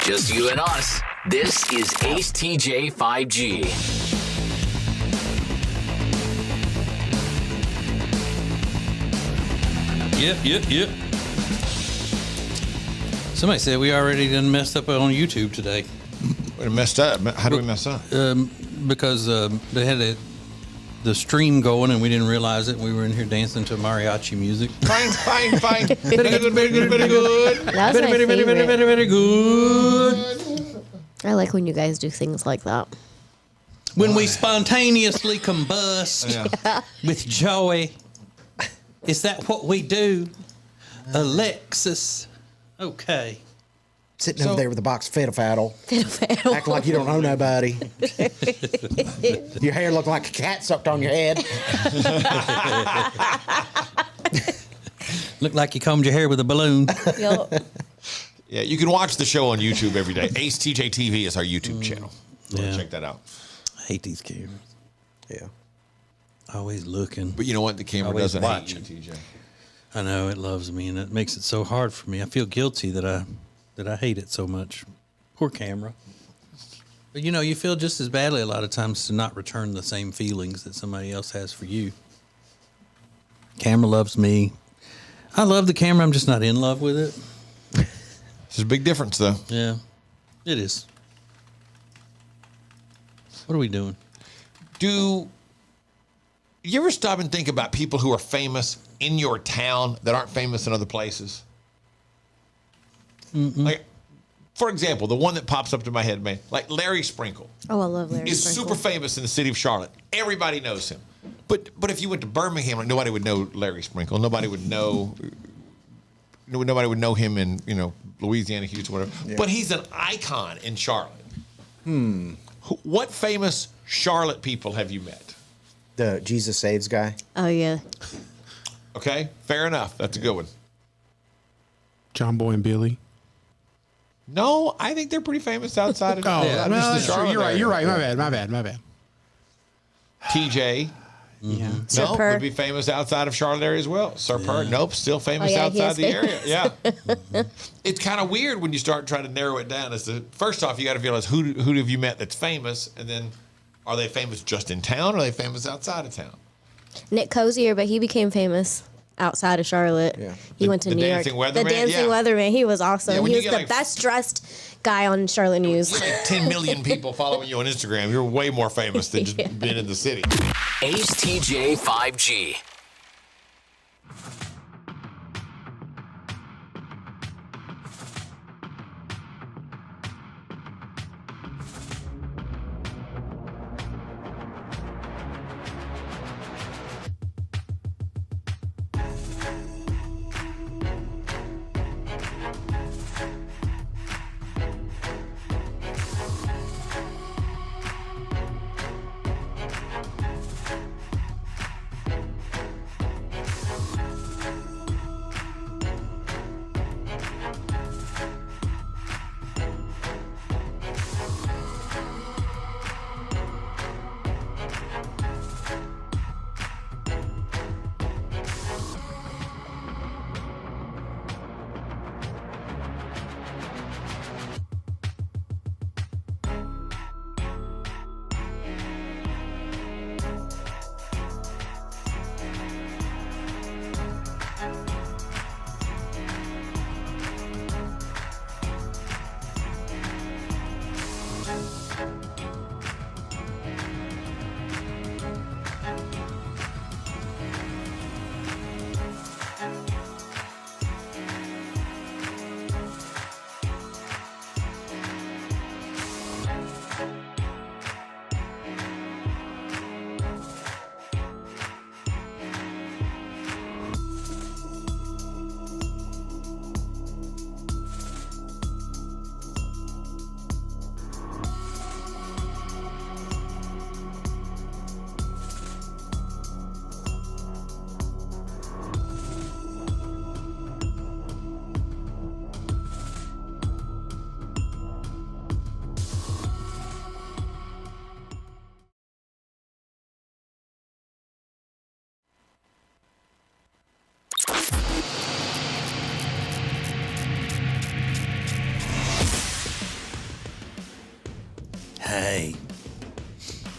Just you and us. This is AceTJ 5G. Yep. Somebody said we already done messed up on YouTube today. We messed up? How do we mess up? Because they had the stream going and we didn't realize it. We were in here dancing to mariachi music. Fine. Very good. That was my favorite. Very good. I like when you guys do things like that. When we spontaneously combust with joy. Is that what we do? Alexis. Okay. Sitting over there with a box of fiddle-faddle. Acting like you don't know nobody. Your hair looked like a cat sucked on your head. Looked like you combed your hair with a balloon. Yep. Yeah, you can watch the show on YouTube every day. AceTJTV is our YouTube channel. Yeah. Check that out. I hate these cameras. Yeah. Always looking. But you know what? The camera Always doesn't watching. hate you, TJ. I know it loves me, and it makes it so hard for me. I feel guilty that I hate it so much. Poor camera. But you know, you feel just as badly a lot of times to not return the same feelings that somebody else has for you. Camera loves me. I love the camera. I'm just not in love with it. There's a big difference, though. Yeah, it is. What are we doing? Do you ever stop and think about people who are famous in your town that aren't famous in other places? Like, for example, the one that pops up to my head, man, like Larry Sprinkle. Oh, I love Larry Is Sprinkle. super famous in the city of Charlotte. Everybody knows him. But if you went to Birmingham, like, nobody would know Larry Sprinkle. Nobody would know him in, Louisiana, Houston, whatever. Yeah. But he's an icon in Charlotte. What famous Charlotte people have you met? The Jesus Saves guy. Oh, yeah. Okay, fair enough. That's a good one. John Boy and Billy. No, I think they're pretty famous outside of You're right. My bad. TJ. Yeah. Sir No, Purr. would be famous outside of Charlotte area as well. Sir Purr, nope, still famous Oh, yeah, he outside is the area. famous. Yeah. It's kind of weird when you start trying to narrow it down. First off, you got to realize who have you met that's famous, and then are they famous just in town or are they famous outside of town? Nick Cozier, but he became famous outside of Charlotte. Yeah. He went to The New York. Dancing Weatherman? The Dancing Yeah. Weatherman. He was awesome. Yeah, when he you was get, the like, best dressed guy on Charlotte News. You have 10 million people following you on Instagram. You're way more famous than just being in the city. AceTJ 5G.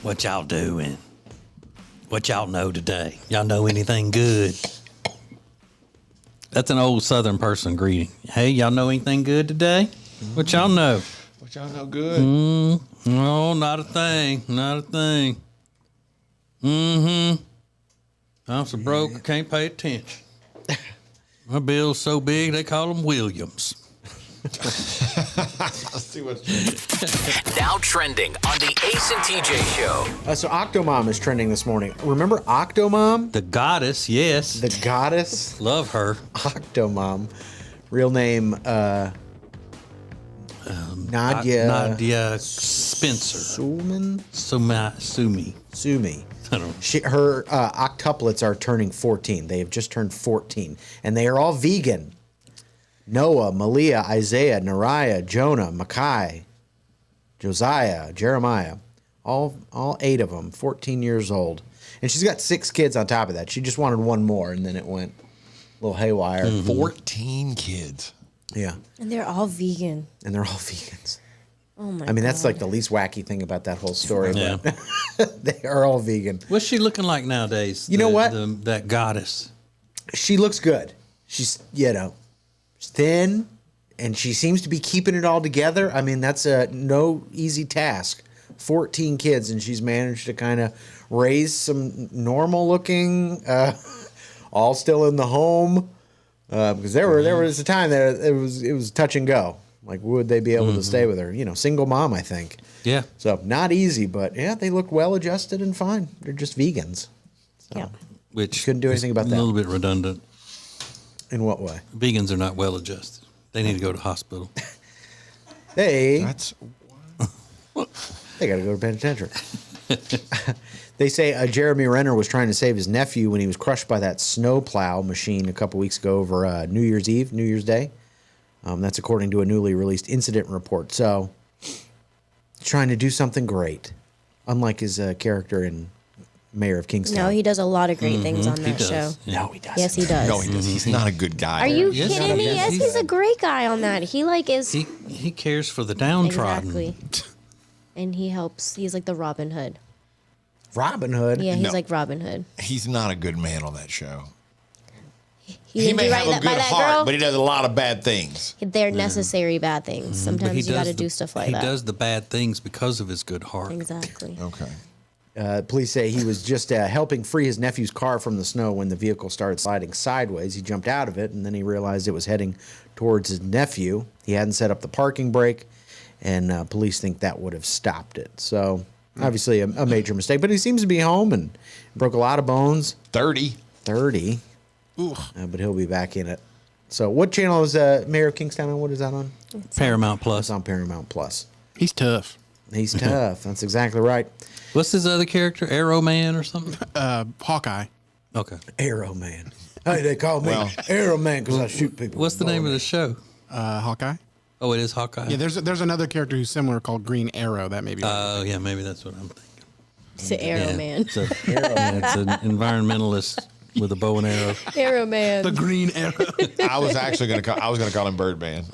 What y'all doing? What y'all know today? Y'all know anything good? That's an old Southern person greeting. Hey, y'all know anything good today? What y'all know? What y'all know good? No, not a thing. Not a thing. I'm so broke, I can't pay attention. My bill's so big, they call them Williams. Let's see what's trending. Now trending on the Ace and TJ Show. So Octomom is trending this morning. Remember Octomom? The goddess, yes. The goddess? Love her. Octomom. Real name, Nadia Spencer. Sumi. I don't know. Her octuplets are turning 14. They have just turned 14. And they are all vegan. Noah, Malia, Isaiah, Nariah, Jonah, Makai, Josiah, Jeremiah. All 8 of them, 14 years old. And she's got 6 kids on top of that. She just wanted one more, and then it went a little haywire. 14 kids. Yeah. And they're all vegan. And they're all vegans. Oh my I mean, God. that's like the least wacky thing about that whole story. Yeah. But they are all vegan. What's she looking like nowadays? You know what? That goddess. She looks good. She's, she's thin, and she seems to be keeping it all together. I mean, that's no easy task. 14 kids, and she's managed to kind of raise some normal looking, all still in the home. Because there was a time that it was touch and go. Like, would they be able to stay with her? Single mom, I think. Yeah. So not easy, but yeah, they look well adjusted and fine. They're just vegans. So, yeah. Which couldn't do anything about that. A little bit redundant. In what way? Vegans are not well adjusted. They need to go to hospital. They got to go to penitentiary. They say Jeremy Renner was trying to save his nephew when he was crushed by that snowplow machine a couple weeks ago over New Year's Day. That's according to a newly released incident report. So, trying to do something great, unlike his character in Mayor of Kingstown. No, he does a lot of great things on that does. show. No, he doesn't. Yes, he does. No, he does. He's not a good guy. Are you Yes, kidding me? yes, Yes, he's a great guy on that. He is He cares for the downtrodden. exactly, and he helps. He's like the Robin Hood. Robin Hood? Yeah, he's No. like Robin Hood. He's not a good man on that show. He He didn't may do have right a by good that heart, girl. but he does a lot of bad things. They're necessary bad things. But he Sometimes you got to does do stuff like he that. does the bad things because of his good heart. Exactly. Okay. Police say he was just helping free his nephew's car from the snow when the vehicle started sliding sideways. He jumped out of it, and then he realized it was heading towards his nephew. He hadn't set up the parking brake, and police think that would have stopped it. So, obviously, a major mistake. But he seems to be home and broke a lot of bones. 30. But he'll be back in it. So, what channel is Mayor of Kingstown on? What is that on? Paramount Plus. It's on Paramount Plus. He's tough. He's tough. That's exactly right. What's his other character? Arrow Man or something? Hawkeye. Okay. Arrow Man. Hey, they call me Arrow Man because I shoot people. What's the name of the show? Hawkeye. Oh, it is Hawkeye? Yeah, there's another character who's similar called Green Arrow. That may be. Oh, yeah, maybe that's what I'm thinking. It's an Arrow Man. It's, it's an environmentalist with a bow and arrow. Arrow Man. The Green Arrow. I was actually going to call him Birdman.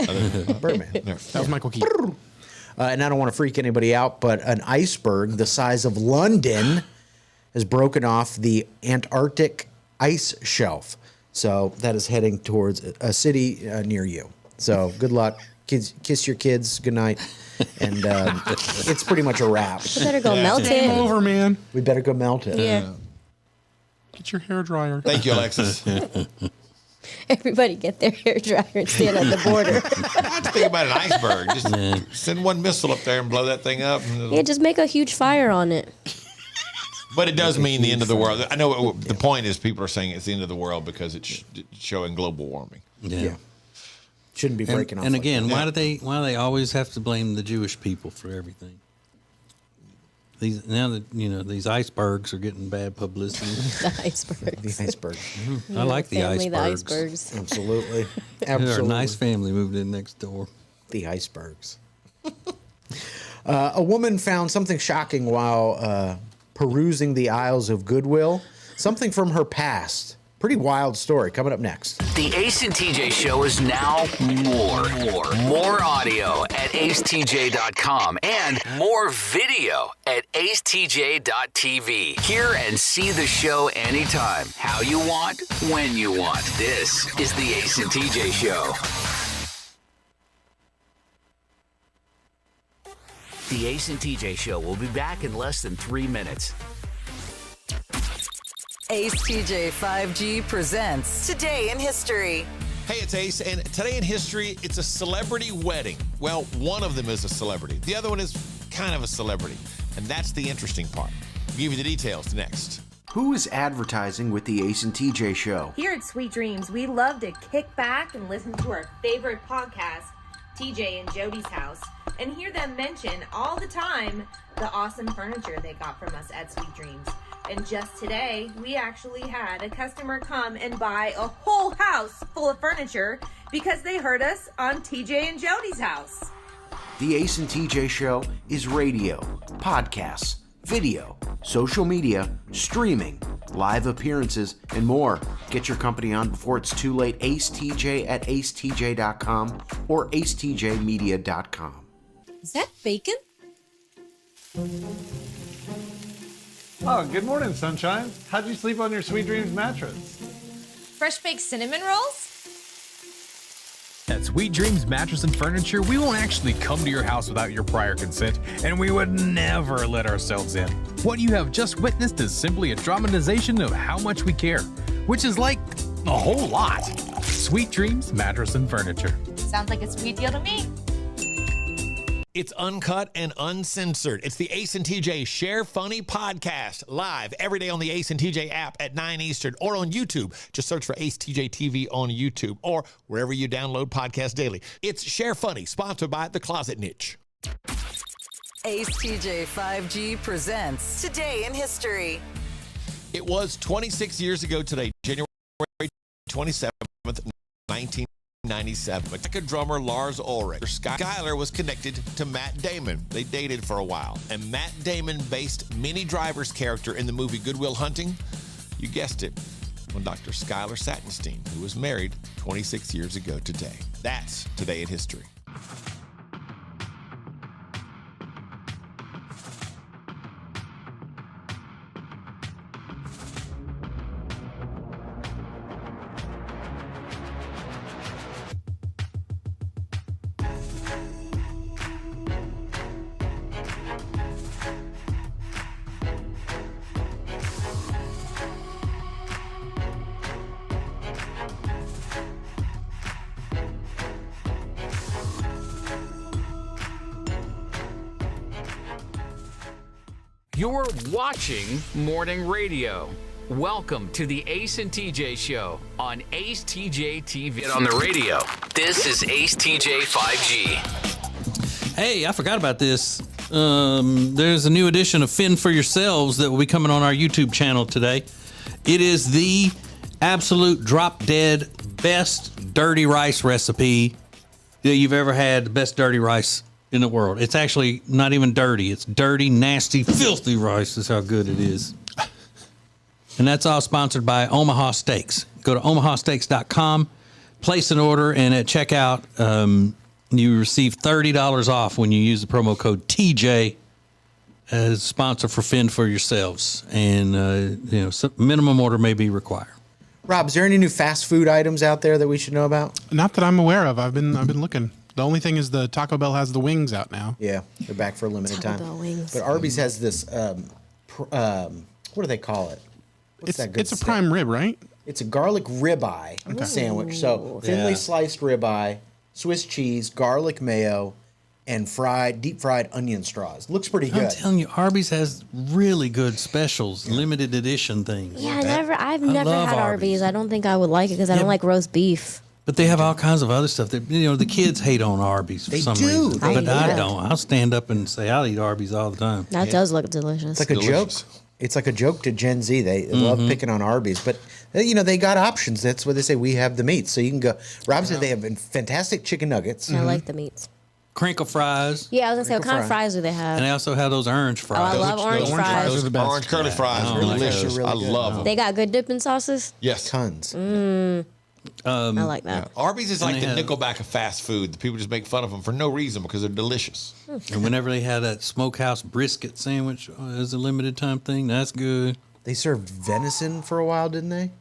Birdman. That was Michael Keaton. And I don't want to freak anybody out, but an iceberg the size of London has broken off the Antarctic ice shelf. So that is heading towards a city near you. So good luck. Kids, kiss your kids. Good night. And it's pretty much a wrap. You better go melt Game it. over, man. We better go melt it. Yeah. Get your hair dryer. Thank you, Alexis. Everybody get their hair dryer and stand at the border. Think about an iceberg. Just send one missile up there and blow that thing up. Yeah, just make a huge fire on it. But it does mean the end of the world. I know the point is people are saying it's the end of the world because it's showing global warming. Yeah. Shouldn't be breaking off. And like again, that. why do they always have to blame the Jewish people for everything? These icebergs are getting bad publicity. The icebergs. The iceberg. I like the Family, icebergs. The icebergs. Absolutely. They're Absolutely. a nice family moved in next door. The icebergs. A woman found something shocking while perusing the aisles of Goodwill. Something from her past Pretty wild story coming up next. The Ace and TJ Show is now more audio at acetj.com and more video at acetj.tv. Hear and see the show anytime, how you want, when you want. This is the Ace and TJ Show. The Ace and TJ Show will be back in less than 3 minutes. AceTJ 5G presents Today in History. Hey, it's Ace, and today in history, it's a celebrity wedding. Well, one of them is a celebrity. The other one is kind of a celebrity, and that's the interesting part. I'll give you the details next. Who is advertising with the Ace and TJ Show? Here at Sweet Dreams, we love to kick back and listen to our favorite podcast, TJ and Jody's House, and hear them mention all the time the awesome furniture they got from us at Sweet Dreams. And just today, we actually had a customer come and buy a whole house full of furniture because they heard us on TJ and Jody's House. The Ace and TJ Show is radio, podcasts, video, social media, streaming, live appearances, and more. Get your company on before it's too late. AceTJ at acetj.com or acetjmedia.com. Is that bacon? Oh, good morning, sunshine. How'd you sleep on your Sweet Dreams mattress? Fresh baked cinnamon rolls? At Sweet Dreams Mattress and Furniture, we won't actually come to your house without your prior consent, and we would never let ourselves in. What you have just witnessed is simply a dramatization of how much we care, which is like a whole lot. Sweet Dreams Mattress and Furniture. Sounds like a sweet deal to me. It's uncut and uncensored. It's the Ace and TJ Share Funny podcast, live every day on the Ace and TJ app at 9 Eastern or on YouTube. Just search for acetjtv on YouTube or wherever you download podcasts daily. It's Share Funny, sponsored by The Closet Niche. AceTJ 5G presents Today in History. It was 26 years ago today, January 27th, 1997. Metallica drummer Lars Ulrich. Skyler was connected to Matt Damon. They dated for a while. And Matt Damon based Minnie Driver's character in the movie Good Will Hunting, you guessed it, on Dr. Skyler Satinstein, who was married 26 years ago today. That's Today in History. You're watching Morning Radio. Welcome to the Ace and TJ Show on acetjtv on the radio. This is AceTJ 5G. Hey, I forgot about this. There's a new edition of Fend for Yourselves that will be coming on our YouTube channel today. It is the absolute drop-dead best dirty rice recipe that you've ever had, the best dirty rice in the world. It's actually not even dirty. It's dirty, nasty, filthy rice is how good it is. And that's all sponsored by Omaha Steaks. Go to omahasteaks.com, place an order, and at checkout, you receive $30 off when you use the promo code TJ as a sponsor for Fend for Yourselves. And, some minimum order may be required. Rob, is there any new fast food items out there that we should know about? Not that I'm aware of. I've been looking. The only thing is the Taco Bell has the wings out now. Yeah, they're back for a limited time. Taco Bell wings. But Arby's has this, what do they call it? It's a prime rib, right? It's a garlic ribeye sandwich. So thinly sliced ribeye, Swiss cheese, garlic mayo, and deep fried onion straws. Looks pretty good. I'm telling you, Arby's has really good specials, limited edition things. Yeah, I've never had Arby's. I don't think I would like it because I don't like roast beef. But they have all kinds of other stuff. The kids hate on Arby's for some reason. But I don't. I'll stand up and say I'll eat Arby's all the time. That does look delicious. It's like a joke. It's like a joke to Gen Z. They love picking on Arby's. But, they got options. That's what they say. We have the meats. So you can go. Rob said they have fantastic chicken nuggets. I like the meats. crinkle fries. Yeah, I was gonna say, what kind of fries do they have? And they also have those orange fries. Oh, I love orange fries. Those orange curly fries are delicious. I love them. They got good dipping sauces? Yes. Tons. I like that. Arby's is like And the they have- Nickelback of fast food. The people just make fun of them for no reason because they're delicious. And whenever they had that smokehouse brisket sandwich as a limited time thing, that's good. They served venison for a while, didn't they?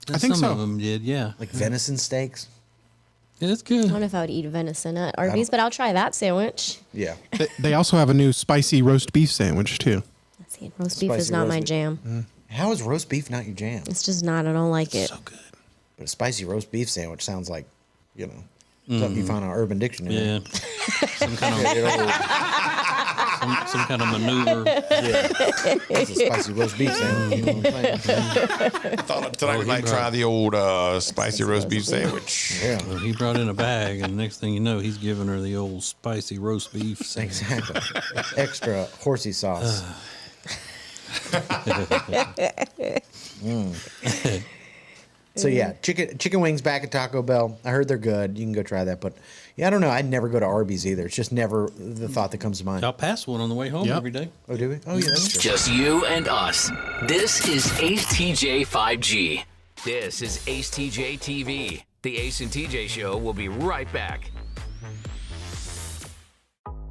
I think Some so. of them did, yeah. Like venison steaks. Yeah, it's I good. don't know if I would eat venison at Arby's, but I'll try that sandwich. Yeah. They also have a new spicy roast beef sandwich too. Let's see, roast beef is Spicy not roast my beef. jam. How is roast beef not your jam? It's just not. I don't like it. So good. But a spicy roast beef sandwich sounds like, something you find on Urban Dictionary. Yeah. Some kind of maneuver. It's a spicy roast beef sandwich. You know what I'm saying? I thought tonight we might try the old spicy roast beef sandwich. Yeah. Well, he brought in a bag, and next thing you know, he's giving her the old spicy roast beef sandwich. Exactly. Extra horsey sauce. So yeah, chicken wings back at Taco Bell. I heard they're good. You can go try that. But yeah, I don't know. I'd never go to Arby's either. It's just never the thought that comes to mind. Y'all pass one on the way home every day. Oh, do we? Oh yeah, that's true. Just you and us. This is Ace TJ 5G. This is Ace TJ TV. The Ace and TJ Show will be right back.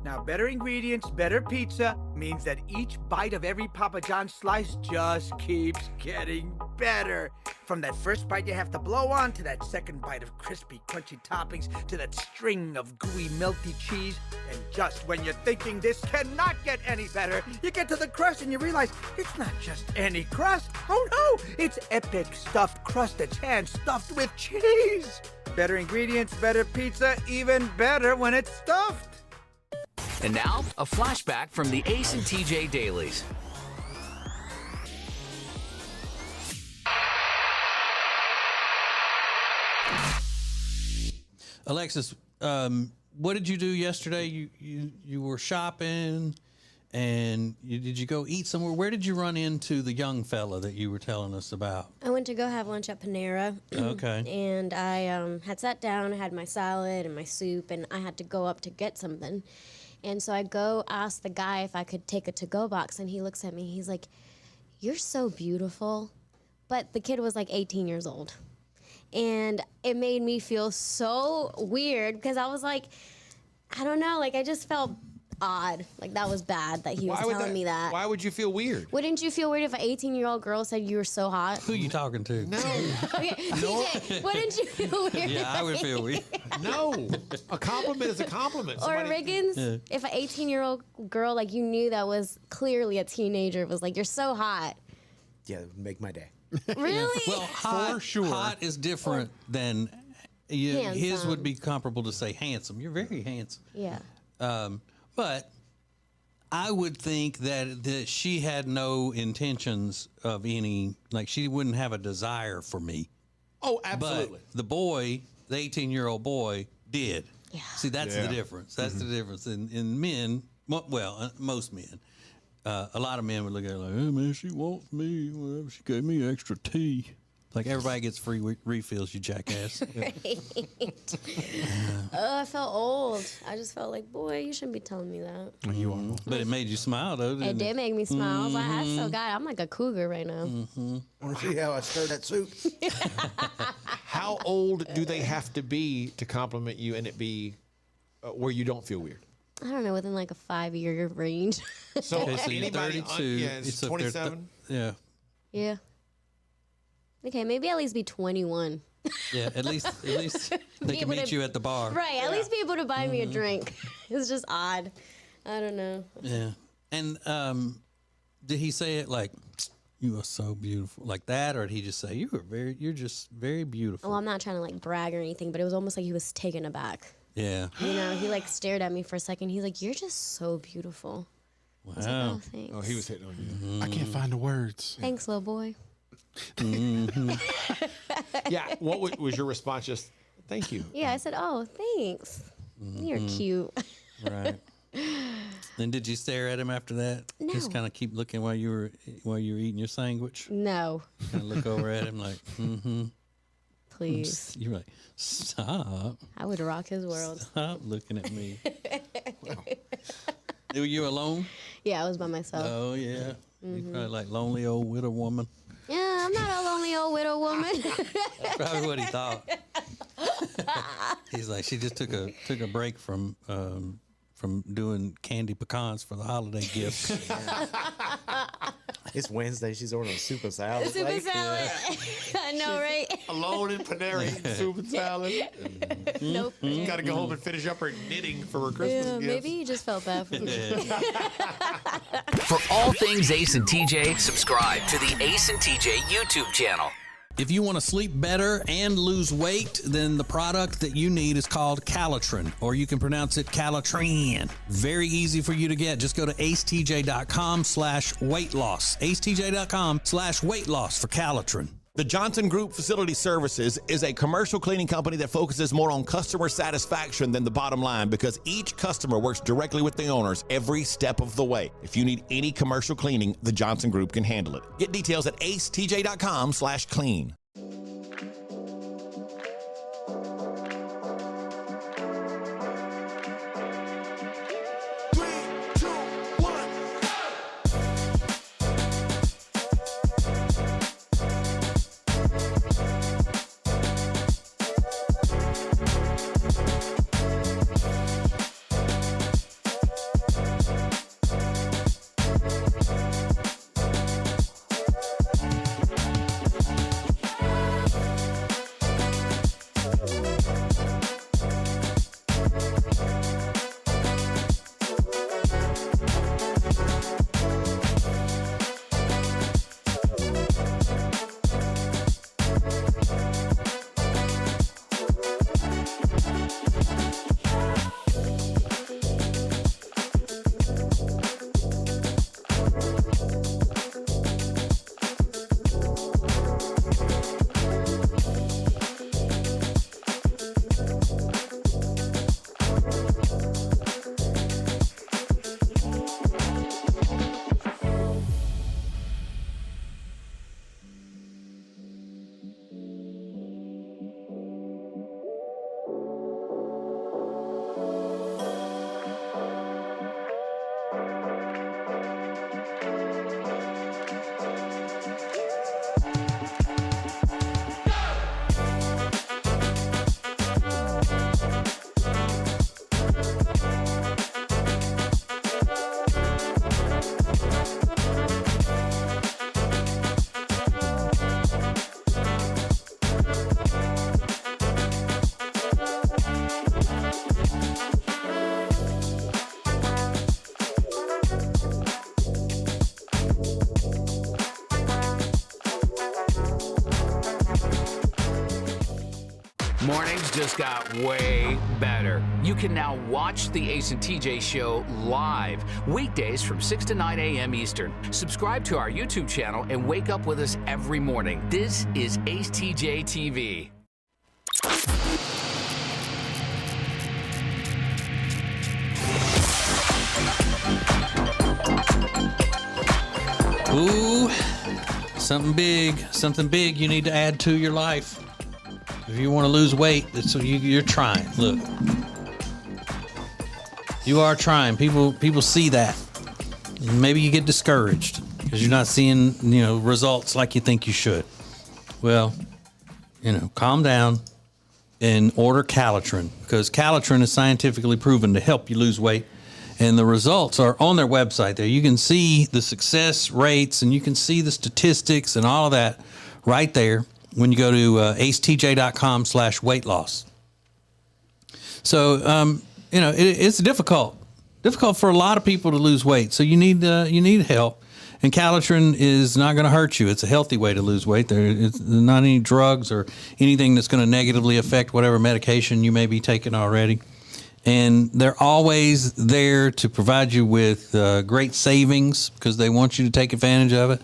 Now, better ingredients, better pizza means that each bite of every Papa John's slice just keeps getting better. From that first bite you have to blow on, to that second bite of crispy, crunchy toppings, to that string of gooey, melty cheese. And just when you're thinking this cannot get any better, you get to the crust and you realize it's not just any crust. Oh no, it's epic stuffed crust that's hand-stuffed with cheese. Better ingredients, better pizza, even better when it's stuffed. And now, a flashback from the Ace and TJ Dailies. Alexis, what did you do yesterday? You were shopping, and did you go eat somewhere? Where did you run into the young fella that you were telling us about? I went to go have lunch at Panera. Okay. And I had sat down, I had my salad and my soup, and I had to go up to get something. And so I go ask the guy if I could take a to-go box, and he looks at me. He's like, "You're so beautiful." But the kid was like 18 years old. And it made me feel so weird because I was like, I don't know, like I just felt odd. Like that was bad that he was telling me that. Why would you feel weird? Wouldn't you feel weird if an 18-year-old girl said you were so hot? Who are you talking to? No. Okay, TJ, wouldn't you feel weird? Yeah, I would feel weird. No. A compliment is a compliment. Or Riggins, if an 18-year-old girl, like you knew that was clearly a teenager, was like, "You're so hot." Yeah, it would make my day. Really? Well, hot, For sure. hot is different than his Handsome. would be comparable to say handsome. You're very handsome. Yeah. But I would think that she had no intentions of any, like she wouldn't have a desire for me. Oh, absolutely. But the boy, the 18-year-old boy, did. Yeah. See, that's the difference. That's the difference. In men, well, most men, a lot of men would look at her like, "Hey, man, she wants me. Whatever. She gave me extra tea." Like everybody gets free refills, you jackass. Right. I felt old. I just felt like, boy, you shouldn't be telling me that. You are. But it made you smile, though, didn't It did make me smile. I was like, I feel God, I'm like a cougar right now. Want to see how I stir that soup? How old do they have to be to compliment you and it be where you don't feel weird? I don't know, within like a 5-year range. So, Okay, so you're anybody 32. yeah, it's It's up there 27. Yeah. Yeah. Okay, maybe at least be 21. Yeah, at least they can able meet to- you at the bar. Right, at least be able to buy me a drink. It's just odd. I don't know. Yeah. And did he say it like, "You are so beautiful," like that, or did he just say, "You're just very beautiful"? Well, I'm not trying to like brag or anything, but it was almost like he was taken aback. Yeah. You know, he like stared at me for a second. He's like, "You're just so beautiful." I was like, Wow. "Oh, thanks." Oh, he was hitting on you. I can't find the words. Thanks, little boy. Yeah. What was your response? Just thank you. Yeah, I said, "Oh, thanks. You're cute." Right. Then did you stare at him after that? No. Just kind of keep looking while you were eating your sandwich. No. Kind of look over at him like, Please. You're like, stop. I would rock his world. Stop looking at me. Were you alone? Yeah, I was by myself. Oh, yeah. You probably like lonely old widow woman. Yeah, I'm not a lonely old widow woman. That's probably what he thought. He's like, she just took a break from doing candy pecans for the holiday gifts. It's Wednesday. She's ordering soup and salad. Soup and salad. I know, right? Alone in Panera eating soup and salad. Nope. She's got to go home and finish up her knitting for her Christmas Yeah, gifts. maybe he just felt bad for me. For all things Ace and TJ, subscribe to the Ace and TJ YouTube channel. If you want to sleep better and lose weight, then the product that you need is called Calitrin, or you can pronounce it Calitrin. Very easy for you to get. Just go to acetj.com/weight loss. acetj.com/weight loss for Calitrin. The Johnson Group Facility Services is a commercial cleaning company that focuses more on customer satisfaction than the bottom line because each customer works directly with the owners every step of the way. If you need any commercial cleaning, the Johnson Group can handle it. Get details at acetj.com/clean. Mornings just got way better. You can now watch the Ace and TJ show live, weekdays from 6 to 9 a.m. Eastern. Subscribe to our YouTube channel and wake up with us every morning. This is acetjtv. Ooh, something big you need to add to your life. If you want to lose weight, so you're trying. Look, you are trying. People see that. And maybe you get discouraged because you're not seeing, results like you think you should. Well, calm down and order Calitrin, because Calitrin is scientifically proven to help you lose weight. And the results are on their website there. You can see the success rates and you can see the statistics and all of that right there when you go to acetj.com/weight loss. So, it's difficult for a lot of people to lose weight. So you need help. And Calitrin is not going to hurt you. It's a healthy way to lose weight. There's not any drugs or anything that's going to negatively affect whatever medication you may be taking already. And they're always there to provide you with great savings because they want you to take advantage of it.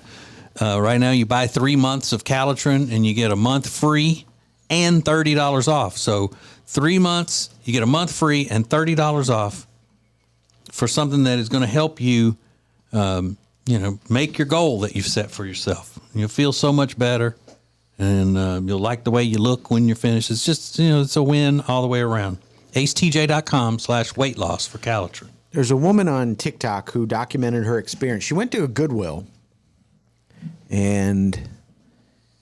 Right now, you buy 3 months of Calitrin and you get a month free and $30 off. So 3 months, you get a month free and $30 off for something that is going to help you, make your goal that you've set for yourself. You'll feel so much better And you'll like the way you look when you're finished. It's just, it's a win all the way around. acetj.com/weight loss for Calitrin. There's a woman on TikTok who documented her experience. She went to a Goodwill and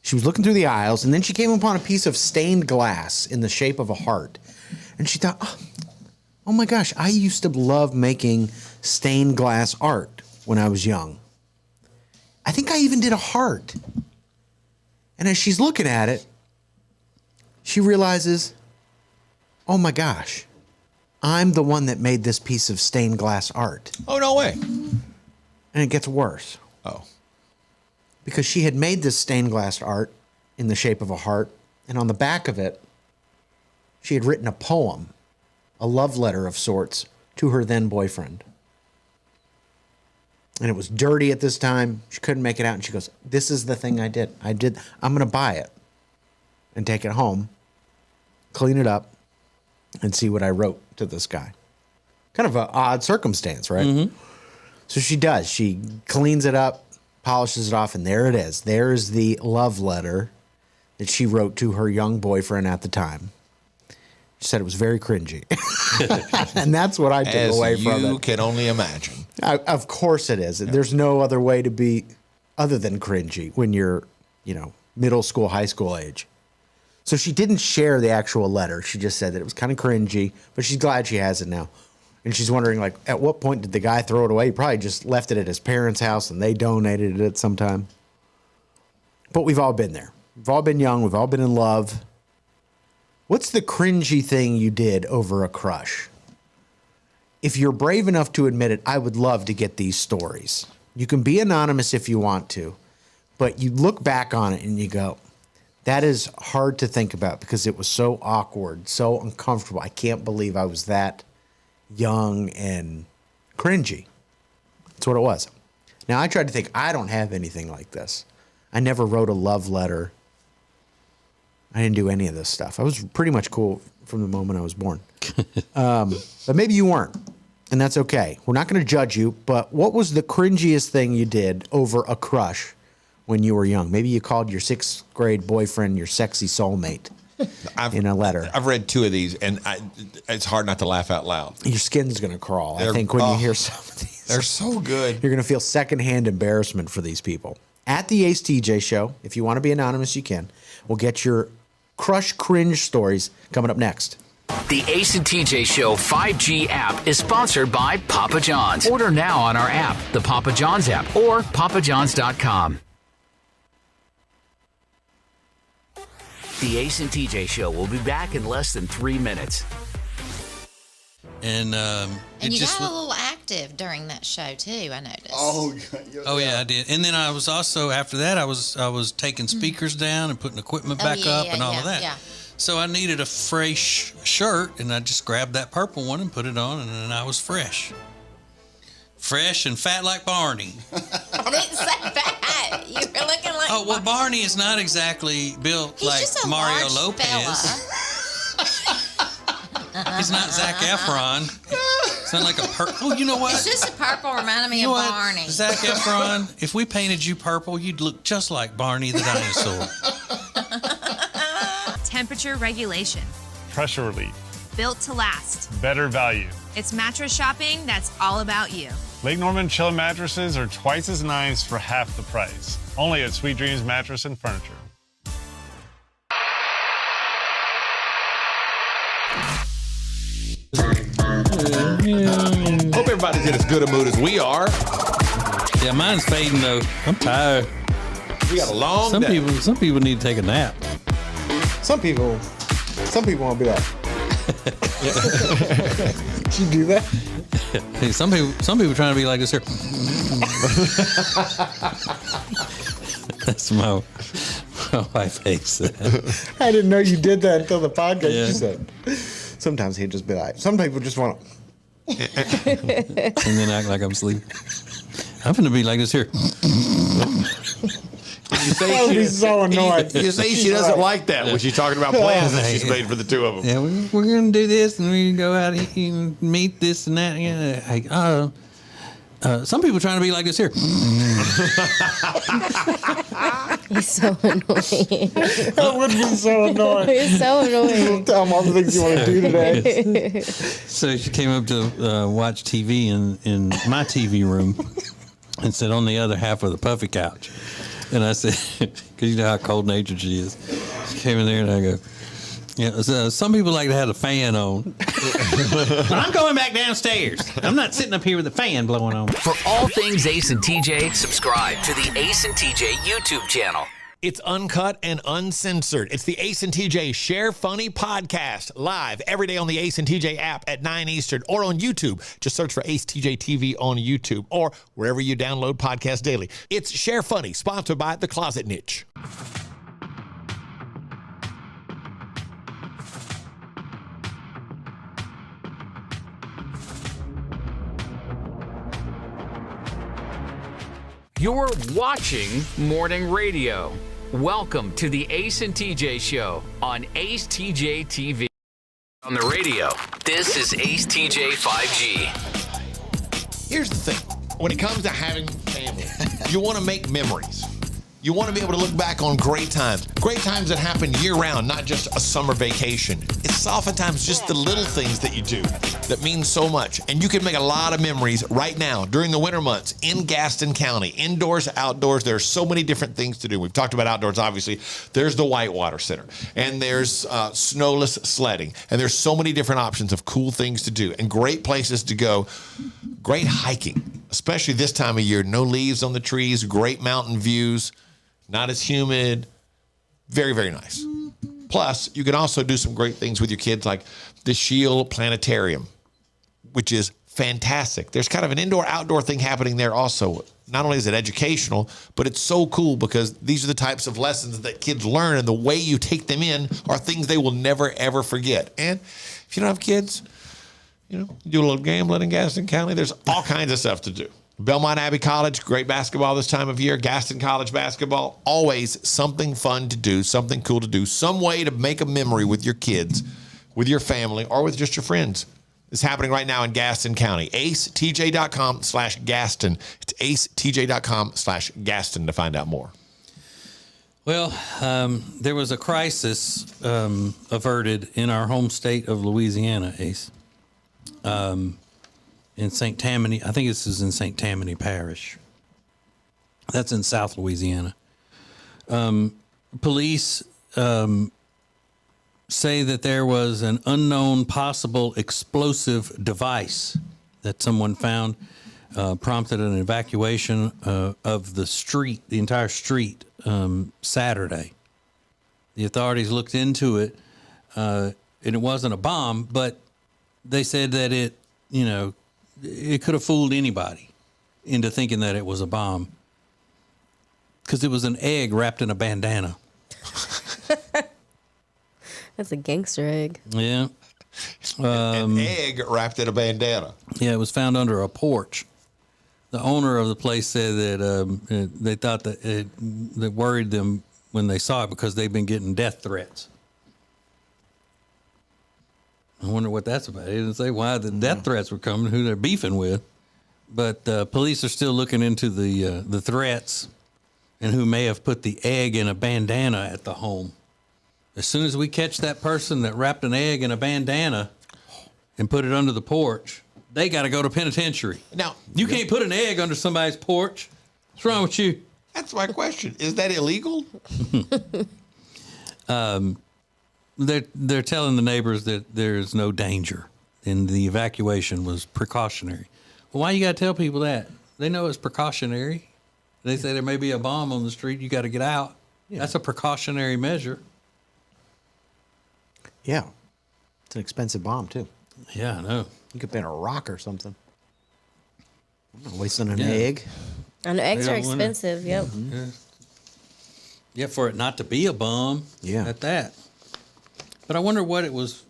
she was looking through the aisles, and then she came upon a piece of stained glass in the shape of a heart. And she thought, oh my gosh, I used to love making stained glass art when I was young. I think I even did a heart. And as she's looking at it, she realizes, oh my gosh, I'm the one that made this piece of stained glass art. Oh, no way. And it gets worse. Oh. Because she had made this stained glass art in the shape of a heart, and on the back of it, she had written a poem, a love letter of sorts, to her then boyfriend. And it was dirty at this time. She couldn't make it out. And she goes, this is the thing I did. I'm going to buy it and take it home, clean it up, and see what I wrote to this guy. Kind of an odd circumstance, right? Mm-hmm. So she does. She cleans it up, polishes it off, and there it is. There's the love letter that she wrote to her young boyfriend at the time. She said it was very cringy. And that's what I took away from it. You can only imagine. Of course it is. Yep. There's no other way to be other than cringy when you're, middle school, high school age. So she didn't share the actual letter. She just said that it was kind of cringy, but she's glad she has it now. And she's wondering, at what point did the guy throw it away? He probably just left it at his parents' house and they donated it sometime. But we've all been there. We've all been young. We've all been in love. What's the cringy thing you did over a crush? If you're brave enough to admit it, I would love to get these stories. You can be anonymous if you want to, but you look back on it and you go, that is hard to think about because it was so awkward, so uncomfortable. I can't believe I was that young and cringy. That's what it was. Now, I tried to think, I don't have anything like this. I never wrote a love letter. I didn't do any of this stuff. I was pretty much cool from the moment I was born. But maybe you weren't, and that's okay. We're not going to judge you, but what was the cringiest thing you did over a crush when you were young? Maybe you called your 6th grade boyfriend your sexy soulmate in a letter. I've read 2 of these, and it's hard not to laugh out loud. Your skin's going to crawl, I think, when you hear some of these. They're so good. You're going to feel secondhand embarrassment for these people. At the Ace TJ Show, if you want to be anonymous, you can. We'll get your crush cringe stories coming up next. The Ace and TJ Show 5G app is sponsored by Papa John's. Order now on our app, the Papa John's app, or papajohns.com. The Ace and TJ Show will be back in less than 3 minutes. And you got a little active during that show too, I noticed. Oh yeah, I did. And then I was also, after that, I was taking speakers down and putting equipment back up and all of that. Yeah. So I needed a fresh shirt, and I just grabbed that purple one and put it on, and then I was fresh. Fresh and fat like Barney. I didn't say fat. You were looking like. Oh well, Barney is not exactly built like Mario Lopez. He's not Zac Efron. It's not like a purple. Oh, you know what? It's just a purple reminding me of Barney. Zac Efron, if we painted you purple, you'd look just like Barney the dinosaur. Temperature regulation. Pressure relief. Built to last. Better value. It's mattress shopping that's all about you. Lake Norman Chill mattresses are twice as nice for half the price. Only at Sweet Dreams Mattress and Furniture. Hope everybody's in as good a mood as we are. Yeah, mine's fading though. I'm tired. We got a long day. Some people need to take a nap. Some people won't be that. Did you do that? Hey, some people trying to be like this here. That's my wife hates that. I didn't know you did that until the podcast. Yeah. You said. Sometimes he'd just be like, some people just want to. And then act like I'm asleep. I'm going to be like this here. You say she's so annoyed. You say she doesn't like that when she's talking about plans that she's made for the 2 of them. Yeah, we're going to do this, and we go out and meet this and that. Yeah, Some people trying to be like this here. He's so annoying. That would be so annoying. He's so annoying. Tell him all the things you want to do today. So she came up to watch TV in my TV room and said on the other half of the puffy couch. And I said, because you know how cold-natured she is. She came in there and I go, yeah, so some people like to have the fan on. But I'm going back downstairs. I'm not sitting up here with the fan blowing on. For all things Ace and TJ, subscribe to the Ace and TJ YouTube channel. It's uncut and uncensored. It's the Ace and TJ Share Funny podcast, live every day on the Ace and TJ app at 9 Eastern or on YouTube. Just search for AceTJTV on YouTube or wherever you download podcasts daily. It's Share Funny, sponsored by The Closet Niche. You're watching Morning Radio. Welcome to the Ace and TJ Show on AceTJTV. On the radio, this is AceTJ 5G. Here's the thing. When it comes to having family, you want to make memories. You want to be able to look back on great times that happen year-round, not just a summer vacation. It's oftentimes just the little things that you do that mean so much. And you can make a lot of memories right now during the winter months in Gaston County, indoors, outdoors. There are so many different things to do. We've talked about outdoors, obviously. There's the Whitewater Center, and there's snowless sledding, and there's so many different options of cool things to do and great places to go. Great hiking, especially this time of year. No leaves on the trees, great mountain views. Not as humid, very, very nice. Plus, you can also do some great things with your kids like the Shield Planetarium, which is fantastic. There's kind of an indoor-outdoor thing happening there also. Not only is it educational, but it's so cool because these are the types of lessons that kids learn, and the way you take them in are things they will never, ever forget. And if you don't have kids, you know, you do a little gambling in Gaston County. There's all kinds of stuff to do. Belmont Abbey College, great basketball this time of year. Gaston College basketball, always something fun to do, something cool to do, some way to make a memory with your kids, with your family, or with just your friends. It's happening right now in Gaston County. AceTJ.com/Gaston. It's AceTJ.com/Gaston to find out more. Well, there was a crisis averted in our home state of Louisiana, Ace. In St. Tammany, I think this is in St. Tammany Parish. That's in South Louisiana. Police say that there was an unknown possible explosive device that someone found, prompted an evacuation of the street, the entire street, Saturday. The authorities looked into it, and it wasn't a bomb, but they said that it could have fooled anybody into thinking that it was a bomb because it was an egg wrapped in a bandana. That's a gangster egg. Yeah. An egg wrapped in a bandana. Yeah, it was found under a porch. The owner of the place said that they thought that that worried them when they saw it because they've been getting death threats. I wonder what that's about. He didn't say why the death threats were coming, who they're beefing with. But police are still looking into the threats and who may have put the egg in a bandana at the home. As soon as we catch that person that wrapped an egg in a bandana and put it under the porch, they got to go to penitentiary. Now, you can't put an egg under somebody's porch. What's wrong with you? That's my question. Is that illegal? They're telling the neighbors that there's no danger and the evacuation was precautionary. Well, why you got to tell people that? They know it's precautionary. They say there may be a bomb on the street. You got to get out. Yeah. That's a precautionary measure. Yeah. It's an expensive bomb, too. Yeah, I know. You could put in a rock or something. I'm not wasting an egg. And eggs are expensive, yep. Mm-hmm. Yeah, for it not to be a bomb. Yeah. At that. But I wonder what it was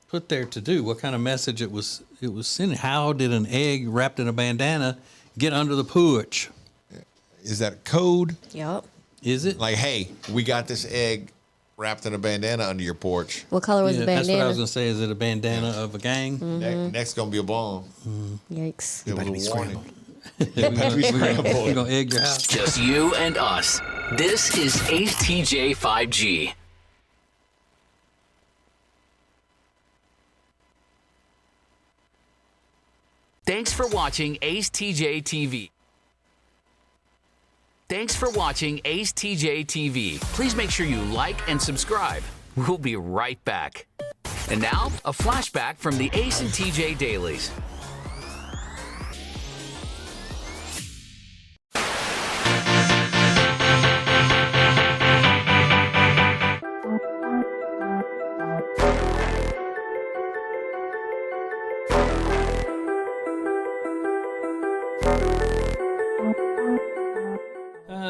put there to do. What kind of message it was sending? How did an egg wrapped in a bandana get under the porch? Is that code? Yep. Is it? Like, hey, we got this egg wrapped in a bandana under your porch. What color was the bandana? That's what I was gonna say. Is it a bandana of a gang? Next gonna be a bomb. Yikes! It was a warning. We're gonna egg your house. Just you and us. This is ACETJ 5G. Thanks for watching ACETJ TV. Thanks for watching ACETJ TV. Please make sure you like and subscribe. We'll be right back. And now, a flashback from the Ace and TJ Dailies.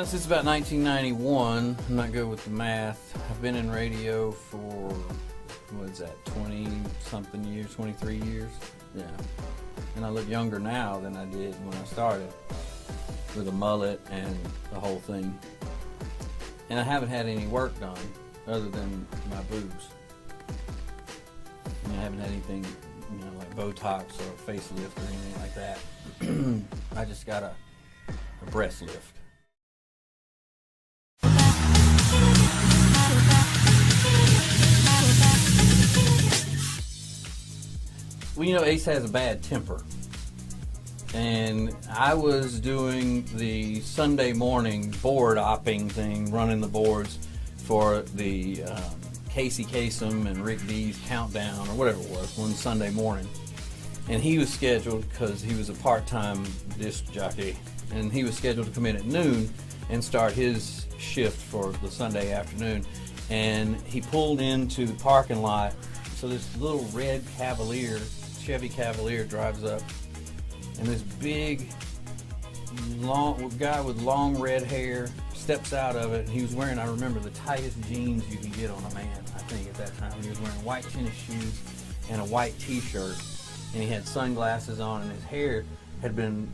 Since about 1991, I'm not good with the math. I've been in radio for, what is that, 20-something years, 23 years? Yeah. And I look younger now than I did when I started, with a mullet and the whole thing. And I haven't had any work done other than my boobs. I haven't had anything, like Botox or facelift or anything like that. I just got a breast lift. Well, Ace has a bad temper. And I was doing the Sunday morning board opping thing, running the boards for the Casey Kasem and Rick D's Countdown, or whatever it was, one Sunday morning. And he was scheduled, because he was a part-time disc jockey, and he was scheduled to come in at noon and start his shift for the Sunday afternoon. And he pulled into the parking lot, so this little red Cavalier, Chevy Cavalier, drives up, and this big guy with long red hair steps out of it, and he was wearing, I remember, the tightest jeans you can get on a man, I think, at that time. He was wearing white tennis shoes and a white t-shirt, and he had sunglasses on, and his hair had been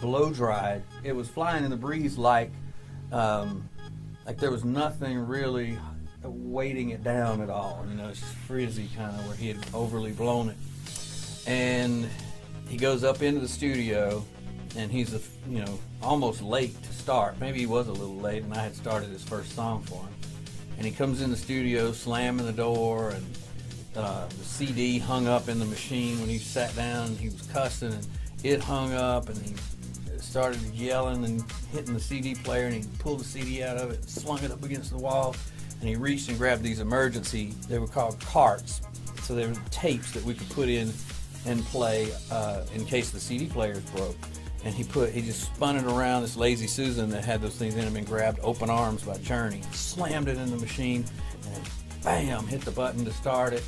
blow dried. It was flying in the breeze like there was nothing really weighting it down at all. It's just frizzy kind of, where he had overly blown it. And he goes up into the studio, and he's almost late to start. Maybe he was a little late, and I had started his first song for him. And he comes in the studio, slamming the door, and the CD hung up in the machine when he sat down. He was cussing, and it hung up, and he started yelling and hitting the CD player, and he pulled the CD out of it, swung it up against the wall, and he reached and grabbed these emergency, they were called carts. So they were tapes that we could put in and play in case the CD players broke. And he just spun it around, this Lazy Susan that had those things in them, and grabbed Open Arms by Journey, slammed it in the machine, and bam, hit the button to start it,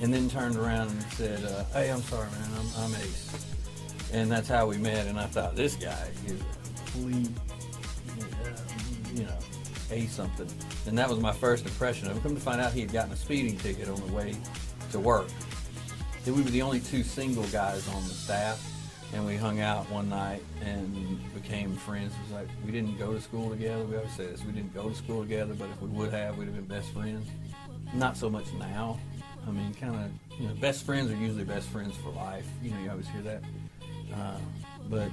and then turned around and said, hey, I'm sorry, man, I'm Ace. And that's how we met, and I thought, this guy is a complete, Ace something. And that was my first impression of him. Come to find out, he had gotten a speeding ticket on the way to work. We were the only two single guys on the staff, and we hung out one night and became friends. It was like, we didn't go to school together. We always say this, we didn't go to school together, but if we would have, we'd have been best friends. Not so much now. I mean, kind of, best friends are usually best friends for life. You always hear that. But,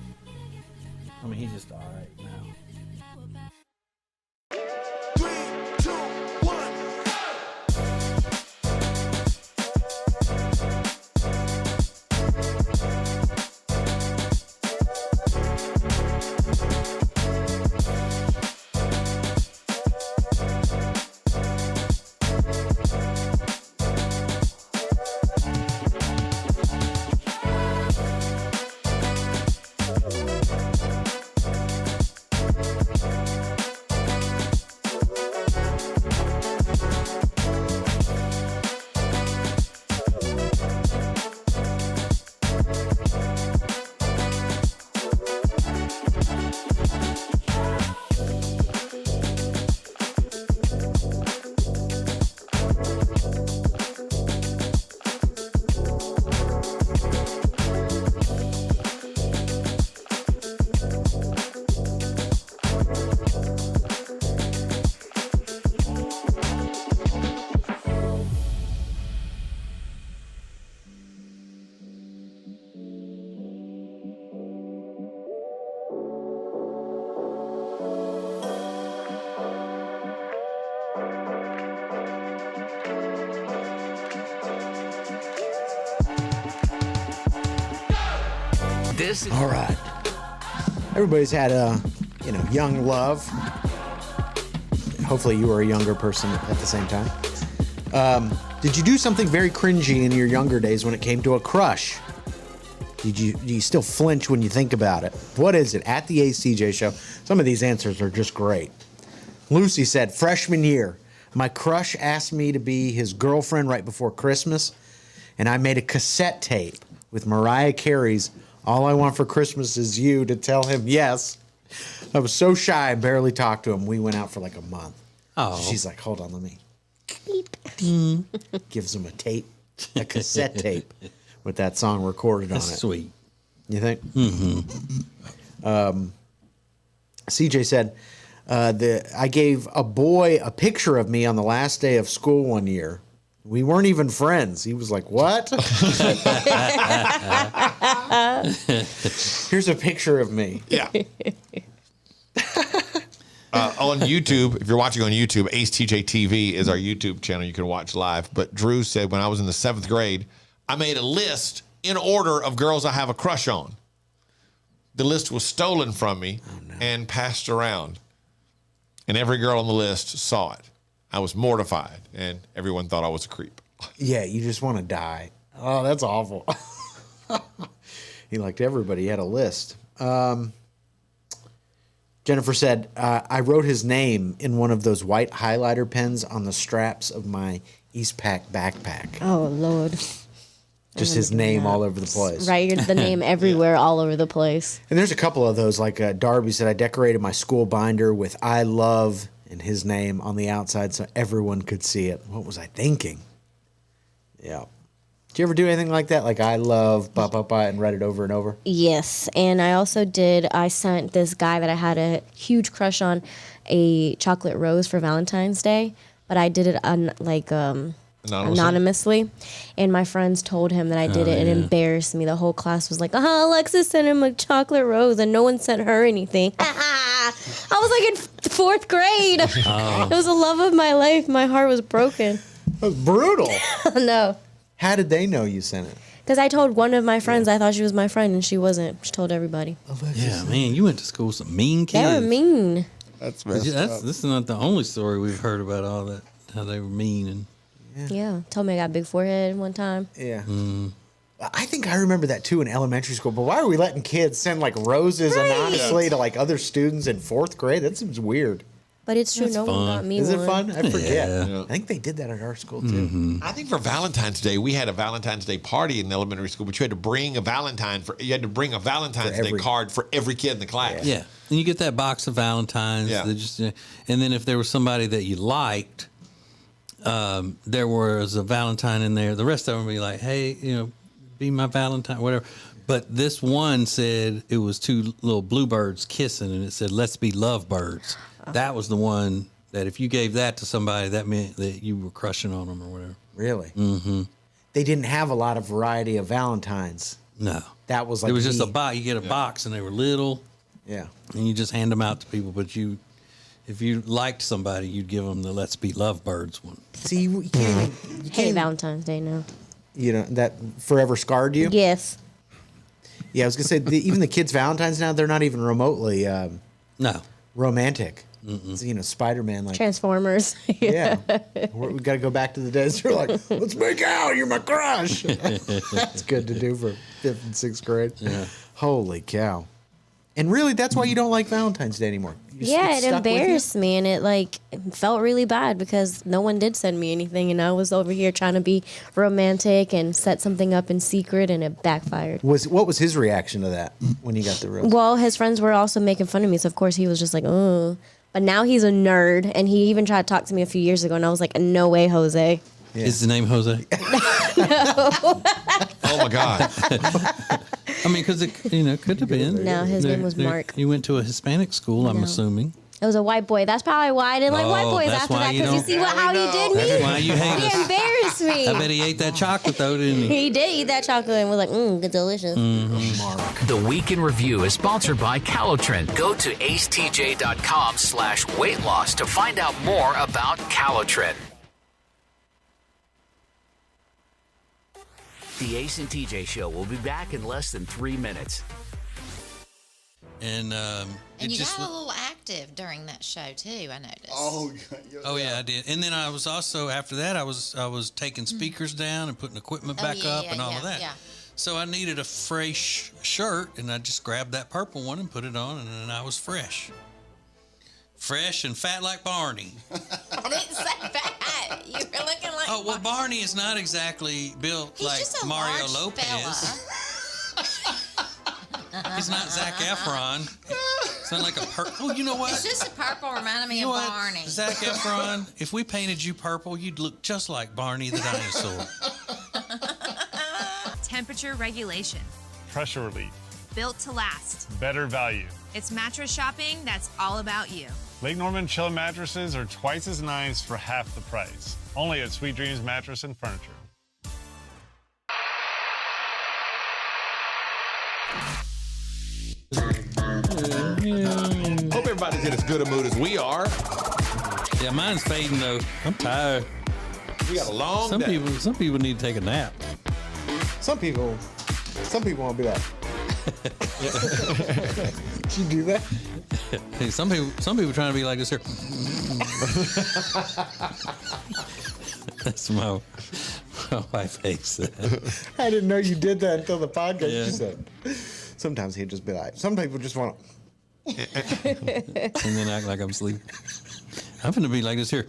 I mean, he's just all right now. This is All right. Everybody's had a, young love. Hopefully you were a younger person at the same time. Did you do something very cringy in your younger days when it came to a crush? Do you still flinch when you think about it? What is it? At the ACJ show. Some of these answers are just great. Lucy said, freshman year, my crush asked me to be his girlfriend right before Christmas, and I made a cassette tape with Mariah Carey's All I Want for Christmas Is You to tell him yes. I was so shy I barely talked to him. We went out for like a month. Oh. She's like, hold on, let me. Gives him a cassette tape with that song recorded on it. That's sweet. You think? CJ said, I gave a boy a picture of me on the last day of school one year. We weren't even friends. He was like, what? Here's a picture of me. Yeah. On YouTube, if you're watching on YouTube, acetjtv is our YouTube channel. You can watch live. But Drew said when I was in the 7th grade, I made a list in order of girls I have a crush on. The list was stolen from me and passed around. And every girl on the list saw it. I was mortified, and everyone thought I was a creep. Yeah, you just want to die. Oh, that's awful. He liked everybody. He had a list. Jennifer said, I wrote his name in one of those white highlighter pens on the straps of my Eastpak backpack. Oh, Lord. Just his name all over the place. Write the name everywhere, all over the place. And there's a couple of those, like Darby said, I decorated my school binder with I love and his name on the outside so everyone could see it. What was I thinking? Yeah. Did you ever do anything like that? Like I love, ba, ba, ba, and write it over and over? Yes, and I sent this guy that I had a huge crush on a chocolate rose for Valentine's Day, but I did it anonymously. And my friends told him that I did it and embarrassed me. The whole class was like, Alexis sent him a chocolate rose and no one sent her anything. I was like in 4th grade. It was the love of my life. My heart was broken. That was brutal. No. How did they know you sent it? Because I told one of my friends I thought she was my friend and she wasn't. She told everybody. Yeah, man, you went to school with some mean kids. They were mean. That's messed up. This is not the only story we've heard about all that, how they were mean. And Yeah. Told me I got a big forehead one time. Yeah. I think I remember that too in elementary school, but why are we letting kids send like roses anonymously to like other students in 4th grade? That seems weird. But it's true, no one got me Is one. it fun? I forget. Yeah. I think they did that at our school too. I think for Valentine's Day, we had a Valentine's Day party in elementary school, but you had to bring a Valentine Day card for every kid in the class. Yeah. And you get that box of Valentines. Yeah. And then if there was somebody that you liked, there was a Valentine in there. The rest of them would be like, hey, be my Valentine, whatever. But this one said it was 2 little bluebirds kissing, and it said, let's be lovebirds. That was the one that if you gave that to somebody, that meant that you were crushing on them or whatever. Really? Mm-hmm. They didn't have a lot of variety of Valentines. No. That was like it was just a box. You get a box, and they were little. Yeah. And you just hand them out to people. But if you liked somebody, you'd give them the Let's Be Lovebirds one. See, you can't even... Hate Valentine's Day now. That forever scarred you? Yes. Yeah, I was going to say, even the kids' Valentines now, they're not even remotely romantic. It's, Spider-Man. Like Transformers. Yeah. We got to go back to the days where you're like, let's make out. You're my crush. That's good to do for 5th and 6th grade. Yeah. Holy cow. And really, that's why you don't like Valentine's Day anymore. It embarrassed me, and it felt really bad because no one did send me anything, and I was over here trying to be romantic and set something up in secret, and it backfired. What was his reaction to that when he got the rose? Well, his friends were also making fun of me, so of course he was just like, oh. But now he's a nerd, and he even tried to talk to me a few years ago, and I was like, no way, Jose. Yeah. Is the name Jose? No. Oh my God. I mean, because it could have been. No, his name was Mark. You went to a Hispanic school, I'm assuming. It was a white boy. That's probably why I didn't like white boys after that. Because you see how he did me? That's why you hate us. He embarrassed me. I bet he ate that chocolate, though, didn't he? He did eat that chocolate and was like, it's delicious. Mm-hmm. The Week in Review is sponsored by Calotren. Go to acetj.com/weight loss to find out more about Calotren. The Ace and TJ Show will be back in less than 3 minutes. And And you got a little active during that show too, I noticed. Oh yeah, I did. And then I was also after that I was taking speakers down and putting equipment back up and all of that. Yeah. So I needed a fresh shirt, and I just grabbed that purple one and put it on, and then I was fresh. Fresh and fat like Barney. I didn't say fat. You were looking like. Oh well, Barney is not exactly built He's like just a Mario large Lopez. He's not Zac Efron. It's not like a purple. Oh, you know what? It's just a purple reminding me You know of what? Barney. Zac Efron, if we painted you purple, you'd look just like Barney the dinosaur. Temperature regulation. Pressure relief. Built to last. Better value. It's mattress shopping that's all about you. Lake Norman Chill mattresses are twice as nice for half the price. Only at Sweet Dreams Mattress and Furniture. Hope everybody's in as good a mood as we are. Yeah, mine's fading though. I'm tired. We got a long day. Some people need to take a nap. Some people won't be that. Did you do that? Hey, some people trying to be like this here. That's my wife hates that. I didn't know you did that until the podcast. Yeah. You said. Sometimes he'd just be like, some people just want to. And then act like I'm asleep. I'm gonna be like this here.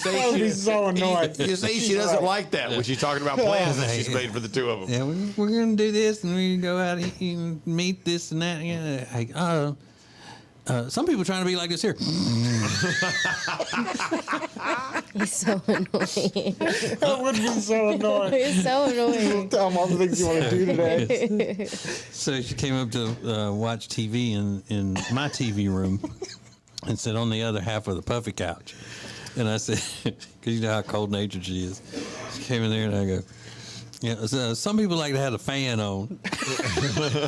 That would be so annoying. You say she doesn't like that when she's talking about plans that she's made for the two of them. Yeah, we're gonna do this, and we go out and meet this and that. Yeah, some people trying to be like this here. He's so annoying. That would be so annoying. It's so annoying. Tell him all the things you want to do today. So she came up to watch TV in my TV room and sat on the other half of the puffy couch. And I said, because you know how cold-natured she is. She came in there and I go, yeah, some people like to have the fan on.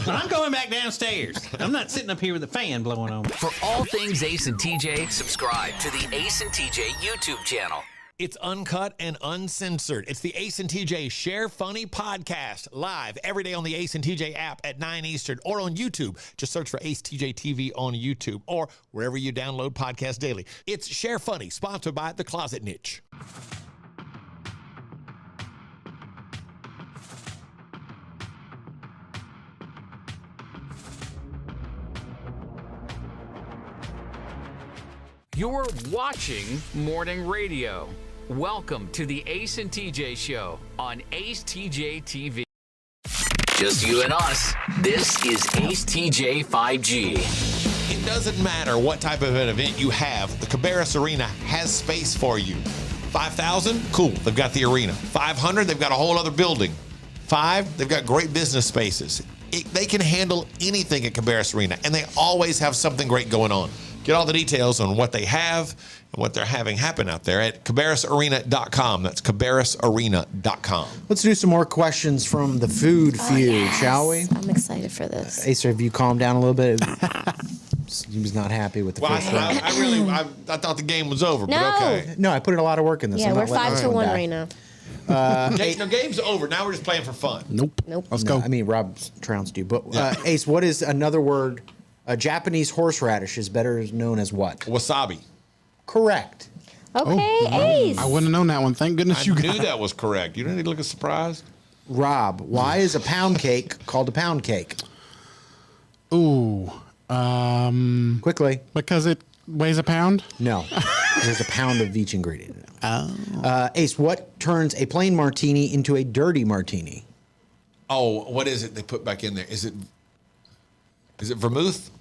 I'm going back downstairs. I'm not sitting up here with the fan blowing on. For all things Ace and TJ, subscribe to the Ace and TJ YouTube channel. It's uncut and uncensored. It's the Ace and TJ Share Funny podcast, live every day on the Ace and TJ app at 9 Eastern or on YouTube. Just search for acetjtv on YouTube or wherever you download podcasts daily. It's Share Funny, sponsored by The Closet Niche. You're watching Morning Radio. Welcome to the Ace and TJ Show on acetjtv. Just you and us. This is Ace TJ 5G. It doesn't matter what type of an event you have, the Cabarrus Arena has space for you. 5,000? Cool, they've got the arena. 500? They've got a whole other building. 5? They've got great business spaces. They can handle anything at Cabarrus Arena, and they always have something great going on. Get all the details on what they have and what they're having happen out there at cabarrusarena.com. That's cabarrusarena.com. Let's do some more questions from the food feud, shall we? I'm excited for this. Acer, have you calmed down a little bit? He was not happy with the first round. I thought the game was over, No. but okay. No, I put a lot of work in this. Yeah, I'm we're not letting 5 to this 1 die. right now. No, game's over. Now we're just playing for fun. Nope. Let's go. I mean, Rob trounced you. But Ace, what is another word? A Japanese horseradish is better known as what? Wasabi. Correct. Okay, Ace. I wouldn't have known that one. Thank goodness I you knew got that was correct. You don't need to look surprised. Rob, why is a pound cake called a pound cake? Ooh. Quickly. Because it weighs a pound? No. There's a pound of each ingredient. Ace, what turns a plain martini into a dirty martini? Oh, what is it they put back in there? Is it vermouth?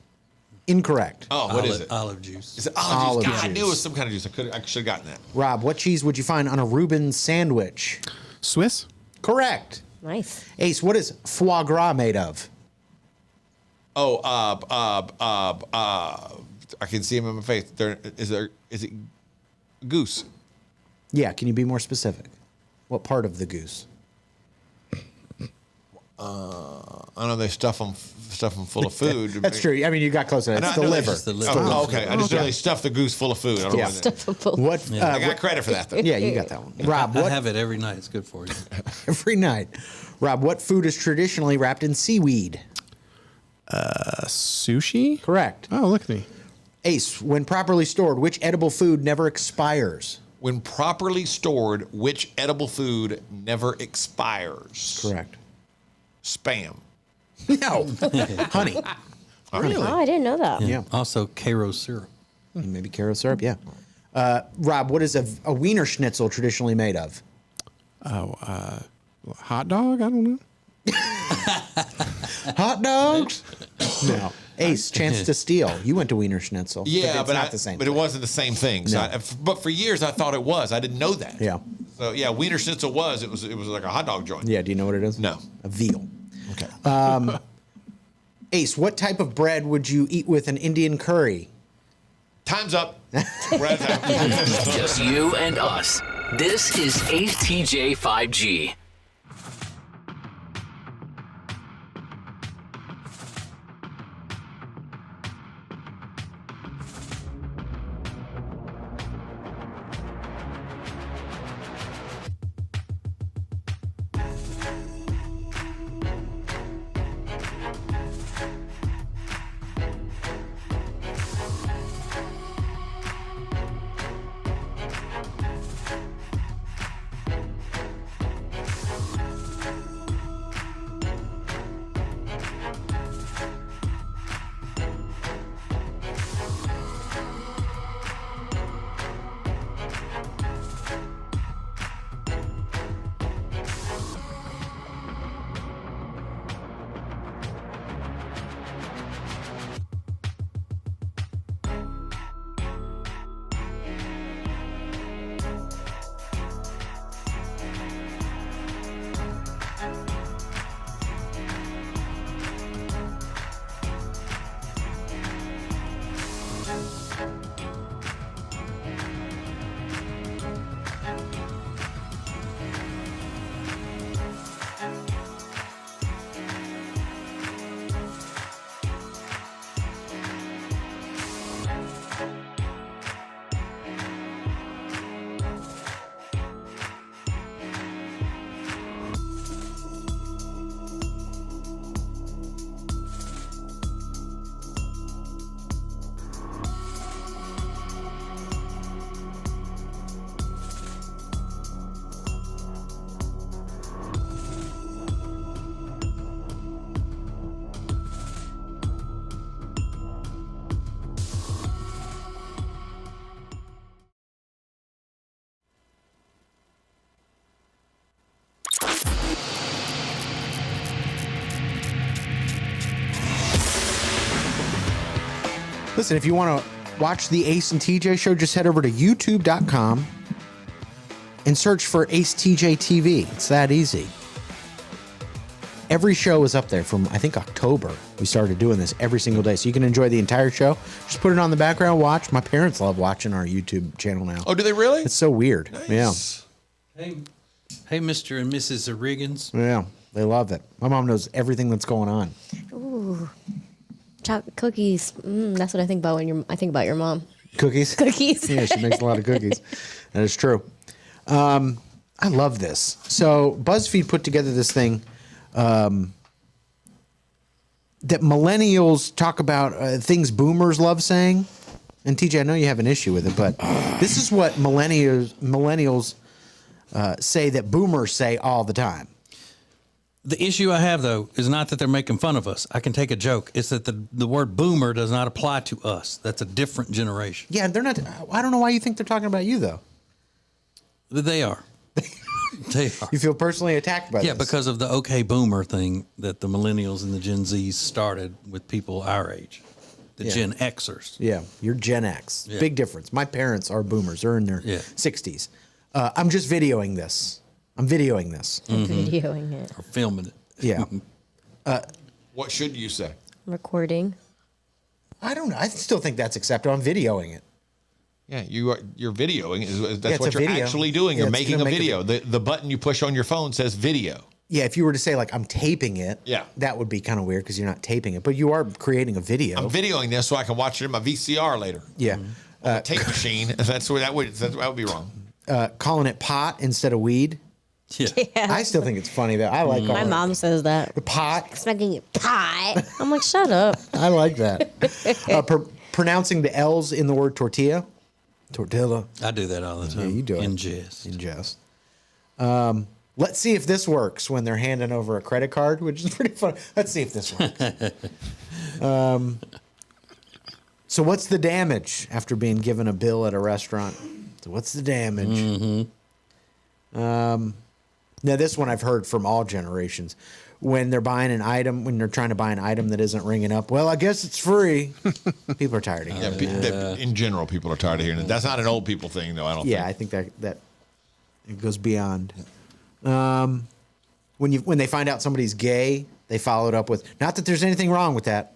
Incorrect. Oh, what is it? Olive juice. Is it olive juice? God, I juice. knew it was some kind of juice. I should have gotten that. Rob, what cheese would you find on a Reuben sandwich? Swiss? Correct. Nice. Ace, what is foie gras made of? Oh, I can see him in my face. Is it goose? Yeah, can you be more specific? What part of the goose? I know they stuff them full of food. That's true. I mean, you got close enough. It's the liver. It's the liver. Oh, okay. I just know they stuff the goose full of food. I don't know why they- What? I got credit for that, though. Yeah, you got that one. Rob, I what? have it every night. It's good for you. Every night. Rob, what food is traditionally wrapped in seaweed? Sushi? Correct. Oh, look at me. Ace, when properly stored, which edible food never expires? When properly stored, which edible food never expires? Correct. Spam. No. Honey. Really? Oh, I didn't know that. Yeah. Also, Karo syrup. Maybe Karo syrup, yeah. Rob, what is a Wiener Schnitzel traditionally made of? Hot dog? I don't know. Hot dogs? No. Ace, chance to steal. You went to Wiener Schnitzel. Yeah, it's not the same. But it wasn't the same thing. So No. but for years I thought it was. I didn't know that. Yeah. So yeah, Wiener Schnitzel was. It was like a hot dog joint. Yeah, do you know what it is? No. A veal. Okay. Ace, what type of bread would you eat with an Indian curry? Time's up. Just you and us. This is ACETJ 5G. Listen, if you want to watch the Ace and TJ show, just head over to youtube.com and search for acetjtv. It's that easy. Every show is up there from, I think, October. We started doing this every single day. So you can enjoy the entire show. Just put it on the background, watch. My parents love watching our YouTube channel now. Oh, do they really? It's so weird. Nice. Hey, Mr. and Mrs. Riggins. Yeah. Yeah, they love it. My mom knows everything that's going on. Ooh. Chocolate cookies. That's what I think about when I think about your mom. Cookies? Cookies. Yeah, she makes a lot of cookies. That is true. I love this. So BuzzFeed put together this thing that millennials talk about things boomers love saying. And TJ, I know you have an issue with it, but this is what millennials say that boomers say all the time. The issue I have, though, is not that they're making fun of us. I can take a joke. It's that the word boomer does not apply to us. That's a different generation. Yeah, they're not. I don't know why you think they're talking about you, though. They are. They are. You feel personally attacked by this? Yeah, because of the okay boomer thing that the millennials and the Gen Zs started with people our age. The Gen Xers. Yeah, you're Gen X. Yeah. Big difference. My parents are boomers. They're in their 60s. I'm just videoing this. I'm videoing this. Videoing it. Or filming it. Yeah. What should you say? Recording. I don't know. I still think that's acceptable. I'm videoing it. Yeah, you're videoing. That's it's what a you're video. actually doing. Yeah, You're it's making gonna a make a video. The button you push on your phone says video. Yeah, if you were to say, like, I'm taping it, Yeah. that would be kind of weird because you're not taping it. But you are creating a video. I'm videoing this so I can watch it in my VCR later. Yeah. On the tape machine. That would be wrong. Calling it pot instead of weed. Yeah. I still think it's funny though. I like My mom says that. The pot. Smoking it pot. I'm like, shut up. I like that. Pronouncing the L's in the word tortilla. Tortilla. I do that all the time. Yeah, you do it. In jest. In jest. Let's see if this works when they're handing over a credit card, which is pretty fun. Let's see if this works. So what's the damage after being given a bill at a restaurant? So what's the damage? Now this one I've heard from all generations. When they're buying an item, when they're trying to buy an item that isn't ringing up, well, I guess it's free. People are tired of hearing that. In general, people are tired of hearing it. That's not an old people thing, though. I don't. Yeah, I think that it goes beyond. When they find out somebody's gay, they follow it up with, not that there's anything wrong with that,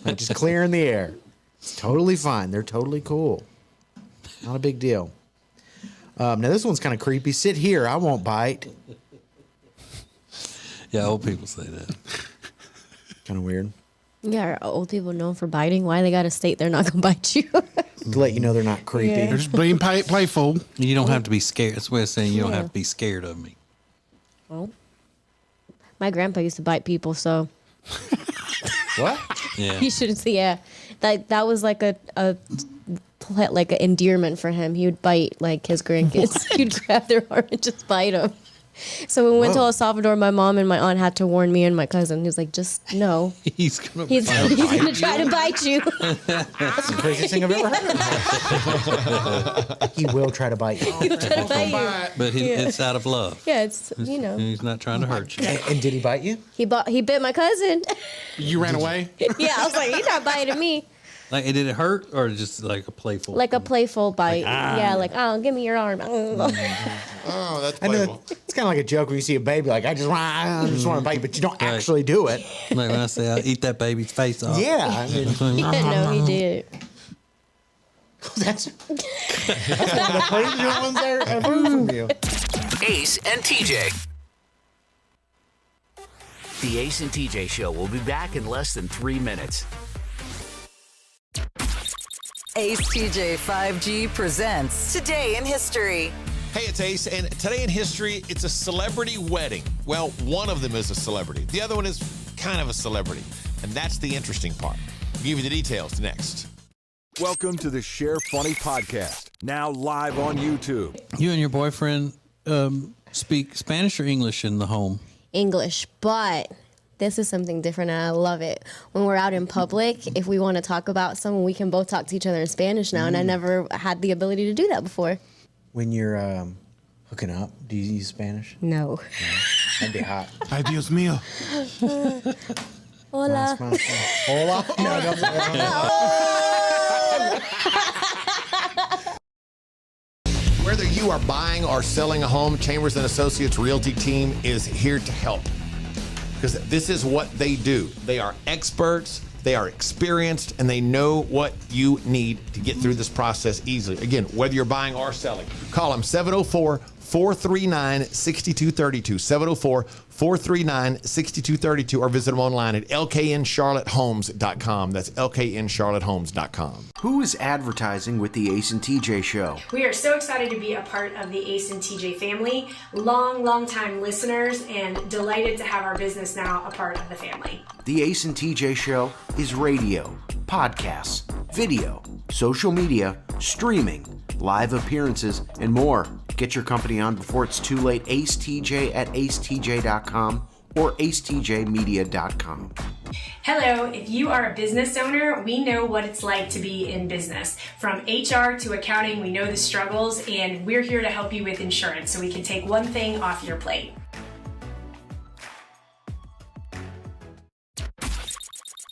like just clearing the air. It's totally fine. They're totally cool. Not a big deal. Now this one's kind of creepy. Sit here. I won't bite. Yeah, old people say that. Kind of weird. Yeah, are old people known for biting? Why they gotta state they're not gonna bite you? To let you know they're not creepy. Yeah. They're just being playful. You don't have to be scared. That's what I'm saying. You don't have to be scared of me. Well, my grandpa used to bite people, so what? Yeah. he shouldn't see. Yeah, that was like an endearment for him. He would bite like his grandkids. He'd grab their arm and just bite them. So when we went to El Salvador, my mom and my aunt had to warn me and my cousin. He was like, just no. He's gonna try to bite you. That's the craziest thing I've ever heard. He will try to bite you. He'll try to bite you. But it's out of love. Yeah, it's, you know. He's not trying to hurt you. And did he bite you? He bit my cousin. You ran away? Yeah, I was like, you're not biting me. Like, did it hurt or just like a playful? Like a playful bite. Yeah, like, oh, give me your arm. Oh, that's playful. It's kind of like a joke when you see a baby, like, I just want to bite, but you don't actually do it. Like when I say, I'll eat that baby's face off. Yeah. I mean, No, he did. That's one of the craziest ones I've heard from you. Ace and TJ. The Ace and TJ Show will be back in less than 3 minutes. AceTJ 5G presents Today in History. Hey, it's Ace, and today in history, it's a celebrity wedding. Well, one of them is a celebrity. The other one is kind of a celebrity, and that's the interesting part. I'll give you the details next. Welcome to the Share Funny Podcast, now live on YouTube. You and your boyfriend speak Spanish or English in the home? English, but this is something different and I love it. When we're out in public, if we want to talk about someone, we can both talk to each other in Spanish now, and I never had the ability to do that before. When you're hooking up, do you use Spanish? No. That'd be hot. Ay, Dios mío. Hola. Hola. Whether you are buying or selling a home, Chambers & Associates Realty team is here to help. Because this is what they do. They are experts, they are experienced, and they know what you need to get through this process easily. Again, whether you're buying or selling, call them 704-439-6232, 704-439-6232, or visit them online at lkncharlottehomes.com. That's lkncharlottehomes.com. Who is advertising with the Ace and TJ Show? We are so excited to be a part of the Ace and TJ family, long time listeners, and delighted to have our business now a part of the family. The Ace and TJ Show is radio, podcasts, video, social media, streaming, live appearances, and more. Get your company on before it's too late. AceTJ at acetj.com or acetjmedia.com. Hello, if you are a business owner, we know what it's like to be in business. From HR to accounting, we know the struggles, and we're here to help you with insurance so we can take one thing off your plate.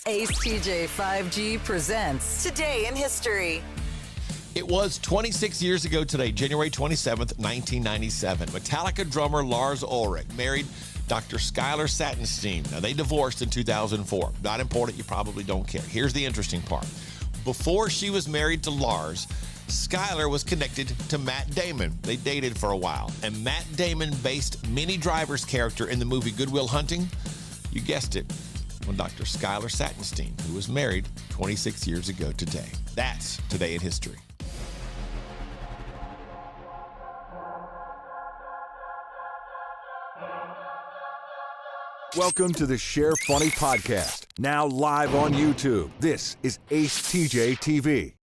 AceTJ 5G presents Today in History. It was 26 years ago today, January 27th, 1997. Metallica drummer Lars Ulrich married Dr. Skylar Satinstein. Now, they divorced in 2004. Not important, you probably don't care. Here's the interesting part. Before she was married to Lars, Skylar was connected to Matt Damon. They dated for a while. And Matt Damon based Minnie Driver's character in the movie Good Will Hunting. You guessed it, on Dr. Skylar Satinstein, who was married 26 years ago today. That's Today in History. Welcome to the Share Funny podcast. Now live on YouTube. This is acetjtv.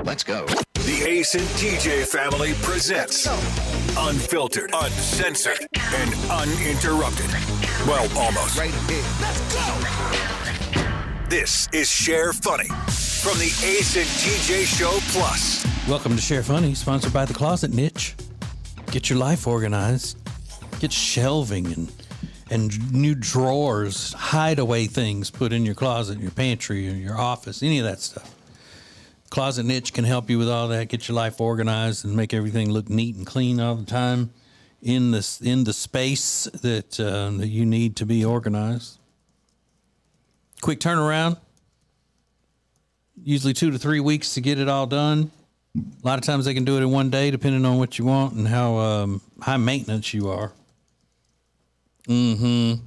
Let's go. The Ace and TJ family presents unfiltered, uncensored, and uninterrupted. Well, almost. Right here. Let's go. This is Share Funny from the Ace and TJ Show Plus. Welcome to Share Funny, sponsored by The Closet Niche. Get your life organized. Get shelving and new drawers, hideaway things put in your closet, your pantry, or your office, any of that stuff. Closet Niche can help you with all that. Get your life organized and make everything look neat and clean all the time in the space that you need to be organized. Quick turnaround. Usually 2 to 3 weeks to get it all done. A lot of times they can do it in one day, depending on what you want and how high maintenance you are. So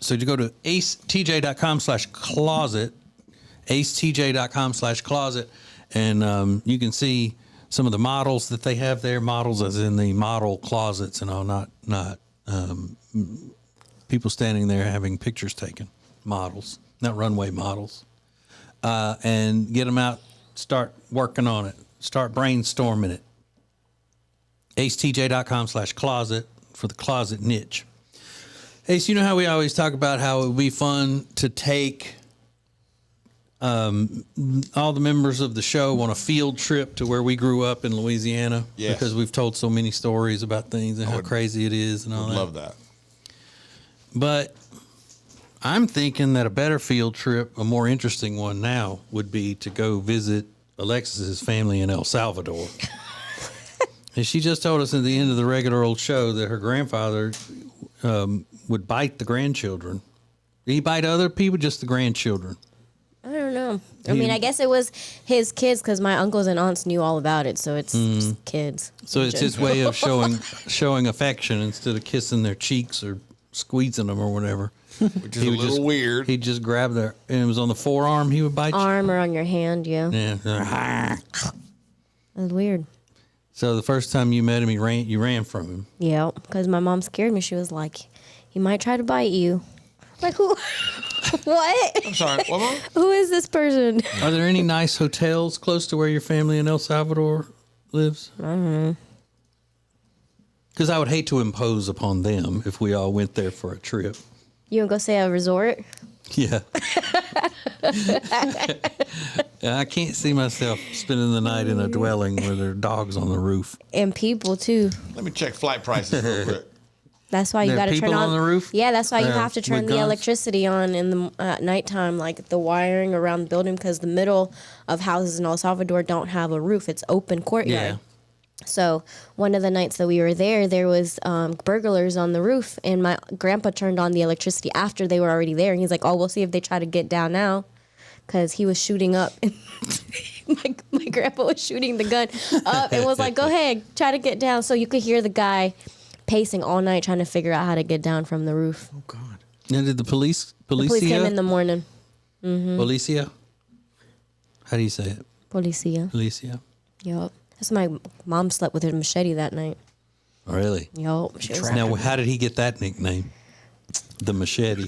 you go to acetj.com/closet, acetj.com/closet, and you can see some of the models that they have there. Models as in the model closets and all, not people standing there having pictures taken. Models, not runway models. And get them out, start working on it, start brainstorming it. acetj.com/closet for the closet niche. Ace, you know how we always talk about how it would be fun to take all the members of the show on a field trip to where we grew up in Louisiana? Yes. Because we've told so many stories about things and how crazy it is and all that. Love that. But I'm thinking that a better field trip, a more interesting one now, would be to go visit Alexis's family in El Salvador. And she just told us at the end of the regular old show that her grandfather would bite the grandchildren. Did he bite other people, just the grandchildren? I don't know. I mean, I guess it was his kids because my uncles and aunts knew all about it, so it's just kids. So it's his way of showing affection instead of kissing their cheeks or squeezing them or whatever. Which is a little weird. He'd just grab their, and it was on the forearm he would bite you? Arm or on your hand, yeah. Yeah. That's weird. So the first time you met him, you ran from him. Yeah, because my mom scared me. She was like, he might try to bite you. Like, who? What? I'm sorry, what, Mom? Who is this person? Are there any nice hotels close to where your family in El Salvador lives? I don't know. Because I would hate to impose upon them if we all went there for a trip. You want to go stay at a resort? Yeah. I can't see myself spending the night in a dwelling where there are dogs on the roof. And people, too. Let me check flight prices real quick. That's why you got to turn on the roof? Yeah, that's why you have to turn with the guns? electricity on in the nighttime, like the wiring around the building, because the middle of houses in El Salvador don't have a roof. It's open courtyard. Yeah. So one of the nights that we were there was burglars on the roof, and my grandpa turned on the electricity after they were already there. And he's like, oh, we'll see if they try to get down now, because he was shooting up. my grandpa was shooting the gun up and was like, go ahead, try to get down. So you could hear the guy pacing all night trying to figure out how to get down from the roof. Oh, God. Now, did the police came in the morning. Mm-hmm. Policia? How do you say it? Policia. Policia. Yup. That's my mom slept with her machete that night. Oh, really? Yup. Now, how did he get that nickname? The machete.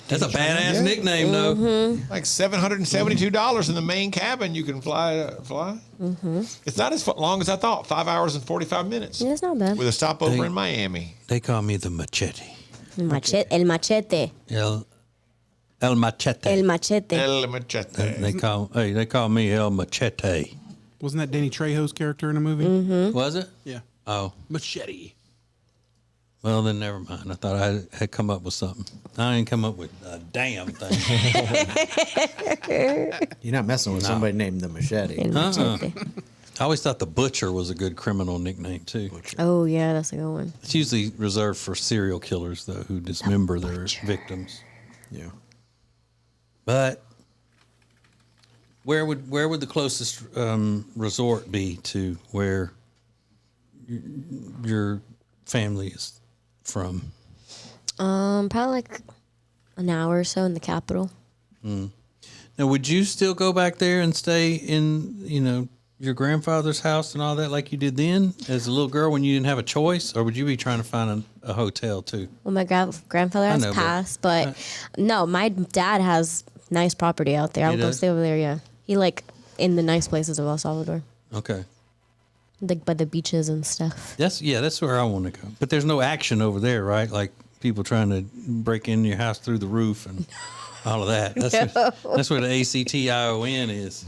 That's a badass nickname, though. Mm-hmm. Like $772 in the main cabin. You can fly. Mm-hmm. It's not as long as I thought. 5 hours and 45 minutes. Yeah, it's not bad. With a stopover in Miami. They call me the machete. El machete. El machete. El machete. El machete. They call me El Machete. Wasn't that Danny Trejo's character in a movie? Mm-hmm. Was it? Yeah. Oh. Machete. Well, then never mind. I thought I had come up with something. I didn't come up with a damn thing. You're not messing with somebody named the Machete. I always thought the Butcher was a good criminal nickname, too. Oh, yeah, that's a good one. It's usually reserved for serial killers, though, who dismember their victims. Yeah. But where would the closest resort be to where your family is from? Probably like an hour or so in the capital. Now, Now, would you still go back there and stay in, your grandfather's house and all that like you did then as a little girl when you didn't have a choice? Or would you be trying to find a hotel too? Well, my grandfather has passed, but no, my dad has nice property out there. I would go stay over there, yeah. He in the nice places of El Salvador. Okay. Like by the beaches and stuff. That's where I want to go. But there's no action over there, right? Like people trying to break into your house through the roof and all of that. That's where the ACTION is.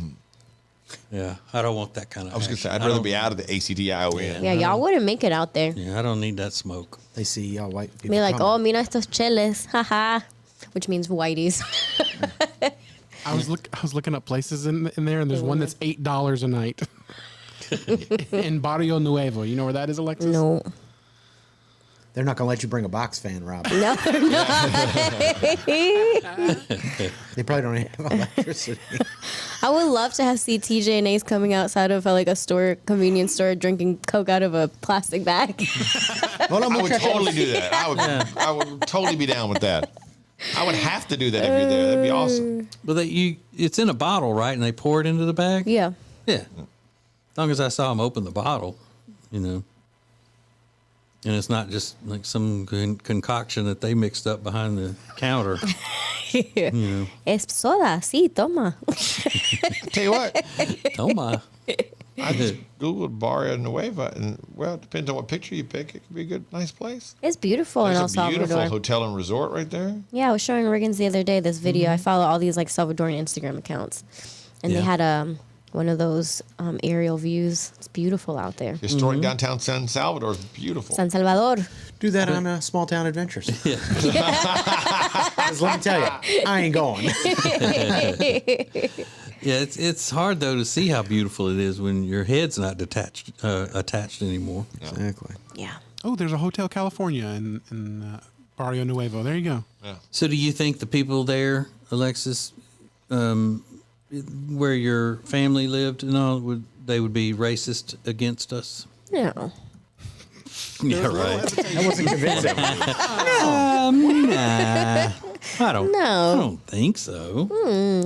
Yeah, I don't want that kind of. I was gonna say I'd rather be out of the ACTION. Yeah, y'all wouldn't make it out there. Yeah, I don't need that smoke. They see y'all white people. Be like, oh, mira estos cheles, haha, which means whiteys. I was looking up places in there, and there's one that's $8 a night in Barrio Nuevo. You know where that is, Alexis? No. They're not gonna let you bring a box fan, Rob. No, they're not. They probably don't have electricity. I would love to see TJ and Ace coming outside of a convenience store, drinking Coke out of a plastic bag. I would totally do that. I would totally be down with that. I would have to do that if you're there. That'd be awesome. But it's in a bottle, right? And they pour it into the bag? Yeah. Yeah. As long as I saw them open the bottle, And it's not just like some concoction that they mixed up behind the counter. Es soda, sí, toma. Tell you what. Toma. I just Googled Barrio Nueva, and it depends on what picture you pick. It could be a good, nice place. It's beautiful in El There's a beautiful Salvador. hotel and resort right there. Yeah, I was showing Riggins the other day this video. I follow all these Salvadoran Instagram accounts, and they had one of those aerial views. It's beautiful out there. Historic downtown San Salvador is beautiful. San Salvador. Do that on Small Town Adventures. Yeah. 'Cause let me tell you, I ain't going. Yeah, it's hard though to see how beautiful it is when your head's not attached anymore. Exactly. Yeah. Oh, there's a Hotel California in Barrio Nuevo. There you go. Yeah. So do you think the people there, Alexis, where your family lived and all, they would be racist against us? No. Yeah, right. I wasn't convincing. Nah. I don't think so.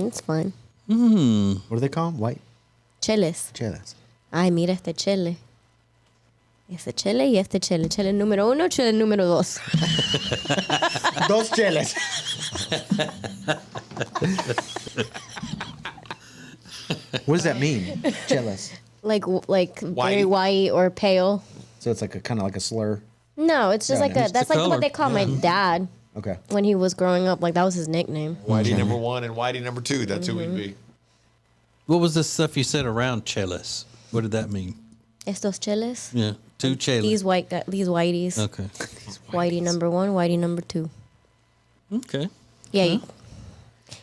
It's fine. What do they call them? White? Cheles. Cheles. Ay, mira este chele. Este chele y este chele. Chele número 1, chele número 2. Dos cheles. What does that mean? Cheles. Like very white or pale. So it's like kind of like a slur. No, it's just that's like what they call my dad. Okay. When he was growing up, that was his nickname. Whitey number 1 and Whitey number 2. That's who we'd be. What was the stuff you said around cheles? What did that mean? Estos cheles. Yeah, 2 cheles. These whiteys. Okay. Whitey number 1, whitey number 2. Okay. Yeah,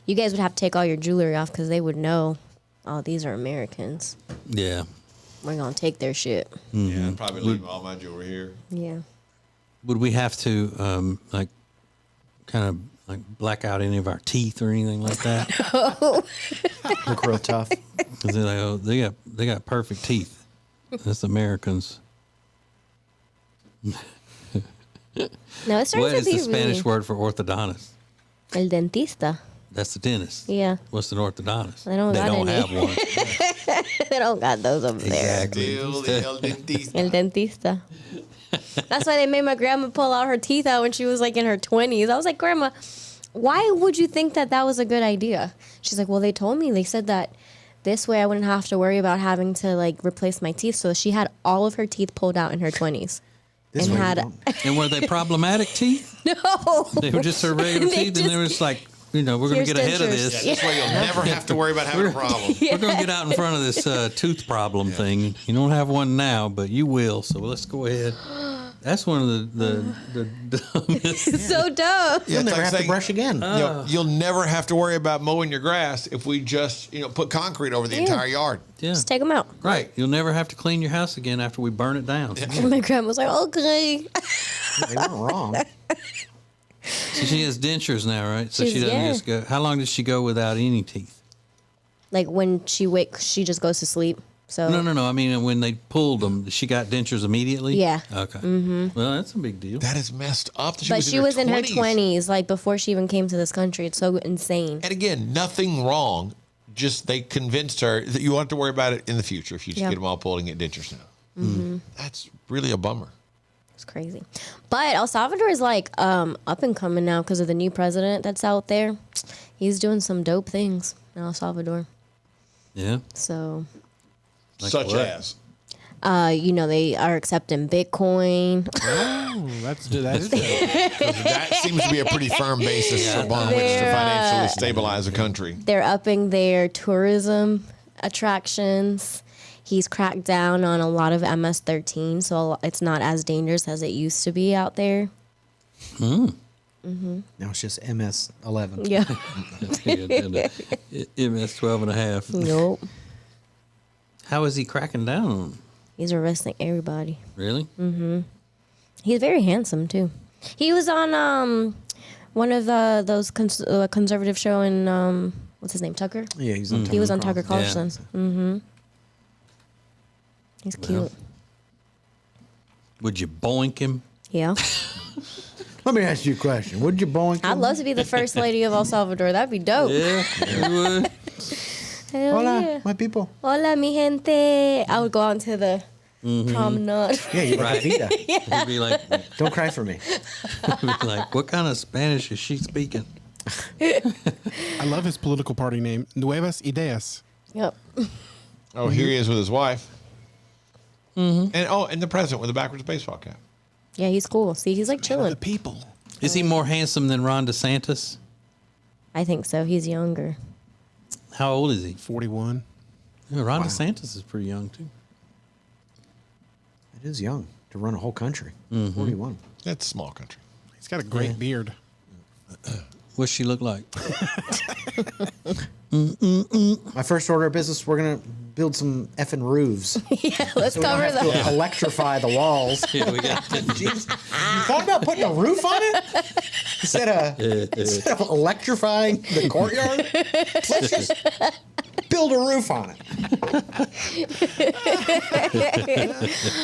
you guys would have to take all your jewelry off because they would know. Oh, these are Americans. Yeah. We're gonna take their shit. Mm-hmm. Yeah, I'd probably leave all my jewelry here. Yeah. Would we have to kind of black out any of our teeth or anything like that? Look real tough. Because they're like, they got perfect teeth. That's Americans. No, it starts What to is be the Spanish really... word for orthodontist? El dentista. That's the dentist. Yeah. What's an orthodontist? They don't have one. They don't got those over Exactly. El dentista. there. El dentista. That's why they made my grandma pull out her teeth out when she was in her 20s. I was like, Grandma, why would you think that was a good idea? She's like, well, they told me. They said that this way I wouldn't have to worry about having to replace my teeth. So she had all of her teeth pulled out in her 20s. And were they problematic teeth? No. They were just her regular teeth, and they were just like, we're going to get ahead of this. Yeah, this way you'll never have to worry about having a problem. We're going to get out in front of this tooth problem thing. You don't have one now, but you will. So let's go ahead. That's one of the dumbest. It's so dumb. You'll never have to brush again. You'll never have to worry about mowing your grass if we just put concrete over the entire yard. Yeah. Just take them out. Right. You'll never have to clean your house again after we burn it down. And my grandma was like, okay. They weren't wrong. So she has dentures now, right? So she doesn't Yeah. just go. How long does she go without any teeth? When she wakes, she just goes to sleep. So No. I mean, when they pulled them, she got dentures immediately? Yeah. Okay. Mm-hmm. Well, that's a big deal. That is messed up. But she was in her 20s, like before she even came to this country. It's so insane. And again, nothing wrong. Just they convinced her that you won't have to worry about it in the future if you just get them all pulled and get dentures now. Mm-hmm. That's really a bummer. It's crazy. But El Salvador is like up and coming now because of the new president that's out there. He's doing some dope things in El Salvador. Yeah. So. Like Such what? as? They are accepting Bitcoin. Oh, that is that seems to be a pretty firm basis upon which to financially stabilize a country. They're upping their tourism attractions. He's cracked down on a lot of MS-13, so it's not as dangerous as it used to be out there. Mm-hmm. Now it's just MS-11. Yeah. MS-12 and a half. Nope. How is he cracking down on them? He's arresting everybody. Really? Mm-hmm. He's very handsome, too. He was on one of those conservative show in, what's his name, Tucker? Yeah, he's on Tucker He was on Carlson. Tucker Carlson. Yeah. Mm-hmm. He's cute. Well, would you boink him? Yeah. Let me ask you a question. Would you boink him? I'd love to be the first lady of El Salvador. That'd be dope. Yeah, you would. Hell Hola, yeah. my people. Hola, mi gente. I would go out to the promenade. Yeah, you're like Right. Vida. He'd be like, Don't cry for me. he'd be like, what kind of Spanish is she speaking? I love his political party name, Nuevas Ideas. Yep. Oh, here he is with his wife. Mm-hmm. And the president with the backwards baseball cap. Yeah, he's cool. See, he's like chilling. The people. Is he more handsome than Ron DeSantis? I think so. He's younger. How old is he? 41. Yeah, Ron DeSantis is pretty young, too. It is young to run a whole country. Mm-hmm. 41. That's a small country. He's got a great beard. What's she look like? My first order of business, we're going to build some effing roofs. Yeah, let's So we don't cover have to that. electrify the walls. Yeah, we got Jeez. You thought about putting a roof on it? Instead of electrifying the courtyard? Let's just build a roof on it.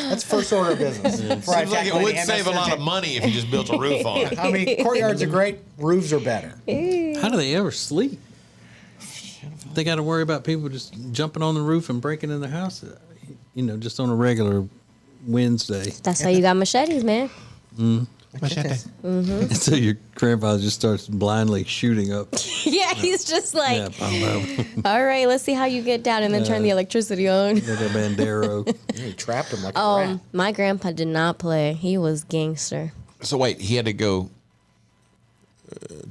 That's first order of business. Before I Seems like tackle it any would save a lot of MS-13. money if you just built a roof on it. I mean, courtyards are great. Roofs are better. How do they ever sleep? They got to worry about people just jumping on the roof and breaking in their house, just on a regular Wednesday. That's why you got machetes, man. Machete. And so your grandfather just starts blindly shooting up. Yeah, he's just like, Yeah, bum, all right, let's see how you get down, and then turn the electricity on. like a bandero. Yeah, he trapped him like a rat. My grandpa did not play. He was gangster. So wait, he had to go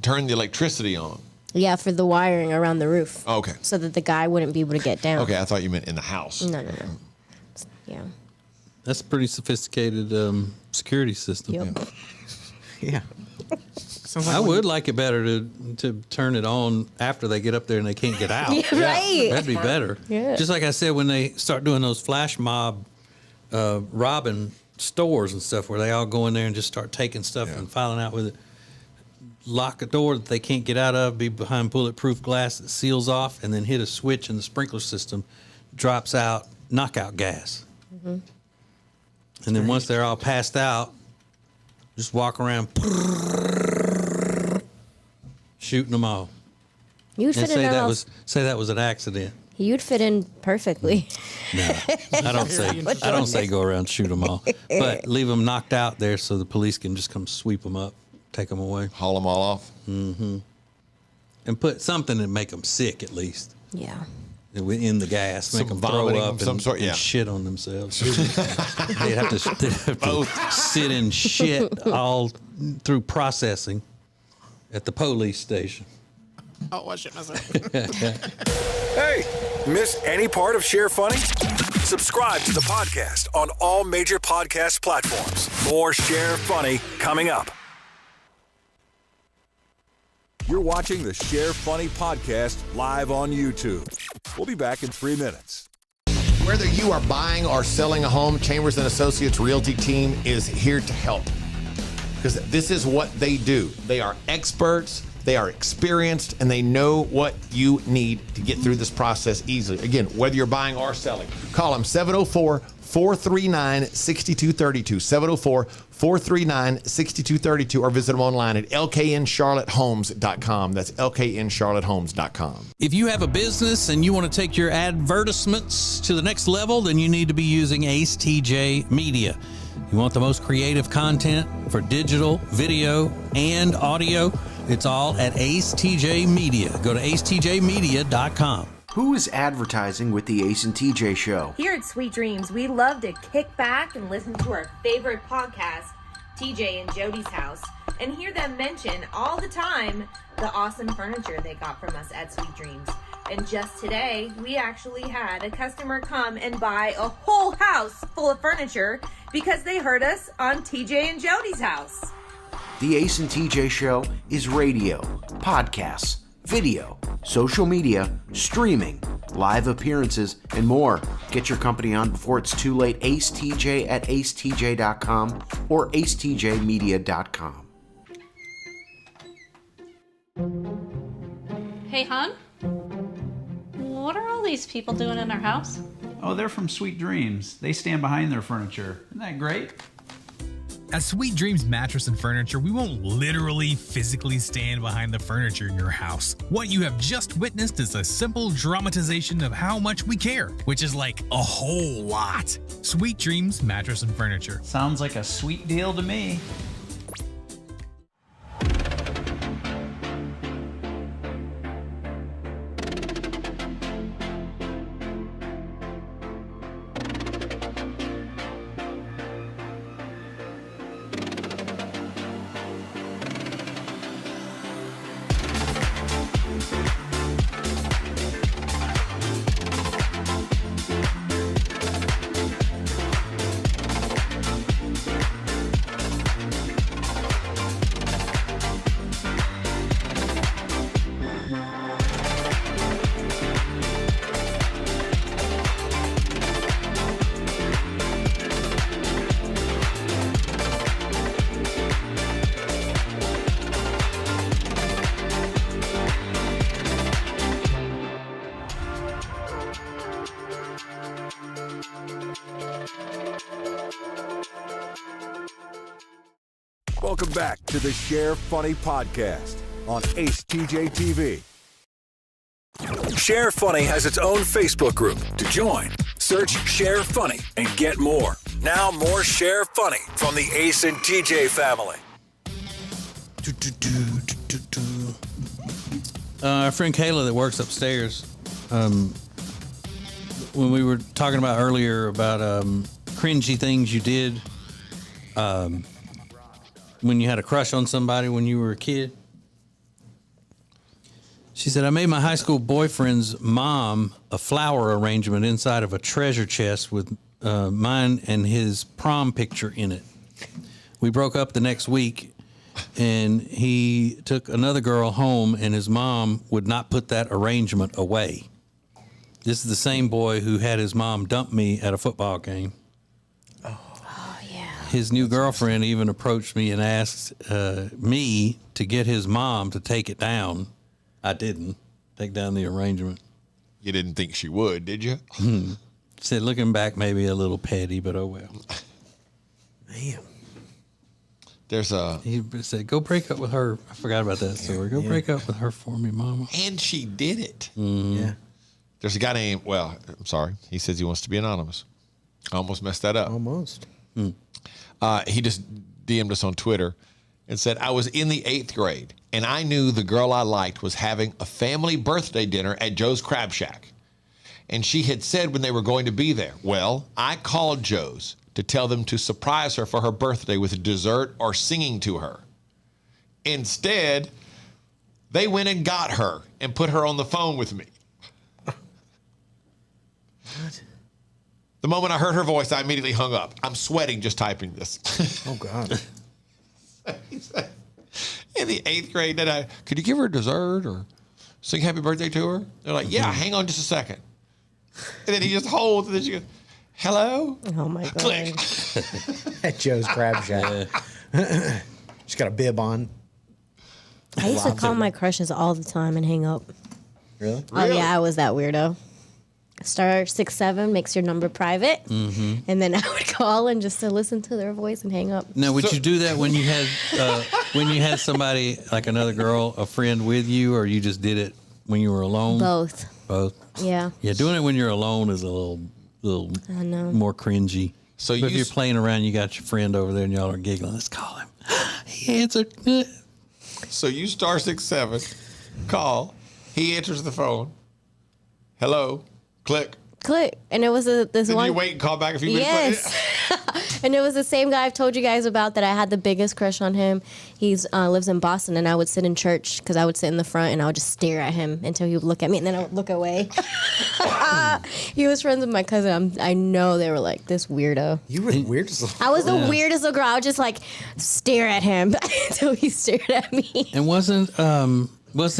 turn the electricity on. Yeah, for the wiring around the roof. Oh, okay. So that the guy wouldn't be able to get down. Okay, I thought you meant in the house. No. Yeah. That's a pretty sophisticated security system. Yep. Yeah. Sounds like I when- would like it better to turn it on after they get up there and they can't get out. Yeah, right. That'd be better. Yeah. Just like I said, when they start doing those flash mob robbing stores and stuff where they all go in there and just start taking stuff and filing out with it. Lock a door that they can't get out of, be behind bulletproof glass that seals off, and then hit a switch and the sprinkler system drops out knockout gas. Mm-hmm. And then once they're all passed out, just walk around shooting them all. You'd And fit in there. say that was an accident. You'd fit in perfectly. No, I don't say go around shoot them all, but leave them knocked out there so the police can just come sweep them up, take them away, haul them all off, and put something that make them sick at least. Yeah. In the gas, make Some them throw vomiting up of some sort, and yeah. shit on themselves. they'd have to sit in shit all through processing at the police station. Oh, I shit myself. Hey, miss any part of Share Funny? Subscribe to the podcast on all major podcast platforms. More Share Funny coming up. You're watching the Share Funny podcast live on YouTube. We'll be back in 3 minutes. Whether you are buying or selling a home, Chambers & Associates Realty team is here to help. Because this is what they do. They are experts They are experienced and they know what you need to get through this process easily. Again, whether you're buying or selling, call them 704-439-6232, 704-439-6232, or visit them online at lkncharlottehomes.com. That's lkncharlottehomes.com. If you have a business and you want to take your advertisements to the next level, then you need to be using ACETJ Media. You want the most creative content for digital, video, and audio? It's all at ACETJ Media. Go to acetjmedia.com. Who is advertising with the Ace and TJ Show? Here at Sweet Dreams, we love to kick back and listen to our favorite podcast, TJ and Jody's House, and hear them mention all the time the awesome furniture they got from us at Sweet Dreams. And just today, we actually had a customer come and buy a whole house full of furniture because they heard us on TJ and Jody's House. The Ace and TJ Show is radio, podcasts, video, social media, streaming, live appearances, and more. Get your company on before it's too late. AceTJ at acetj.com or acetjmedia.com. Hey, hon? What are all these people doing in our house? Oh, they're from Sweet Dreams. They stand behind their furniture. Isn't that great? At Sweet Dreams Mattress and Furniture, we won't literally physically stand behind the furniture in your house. What you have just witnessed is a simple dramatization of how much we care, which is like a whole lot. Sweet Dreams Mattress and Furniture. Sounds like a sweet deal to me. Welcome back to the Share Funny podcast on acetjtv. Share Funny has its own Facebook group. To join, search Share Funny and get more. Now more Share Funny from the Ace and TJ family. Our friend Kayla that works upstairs, when we were talking about earlier about cringy things you did when you had a crush on somebody when you were a kid. She said, I made my high school boyfriend's mom a flower arrangement inside of a treasure chest with mine and his prom picture in it. We broke up the next week, and he took another girl home, and his mom would not put that arrangement away. This is the same boy who had his mom dump me at a football game. His new girlfriend even approached me and asked me to get his mom to take it down. I didn't take down the arrangement. You didn't think she would, did you? Said, looking back, maybe a little petty, but oh well. Man. He said, go break up with her. I forgot about that story. Go break up with her for me, Mama. And she did it. Yeah. There's a guy named, I'm sorry. He says he wants to be anonymous. I almost messed that up. Almost. He just DM'd us on Twitter and said, I was in the 8th grade and I knew the girl I liked was having a family birthday dinner at Joe's Crab Shack. And she had said when they were going to be there. Well, I called Joe's to tell them to surprise her for her birthday with dessert or singing to her. Instead, they went and got her and put her on the phone with me. What? The moment I heard her voice, I immediately hung up. I'm sweating just typing this. Oh, God. In the 8th grade, could you give her dessert or sing happy birthday to her? They're like, yeah, hang on just a second. And then he just holds, and then she goes, hello? Oh, my God. Click. At Joe's Crab Shack. She's got a bib on. I used to call my crushes all the time and hang up. Really? Oh yeah, I was that weirdo. Star 67 makes your number private, and then I would call and just to listen to their voice and hang up. Now, would you do that when you had somebody like another girl, a friend with you, or you just did it when you were alone? Both. Both. Yeah. Yeah, doing it when you're alone is a little I know. more cringy. So but if you're playing around, you got your friend over there, and y'all are giggling. Let's call him. He answered. So you star 67, call. He answers the phone. Hello. Click. And it was this Then one. you wait and call back a few minutes later? Yes. And it was the same guy I've told you guys about that I had the biggest crush on him. He's lives in Boston, and I would sit in church because I would sit in the front and I would just stare at him until he would look at me, and then I would look away. He was friends with my cousin. I know they were like, this weirdo. You were the weirdest. I was the weirdest little girl. I would just like stare at him until he stared at me. And wasn't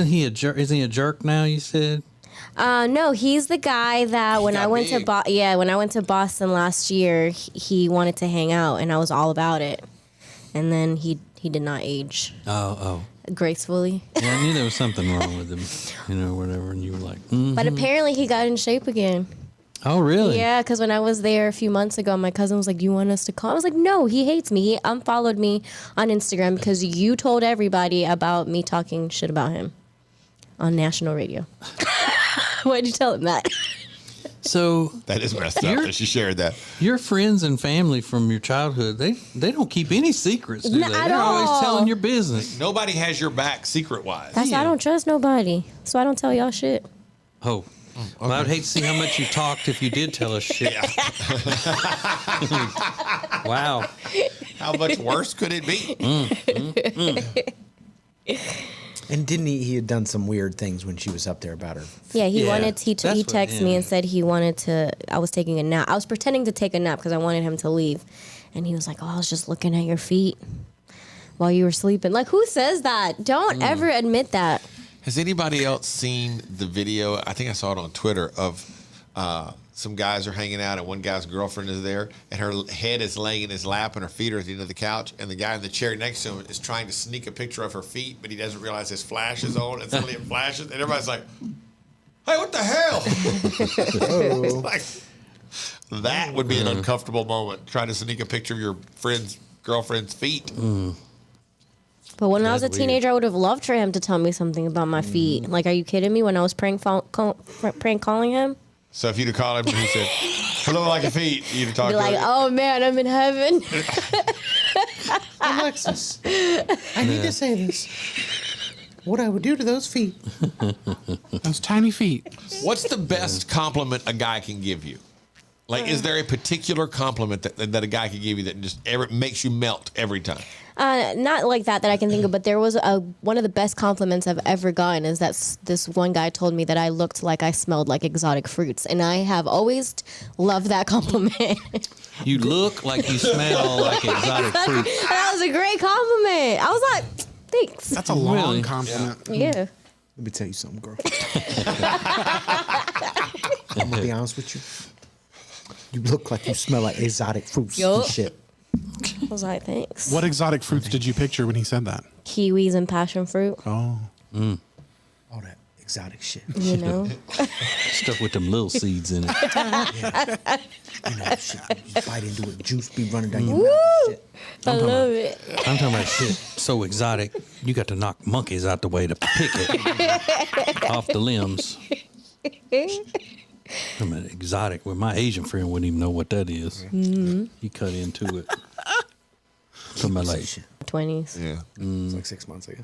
he a jerk? Isn't he a jerk now? You said. No, he's the guy that when I went to when I went to Boston last year, he wanted to hang out, and I was all about it. And then he did not age. Oh. Gracefully. Yeah, I knew there was something wrong with him, whatever. And you were like, But apparently he got in shape again. Oh, really? Yeah, because when I was there a few months ago, my cousin was like, "Do you want us to call?" I was like, "No, he hates me. He unfollowed me on Instagram because you told everybody about me talking shit about him on national radio." Why'd you tell him that? So that is messed up that she shared that. Your friends and family from your childhood, they don't keep any secrets, do they? Not at They're always all. telling your business. Nobody has your back secret-wise. That's why I don't trust nobody. So I don't tell y'all shit. Oh. Well, I would hate to see how much you talked if you did tell us shit. Wow. How much worse could it be? And didn't he had done some weird things when she was up there about her? Yeah, he texted me and said he wanted to, I was taking a nap. I was pretending to take a nap because I wanted him to leave. And he was like, "Oh, I was just looking at your feet while you were sleeping." Like, who says that? Don't ever admit that. Has anybody else seen the video? I think I saw it on Twitter of some guys are hanging out and one guy's girlfriend is there and her head is laying in his lap and her feet are at the end of the couch and the guy in the chair next to him is trying to sneak a picture of her feet, but he doesn't realize his flash is on and suddenly it flashes and everybody's like, "Hey, what the hell?" It's like, that would be an uncomfortable moment, trying to sneak a picture of your friend's girlfriend's feet. But when I was a teenager, I would have loved for him to tell me something about my feet. Like, are you kidding me? When I was prank calling him? So if you'd have called him and he said, "Hello, like your feet," you'd have talked Be to like, him. "Oh man, I'm in heaven." Alexis, I need to say this. What I would do to those feet. Those tiny feet. What's the best compliment a guy can give you? Like, is there a particular compliment that a guy can give you that just makes you melt every time? Not like that I can think of, but there was one of the best compliments I've ever gotten is that this one guy told me that I looked like I smelled like exotic fruits, and I have always loved that compliment. You look like you smell like exotic fruit. That was a great compliment. I was like, thanks. That's a long compliment. Yeah. Let me tell you something, girl. I'm gonna be honest with you. You look like you smell like exotic fruits and shit. I was like, thanks. What exotic fruits did you picture when he said that? Kiwis and passion fruit. Oh. All that exotic shit. You know? Stuff with them little seeds in it. You know, shit. You bite into it, juice be running down your Woo! mouth. Shit. I love it. I'm talking about shit so exotic, you got to knock monkeys out the way to pick it off the limbs. I mean, exotic. Well, my Asian friend wouldn't even know what that is. Mm-hmm. He cut into it. Talking about like 20s. Yeah. It's like 6 months ago.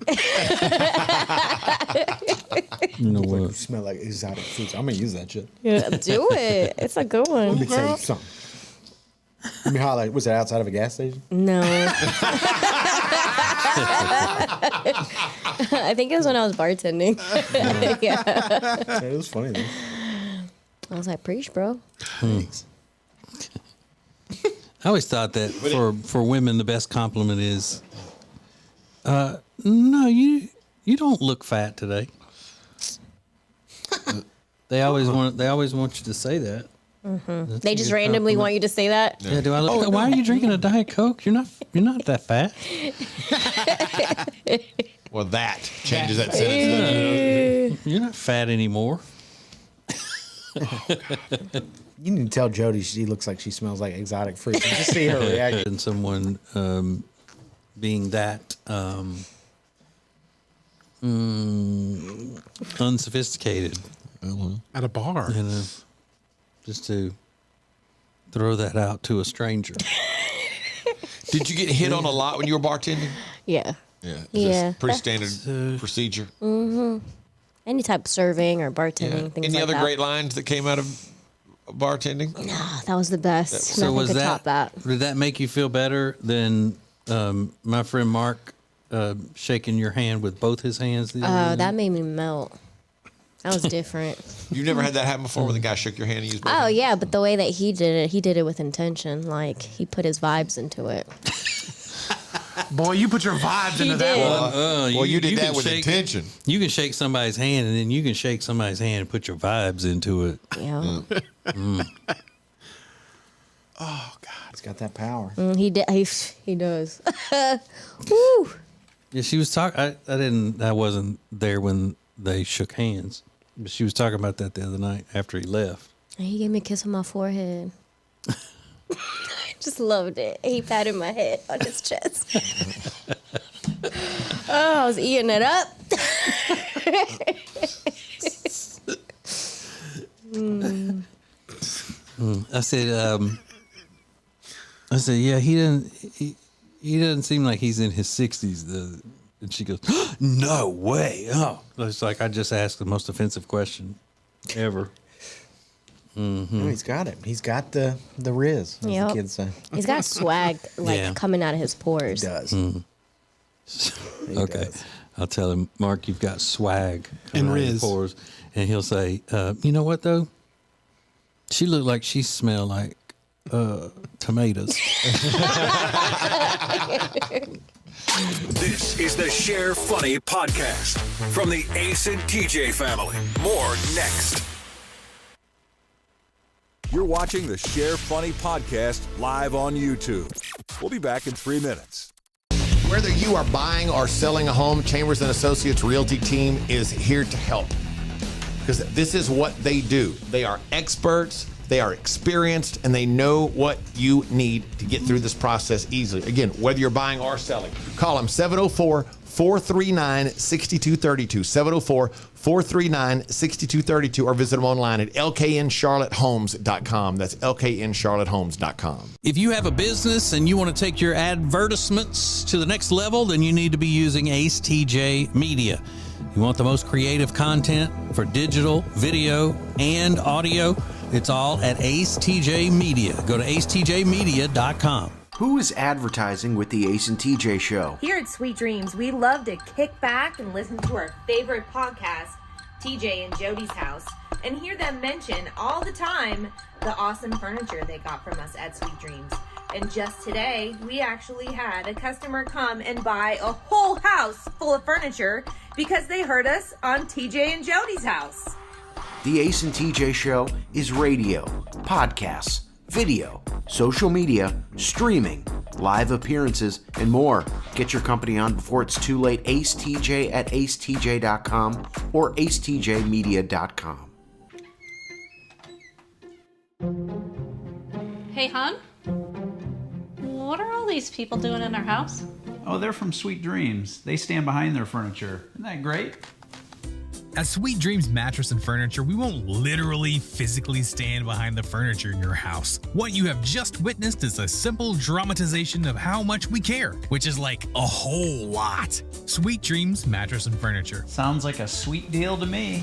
You know Like what? you smell like exotic fruits. I'm gonna use that shit. Yeah, do it. It's a good one. Let me tell you something. Let me holler. Was it outside of a gas station? No. I think it was when I was bartending. Yeah. It was funny though. I was like, preach, bro. Thanks. I always thought that for women, the best compliment is, no, you don't look fat today. They always want you to say that. Mm-hmm. They just randomly want you to say that. Yeah. Do I look? Why are you drinking a Diet Coke? You're not that fat. Well, that changes that sentence. You're not fat anymore. You need to tell Jody she looks like she smells like exotic fruit. Just see her reaction. And someone being that unsophisticated at a bar, just to throw that out to a stranger. Did you get hit on a lot when you were bartending? Yeah. Yeah. Yeah. Pretty standard procedure. Mm-hmm. Any type of serving or bartending, things Any like other that. great lines that came out of bartending? No, that was the best. So Nothing was could top that. Did that make you feel better than my friend Mark shaking your hand with both his hands? Oh, that made me melt. That was different. You've never had that happen before when the guy shook your hand and used both? Oh yeah, but the way that he did it with intention. Like he put his vibes into it. Boy, you put your vibes into that one. Well, you did that can with intention. You can shake somebody's hand, and then you can shake somebody's hand and put your vibes into it. Yeah. Oh God, he's got that power. He does. Woo. Yeah, she was talking. I wasn't there when they shook hands, but she was talking about that the other night after he left. And he gave me a kiss on my forehead. I just loved it. He patted my head on his chest. Oh, I was eating it up. I said, yeah, he doesn't seem like he's in his 60s. And she goes, no way. Oh, it's like I just asked the most offensive question ever. Mm-hmm. No, he's got it. He's got the riz, as Yep. the kids say. He's got swag coming out of his pores. He does. Mm. Okay. I'll tell him, Mark, you've got swag And coming out of your riz. pores. And he'll say, you know what, though? She looked like she smelled like tomatoes. This is the Share Funny podcast from the Ace and TJ family. More next. You're watching the Share Funny podcast live on YouTube. We'll be back in 3 minutes. Whether you are buying or selling a home, Chambers and Associates Realty team is here to help. Because this is what they do. They are experts, they are experienced, and they know what you need to get through this process easily. Again, whether you're buying or selling, call them 704-439-6232, 704-439-6232, or visit them online at lkncharlottehomes.com. That's lkncharlottehomes.com. If you have a business and you want to take your advertisements to the next level, then you need to be using ACETJ Media. You want the most creative content for digital, video, and audio? It's all at ACETJ Media. Go to acetjmedia.com. Who is advertising with the Ace and TJ Show? Here at Sweet Dreams, we love to kick back and listen to our favorite podcast, TJ and Jody's House, and hear them mention all the time the awesome furniture they got from us at Sweet Dreams. And just today, we actually had a customer come and buy a whole house full of furniture because they heard us on TJ and Jody's House. The Ace and TJ Show is radio, podcasts, video, social media, streaming, live appearances, and more. Get your company on before it's too late. AceTJ at acetj.com or acetjmedia.com. Hey, hon? What are all these people doing in our house? Oh, they're from Sweet Dreams. They stand behind their furniture. Isn't that great? At Sweet Dreams Mattress and Furniture, we won't literally physically stand behind the furniture in your house. What you have just witnessed is a simple dramatization of how much we care, which is like a whole lot. Sweet Dreams Mattress and Furniture. Sounds like a sweet deal to me.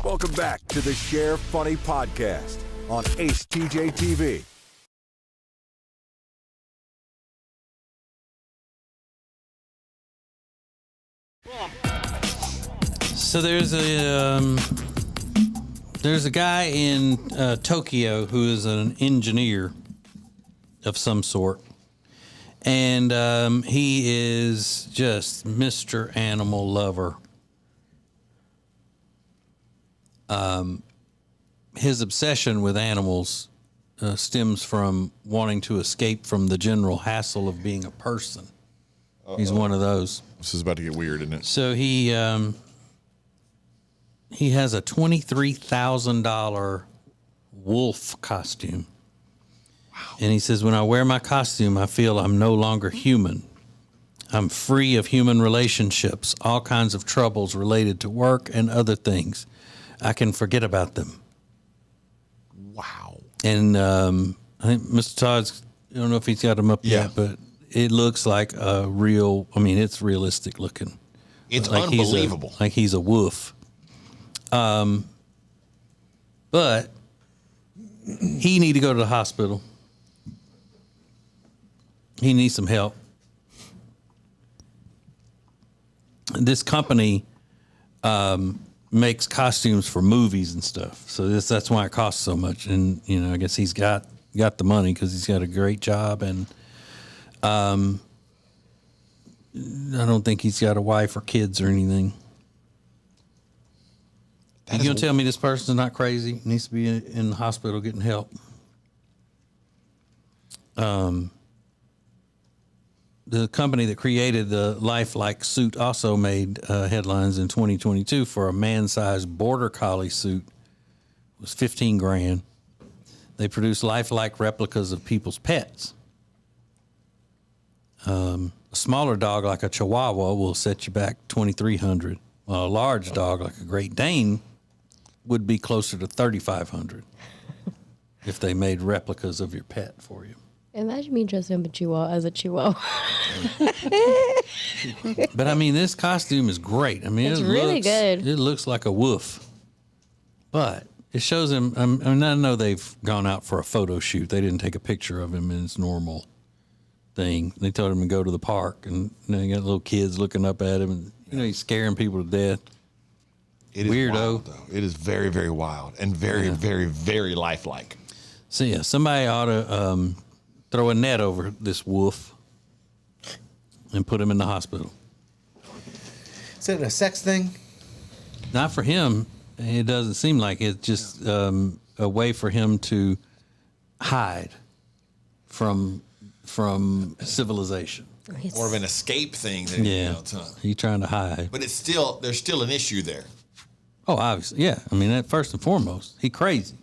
Welcome back to the Share Funny podcast on acetjtv. So there's a guy in Tokyo who is an engineer of some sort, and he is just Mr. Animal Lover. His obsession with animals stems from wanting to escape from the general hassle of being a person. He's one of those. This is about to get weird, isn't it? So he has a $23,000 wolf costume. Wow. And he says, when I wear my costume, I feel I'm no longer human. I'm free of human relationships, all kinds of troubles related to work and other things. I can forget about them. Wow. And I think Mr. Todd's, I don't know if he's got them up yet, but it looks like a real, I mean, it's realistic looking. It's like unbelievable. He's a wolf. But he need to go to the hospital. He needs some help. This company makes costumes for movies and stuff. So that's why it costs so much. And, you know, I guess he's got the money because he's got a great job. And I don't think he's got a wife or kids or anything. You gonna tell me this person's not crazy? Needs to be in the hospital getting help. The company that created the lifelike suit also made headlines in 2022 for a man-sized border collie suit. It was $15,000. They produce lifelike replicas of people's pets. A smaller dog like a Chihuahua will set you back $2,300. While a large dog like a Great Dane would be closer to $3,500 if they made replicas of your pet for you. Imagine me dressing as a chihuahua. But I mean, this costume is great. I mean, it's really good. It looks like a wolf, but it shows him. I mean, I know they've gone out for a photo shoot. They didn't take a picture of him in his normal thing. They told him to go to the park, and they got little kids looking up at him, and you know he's scaring people to death. It is weirdo. Wild, though. It is very, very wild and very, very, very lifelike. So yeah, somebody ought to throw a net over this wolf and put him in the hospital. Is it a sex thing? Not for him. It doesn't seem like it. Just a way for him to hide from civilization. More of an escape thing than Yeah, anything else, huh? he's trying to hide. But there's still an issue there. Oh, obviously, yeah. I mean, that first and foremost, he crazy.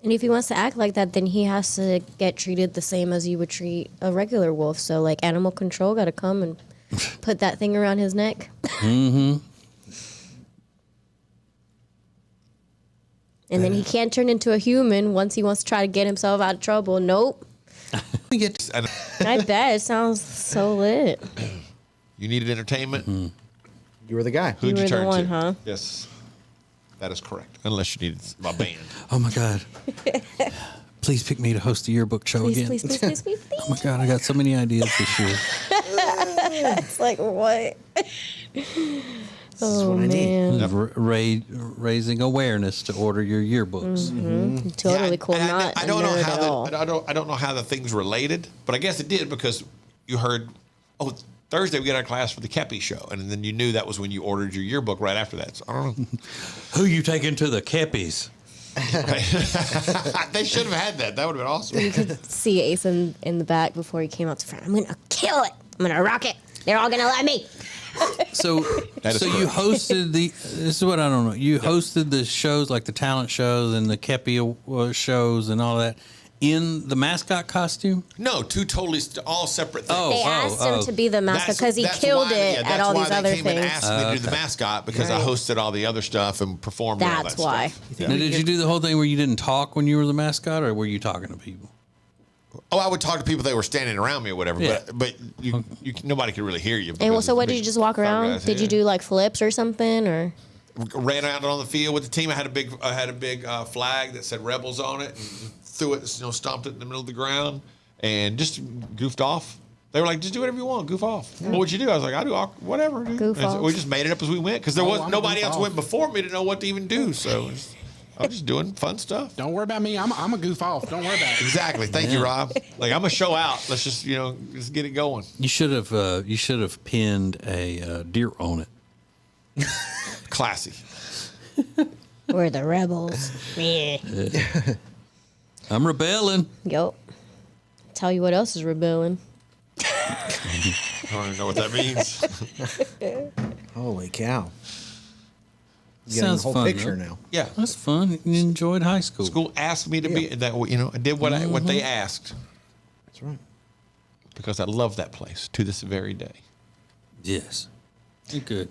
And if he wants to act like that, then he has to get treated the same as you would treat a regular wolf. So, like, animal control got to come and put that thing around his neck. Mm-hmm. And then he can't turn into a human once he wants to try to get himself out of trouble. Nope. I bet. It sounds so lit. You needed entertainment? Mm-hmm. You were the guy. Who'd you were turn the one, to? huh? Yes. That is correct. Unless you needed my band. Oh, my God. Please pick me to host the yearbook show Please, again. please, please, please, please, please. Oh, my God. I got so many ideas this year. It's like, what? Oh, what I need. man. Raising awareness to order your yearbooks. Mm-hmm. Totally cool. And Not I don't a know nerd how at all. I don't know how the thing's related, but I guess it did because you heard, Thursday we got our class for the Kepi show, and then you knew that was when you ordered your yearbook right after that. So I don't know. Who you taking to the Keppies? They should have had that. That would have been awesome. You could see Ace in the back before he came out to front. I'm gonna kill it. I'm gonna rock it. They're all gonna let me. So you hosted this is what I don't know. You hosted the shows like the talent shows and the Kepi shows and all that in the mascot costume? No, two totally all separate things. They asked him to be the mascot because he killed it at all these other That's why they came things. and asked me to do the mascot because I hosted all the other stuff and performed all that That's why. stuff. Now, did you do the whole thing where you didn't talk when you were the mascot, or were you talking to people? Oh, I would talk to people that were standing around me or whatever, Yeah. but nobody could really hear you. And because so, what it's did big you just walk around? guys, Did you yeah. do like flips or something, or? ran out on the field with the team. I had a big flag that said Rebels on it, and threw it, stomped it in the middle of the ground, and just goofed off. They were like, just do whatever you want, goof off. What would you do? I was like, I do whatever. Dude. Goof off. So we just made it up as we went because there was nobody else went before me to know what to even do. So I was just doing fun stuff. Don't worry about me. I'm a goof off. Don't worry about it. Exactly. Thank you, Rob. Like, I'm a show out. Let's just just get it going. You should have pinned a deer on it. Classy. We're the rebels. Yeah. I'm rebelling. Yup. Tell you what else is rebelling. I don't even know what that means. Holy cow. Getting Sounds the whole fun, picture though. now. Yeah. That's fun. You enjoyed high school. School asked me to be that. I did what they asked. That's right. Because I love that place to this very day. Yes. You're good.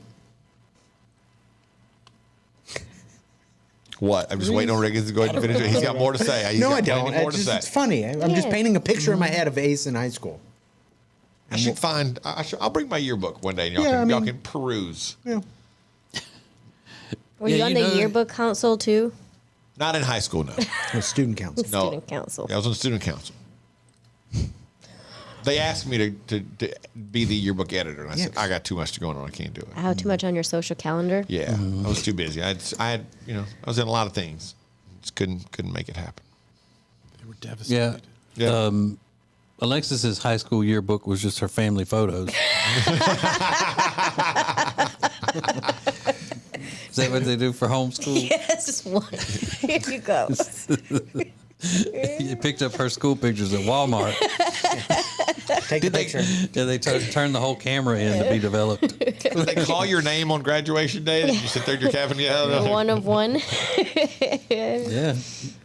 What? I'm just waiting on Riggins to go ahead and finish it. He's got more to say. No, I don't. It's funny. I'm just painting a picture in my head of Ace in high school. I should find. I'll bring my yearbook one day, and y'all can peruse. Yeah. Were you on the yearbook council too? Not in high school, no. Student council. No. Student council. Yeah, I was on student council. They asked me to be the yearbook editor, and I said I got too much going on. I can't do it. I have too much on your social calendar. Yeah, I was too busy. I had I was in a lot of things. Just couldn't make it happen. They were devastated. Yeah. Alexis's high school yearbook was just her family photos. Is that what they do for homeschool? Yes, just one. Here you go. You picked up her school pictures at Walmart. Take a picture. Yeah, they turned the whole camera in to be developed. Did they call your name on graduation day? Did you sit there in your cabin? Yeah, One of one. Yeah,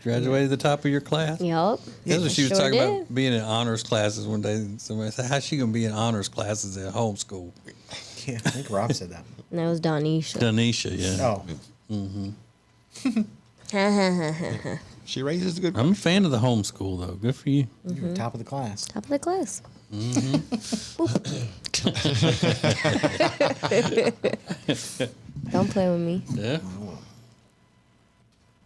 graduated the top of your class. Yup. That's what she was Sure talking did. about, being in honors classes one day. Somebody said, how's she going to be in honors classes at homeschool? Yeah, I think Rob said that. And that was Donisha. Donisha, yeah. Oh. Mm-hmm. She raises a good. I'm a fan of the homeschool, though. Good for you. You were top of the class. Top of the class. Don't play with me. Yeah.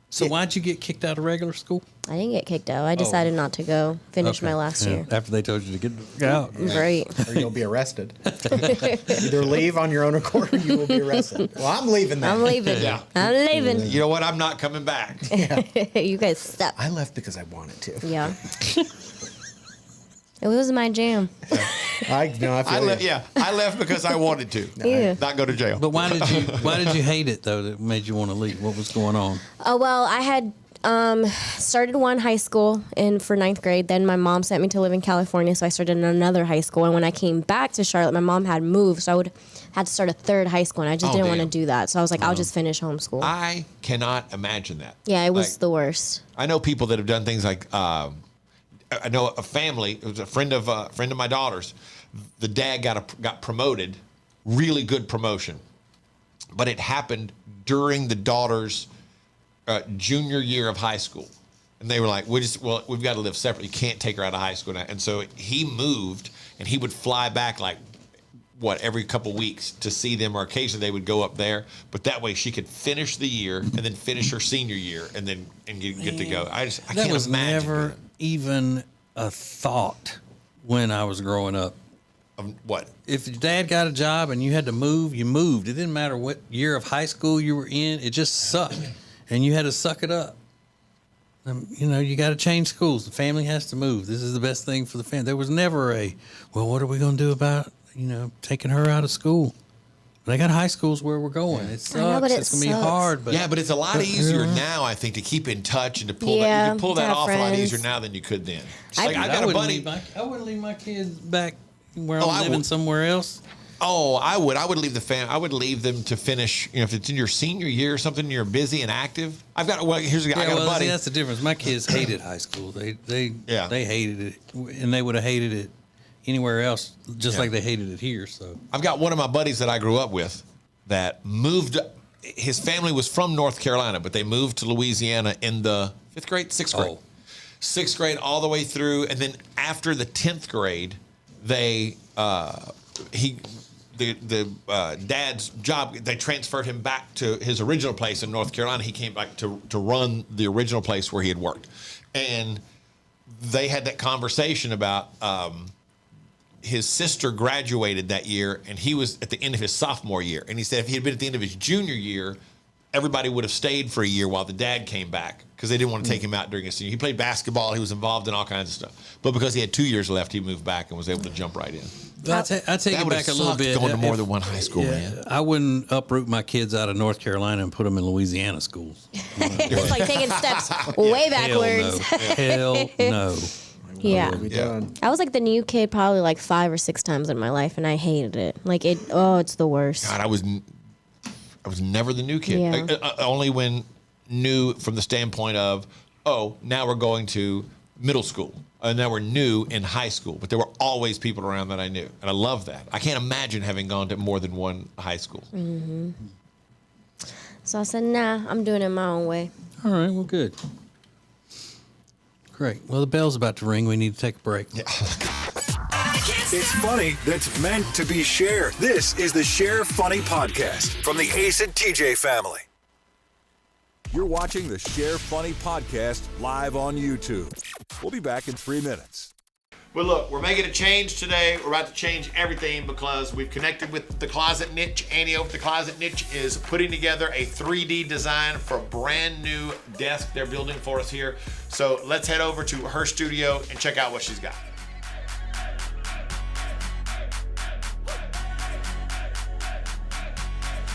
So why'd you get kicked out of regular school? I didn't get kicked out. I decided not to go. Finish my last year. After they told you to get out. Right. Or you'll be arrested. Either leave on your own accord or you will be arrested. Well, I'm leaving that. I'm leaving. Yeah. I'm leaving. You know what? I'm not coming back. You guys suck. I left because I wanted to. Yeah. It was my jam. I left because I wanted to. Yeah. Not go to jail. But why did you hate it though that made you want to leave? What was going on? Oh well, I had started one high school for 9th grade. Then my mom sent me to live in California, so I started in another high school. And when I came back to Charlotte, my mom had moved, so I would had to start a third high school, and I just didn't want to do that. So I was like, I'll just finish homeschool. I cannot imagine that. Yeah, it was the worst. I know people that have done things like. I know a family. It was a friend of my daughter's. The dad got promoted, really good promotion, but it happened during the daughter's junior year of high school, and they were like, we've got to live separate. You can't take her out of high school now. And so he moved, and he would fly back every couple weeks to see them, or occasionally they would go up there. But that way she could finish the year and then finish her senior year and get to go. I can't was imagine. Never even a thought when I was growing up. What? If your dad got a job and you had to move, you moved. It didn't matter what year of high school you were in. It just sucked, and you had to suck it up. You got to change schools. The family has to move. This is the best thing for the family. There was never what are we going to do about, taking her out of school? They got high schools where we're going. It sucks. I know, but it's going to be hard. But it's a lot easier now, I think, to keep in touch and to pull that. You can pull that off a lot easier now than you could then. I got a buddy. I wouldn't leave my kids back where I'm living somewhere else. Oh, I would. I would leave I would leave them to finish. If it's in your senior year or something, you're busy and active. I got a buddy. See, that's the difference. My kids hated high school. They hated it, and they would have hated it anywhere else, just like they hated it here. So I've got one of my buddies that I grew up with that moved. His family was from North Carolina, but they moved to Louisiana in the 5th grade, 6th grade. 6th grade all the way through, and then after the 10th grade, he the dad's job, they transferred him back to his original place in North Carolina. He came back to run the original place where he had worked. And they had that conversation about his sister graduated that year, and he was at the end of his sophomore year. And he said if he had been at the end of his junior year, everybody would have stayed for a year while the dad came back because they didn't want to take him out during his senior. He played basketball. He was involved in all kinds of stuff. But because he had 2 years left, he moved back and was able to jump right in. I take it back a little bit. Going to more than one high school, man. I wouldn't uproot my kids out of North Carolina and put them in Louisiana schools. It's like taking steps way backwards. Hell no. Yeah. I was like the new kid probably like 5 or 6 times in my life, and I hated it. Like it's the worst. God, I was never the new kid. Yeah. Only when new from the standpoint of, now we're going to middle school. And now we're new in high school. But there were always people around that I knew. And I love that. I can't imagine having gone to more than one high school. Mm-hmm. So I said, nah, I'm doing it my own way. All right, well, good. Great. Well, the bell's about to ring. We need to take a break. Yeah. It's funny that's meant to be shared. This is the Share Funny Podcast from the Ace and TJ family. You're watching the Share Funny Podcast live on YouTube. We'll be back in 3 minutes. Well, look, we're making a change today. We're about to change everything because we've connected with the Closet Niche. Annie over the Closet Niche is putting together a 3D design for a brand new desk they're building for us here. So let's head over to her studio and check out what she's got.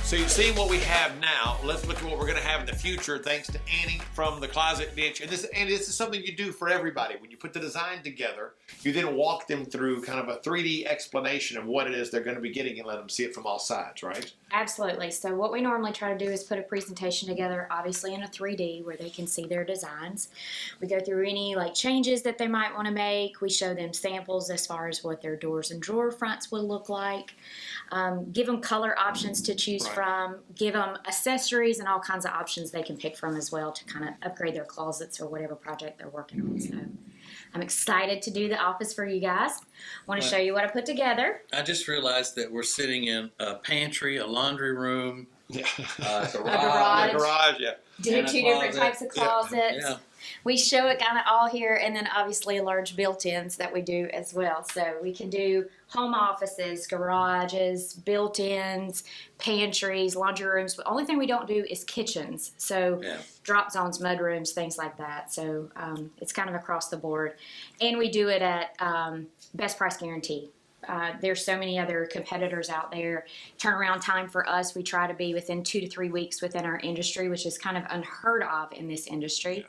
So you've seen what we have now. Let's look at what we're going to have in the future, thanks to Annie from the Closet Niche. And this is something you do for everybody. When you put the design together, you then walk them through kind of a 3D explanation of what it is they're going to be getting and let them see it from all sides, right? Absolutely. So what we normally try to do is put a presentation together, obviously in a 3D where they can see their designs. We go through any changes that they might want to make. We show them samples as far as what their doors and drawer fronts will look like. Give them color options to choose from. Give them accessories and all kinds of options they can pick from as well to kind of upgrade their closets or whatever project they're working on. So I'm excited to do the office for you guys. I want to show you what I put together. I just realized that we're sitting in a pantry, a laundry room, a garage. Yeah. Do 2 different types of closets. Yeah. We show it kind of all here, and then obviously large built-ins that we do as well. So we can do home offices, garages, built-ins, pantries, laundry rooms. The only thing we don't do is kitchens. So drop zones, mud rooms, things like that. So it's kind of across the board. And we do it at best price guarantee. There's so many other competitors out there. Turnaround time for us, we try to be within 2 to 3 weeks within our industry, which is kind of unheard of in this industry.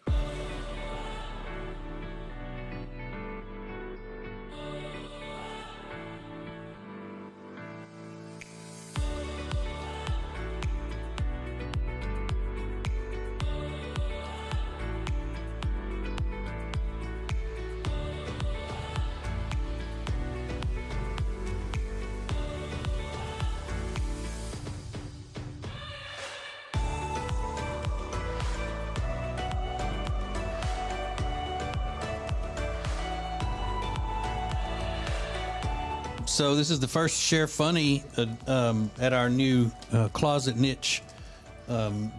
So this is the first Share Funny at our new Closet Niche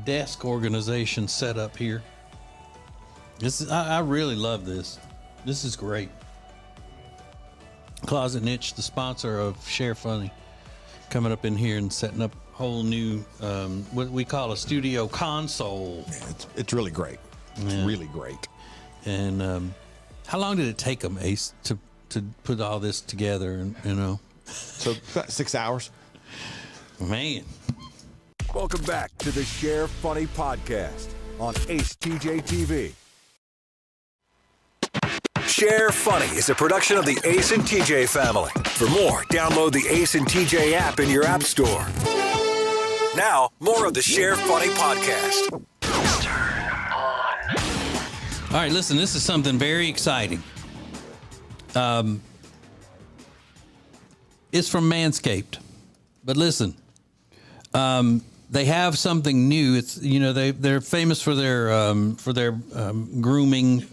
desk organization set up here. I really love this. This is great. Closet Niche, the sponsor of Share Funny, coming up in here and setting up a whole new what we call a studio console. Yeah, it's really great. It's really great. And how long did it take them, Ace, to put all this together? And so about 6 hours. Man. Welcome back to the Share Funny Podcast on acetjtv. Share Funny is a production of the Ace and TJ family. For more, download the Ace and TJ app in your app store. Now, more of the Share Funny Podcast. All right, listen, this is something very exciting. It's from Manscaped, but listen, they have something new. It's they're famous for their grooming,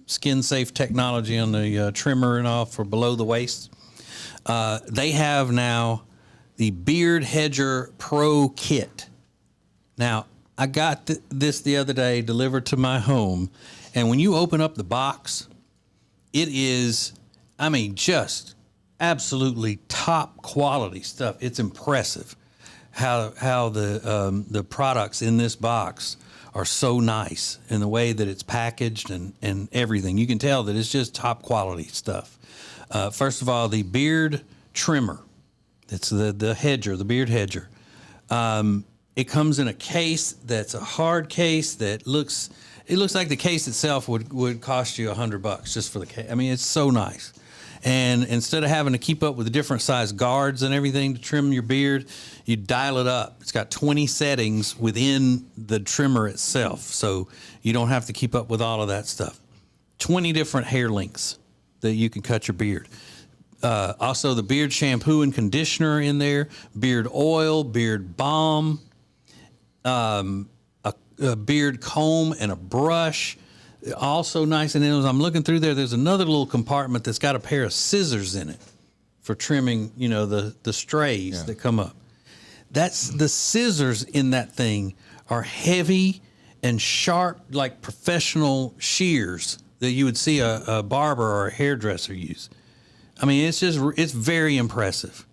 skin safe technology on the trimmer and all for below the waist. They have now the Beard Hedger Pro Kit. Now, I got this the other day delivered to my home, and when you open up the box, it is, I mean, just absolutely top quality stuff. It's impressive how the products in this box are so nice in the way that it's packaged and everything. You can tell that it's just top quality stuff. First of all, the beard trimmer. It's the hedger, the beard hedger. It comes in a case that's a hard case that looks like the case itself would cost you $100 just for the case. I mean, it's so nice. And instead of having to keep up with the different size guards and everything to trim your beard, you dial it up. It's got 20 settings within the trimmer itself, so you don't have to keep up with all of that stuff. 20 different hair lengths that you can cut your beard. Also, the beard shampoo and conditioner in there, beard oil, beard balm, a beard comb and a brush. Also nice. And then as I'm looking through there, there's another little compartment that's got a pair of scissors in it for trimming, the strays that come up. That's the scissors in that thing are heavy and sharp, like professional shears that you would see a barber or a hairdresser use. I mean, it's very impressive.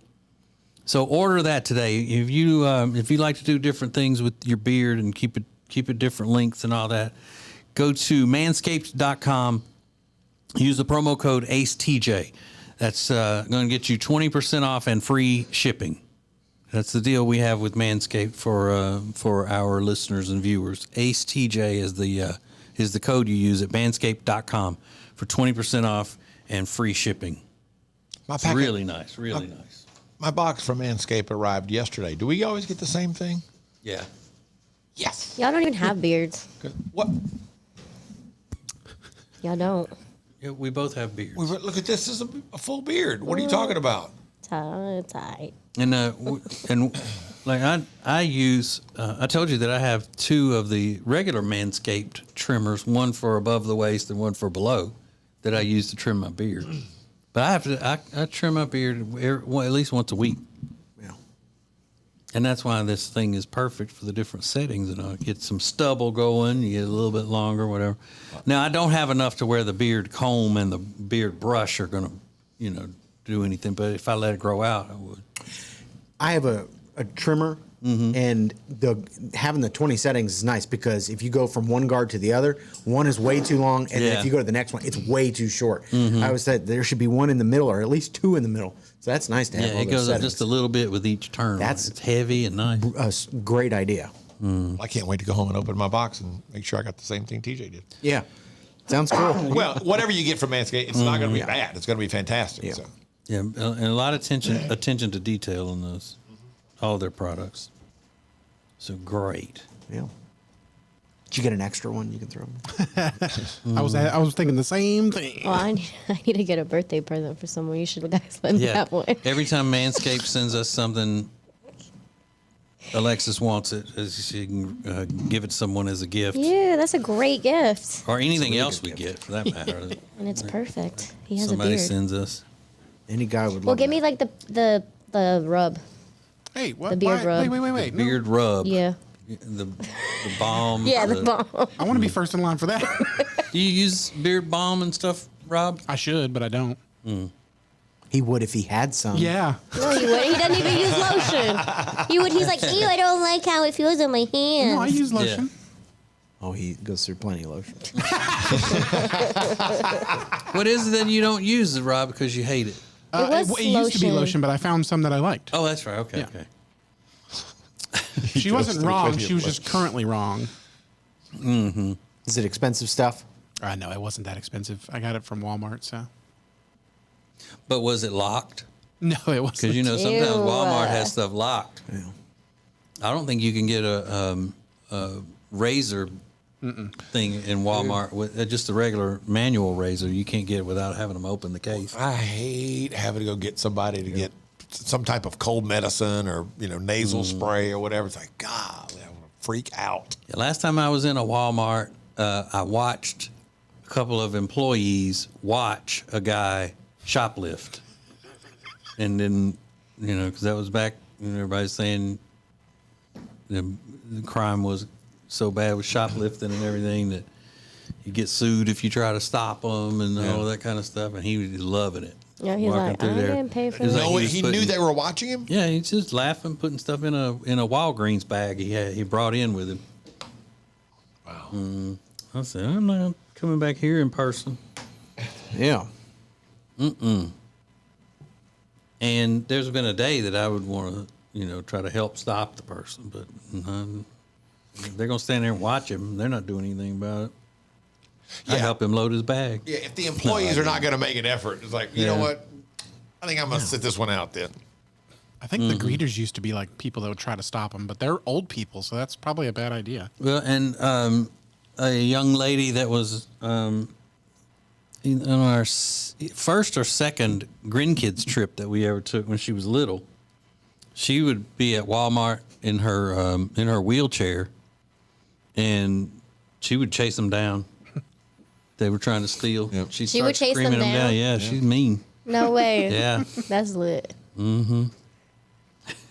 So order that today. If you like to do different things with your beard and keep it different lengths and all that, go to manscaped.com. Use the promo code ACETJ. That's going to get you 20% off and free shipping. That's the deal we have with Manscaped for our listeners and viewers. ACETJ is the code you use at manscaped.com for 20% off and free shipping. It's really nice, really nice. My box from Manscaped arrived yesterday. Do we always get the same thing? Yeah. Yes. Y'all don't even have beards. What? Y'all don't. Yeah, we both have beards. Look at this. This is a full beard. What are you talking about? Tight. And like I use, I told you that I have two of the regular Manscaped trimmers, one for above the waist and one for below, that I use to trim my beard. But I trim my beard at least once a week. Yeah. And that's why this thing is perfect for the different settings. Get some stubble going, you get a little bit longer, whatever. Now, I don't have enough to where the beard comb and the beard brush are going to, do anything. But if I let it grow out, I would. I have a trimmer, and having the 20 settings is nice because if you go from one guard to the other, one is way too long, and then if you go to the next one, it's way too short. I always said there should be one in the middle, or at least two in the middle. So that's nice to have. Yeah, it goes up just a little bit with each turn. It's heavy and nice. A great idea. I can't wait to go home and open my box and make sure I got the same thing TJ did. Yeah, sounds cool. Well, whatever you get from Manscaped, it's not going to be bad. It's going to be fantastic. Yeah. So. Yeah, and a lot of attention to detail in those, all their products. So great. Yeah. Did you get an extra one you can throw? I was thinking the same thing. Well, I need to get a birthday present for someone. You should guys let me have one. Every time Manscaped sends us something, Alexis wants it. She can give it to someone as a gift. Yeah, that's a great gift. Or anything else we get, for that matter. And it's perfect. He has Somebody a beard. sends us. Any guy would love Well, give me like the rub. Hey, what? The beard rub. Wait. The beard rub. Yeah. The balm. Yeah, the balm. I want to be first in line for that. Do you use beard balm and stuff, Rob? I should, but I don't. He would if he had some. Yeah. No, he wouldn't. He doesn't even use lotion. He's like, ew, I don't like how it feels on my hands. No, I use lotion. Oh, he goes through plenty of lotion. What is it that you don't use, Rob, because you hate it? It used to be lotion, but I found some that I liked. Oh, that's right. Okay, Yeah. okay. She wasn't wrong. She was just currently wrong. Mm-hmm. Is it expensive stuff? No, it wasn't that expensive. I got it from Walmart, so. But was it locked? No, it wasn't. Because, sometimes Walmart has stuff locked. Yeah. I don't think you can get a razor thing in Walmart with just a regular manual razor. You can't get it without having them open the case. I hate having to go get somebody to get some type of cold medicine or nasal spray or whatever. It's like, God, I'm gonna freak out. Yeah, last time I was in a Walmart, I watched a couple of employees watch a guy shoplift. And then, because that was back when everybody's saying the crime was so bad with shoplifting and everything that you get sued if you try to stop them and all that kind of stuff. And he was loving it. Yeah, he's like, I didn't pay for that. He knew they were watching him? Yeah, he's just laughing, putting stuff in a Walgreens bag he brought in with him. Wow. I said, I'm not coming back here in person. Yeah. And there's been a day that I would want to, try to help stop the person, but they're going to stand there and watch him. They're not doing anything about it. I help him load his bag. Yeah, if the employees are not going to make an effort, it's like, you know what? I think I'm going to sit this one out then. I think the greeters used to be like people that would try to stop them, but they're old people, so that's probably a bad idea. Well, and a young lady that was on our first or second grandkids trip that we ever took when she was little, she would be at Walmart in her wheelchair, and she would chase them down. They were trying to steal. Yep. She would chase them down? Yeah, she's mean. No way. Yeah. That's lit. Mm-hmm.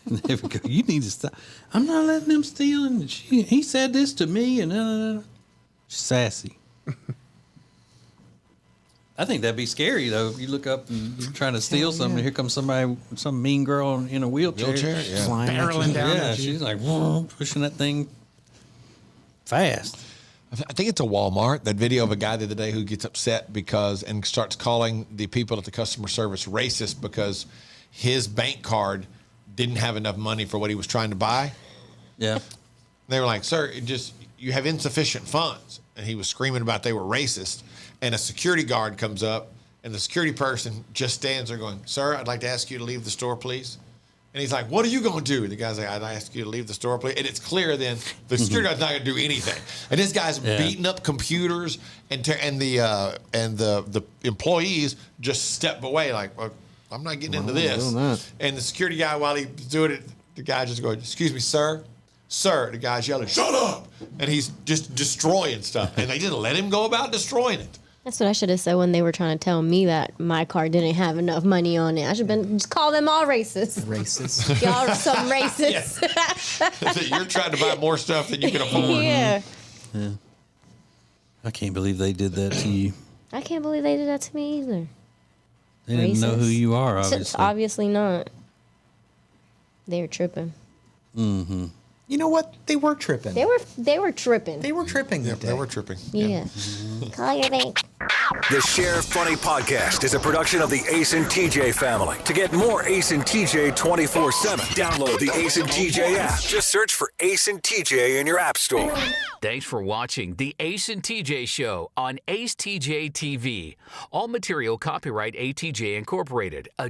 There we go. You need to stop. I'm not letting them steal. And he said this to me, and she's sassy. I think that'd be scary though. If you look up and you're trying to steal something, and here comes some mean girl in a wheelchair, barreling down. Yeah, she's like pushing that thing fast. I think it's a Walmart, that video of a guy the other day who gets upset and starts calling the people at the customer service racist because his bank card didn't have enough money for what he was trying to buy. Yeah. They were like, sir, you have insufficient funds. And he was screaming about they were racist. And a security guard comes up, and the security person just stands there going, sir, I'd like to ask you to leave the store, please. And he's like, what are you going to do? The guy's like, I'd ask you to leave the store, please. And it's clear then the security guard's not going to do anything. And this guy's beating up computers, and the employees just step away like, well, I'm not getting into this. And the security guy, while he's doing it, the guy just going, excuse me, sir. Sir, the guy's yelling, shut up. And he's just destroying stuff. And they didn't let him go about destroying it. That's what I should have said when they were trying to tell me that my card didn't have enough money on it. I should have been just call them all racist. Racist. Y'all are some racists. You're trying to buy more stuff than you can afford. Yeah. I can't believe they did that to you. I can't believe they did that to me either. They didn't know who you are, obviously. Obviously not. They were tripping. Mm-hmm. You know what? They were tripping. They were tripping. They were tripping. Yeah, they were tripping. Yeah. Call your bank. The Sheriff Funny Podcast is a production of the Ace and TJ family. To get more Ace and TJ 24/7, download the Ace and TJ app. Just search for Ace and TJ in your app store. Thanks for watching the Ace and TJ Show on acetjtv. All material copyright ATJ Incorporated.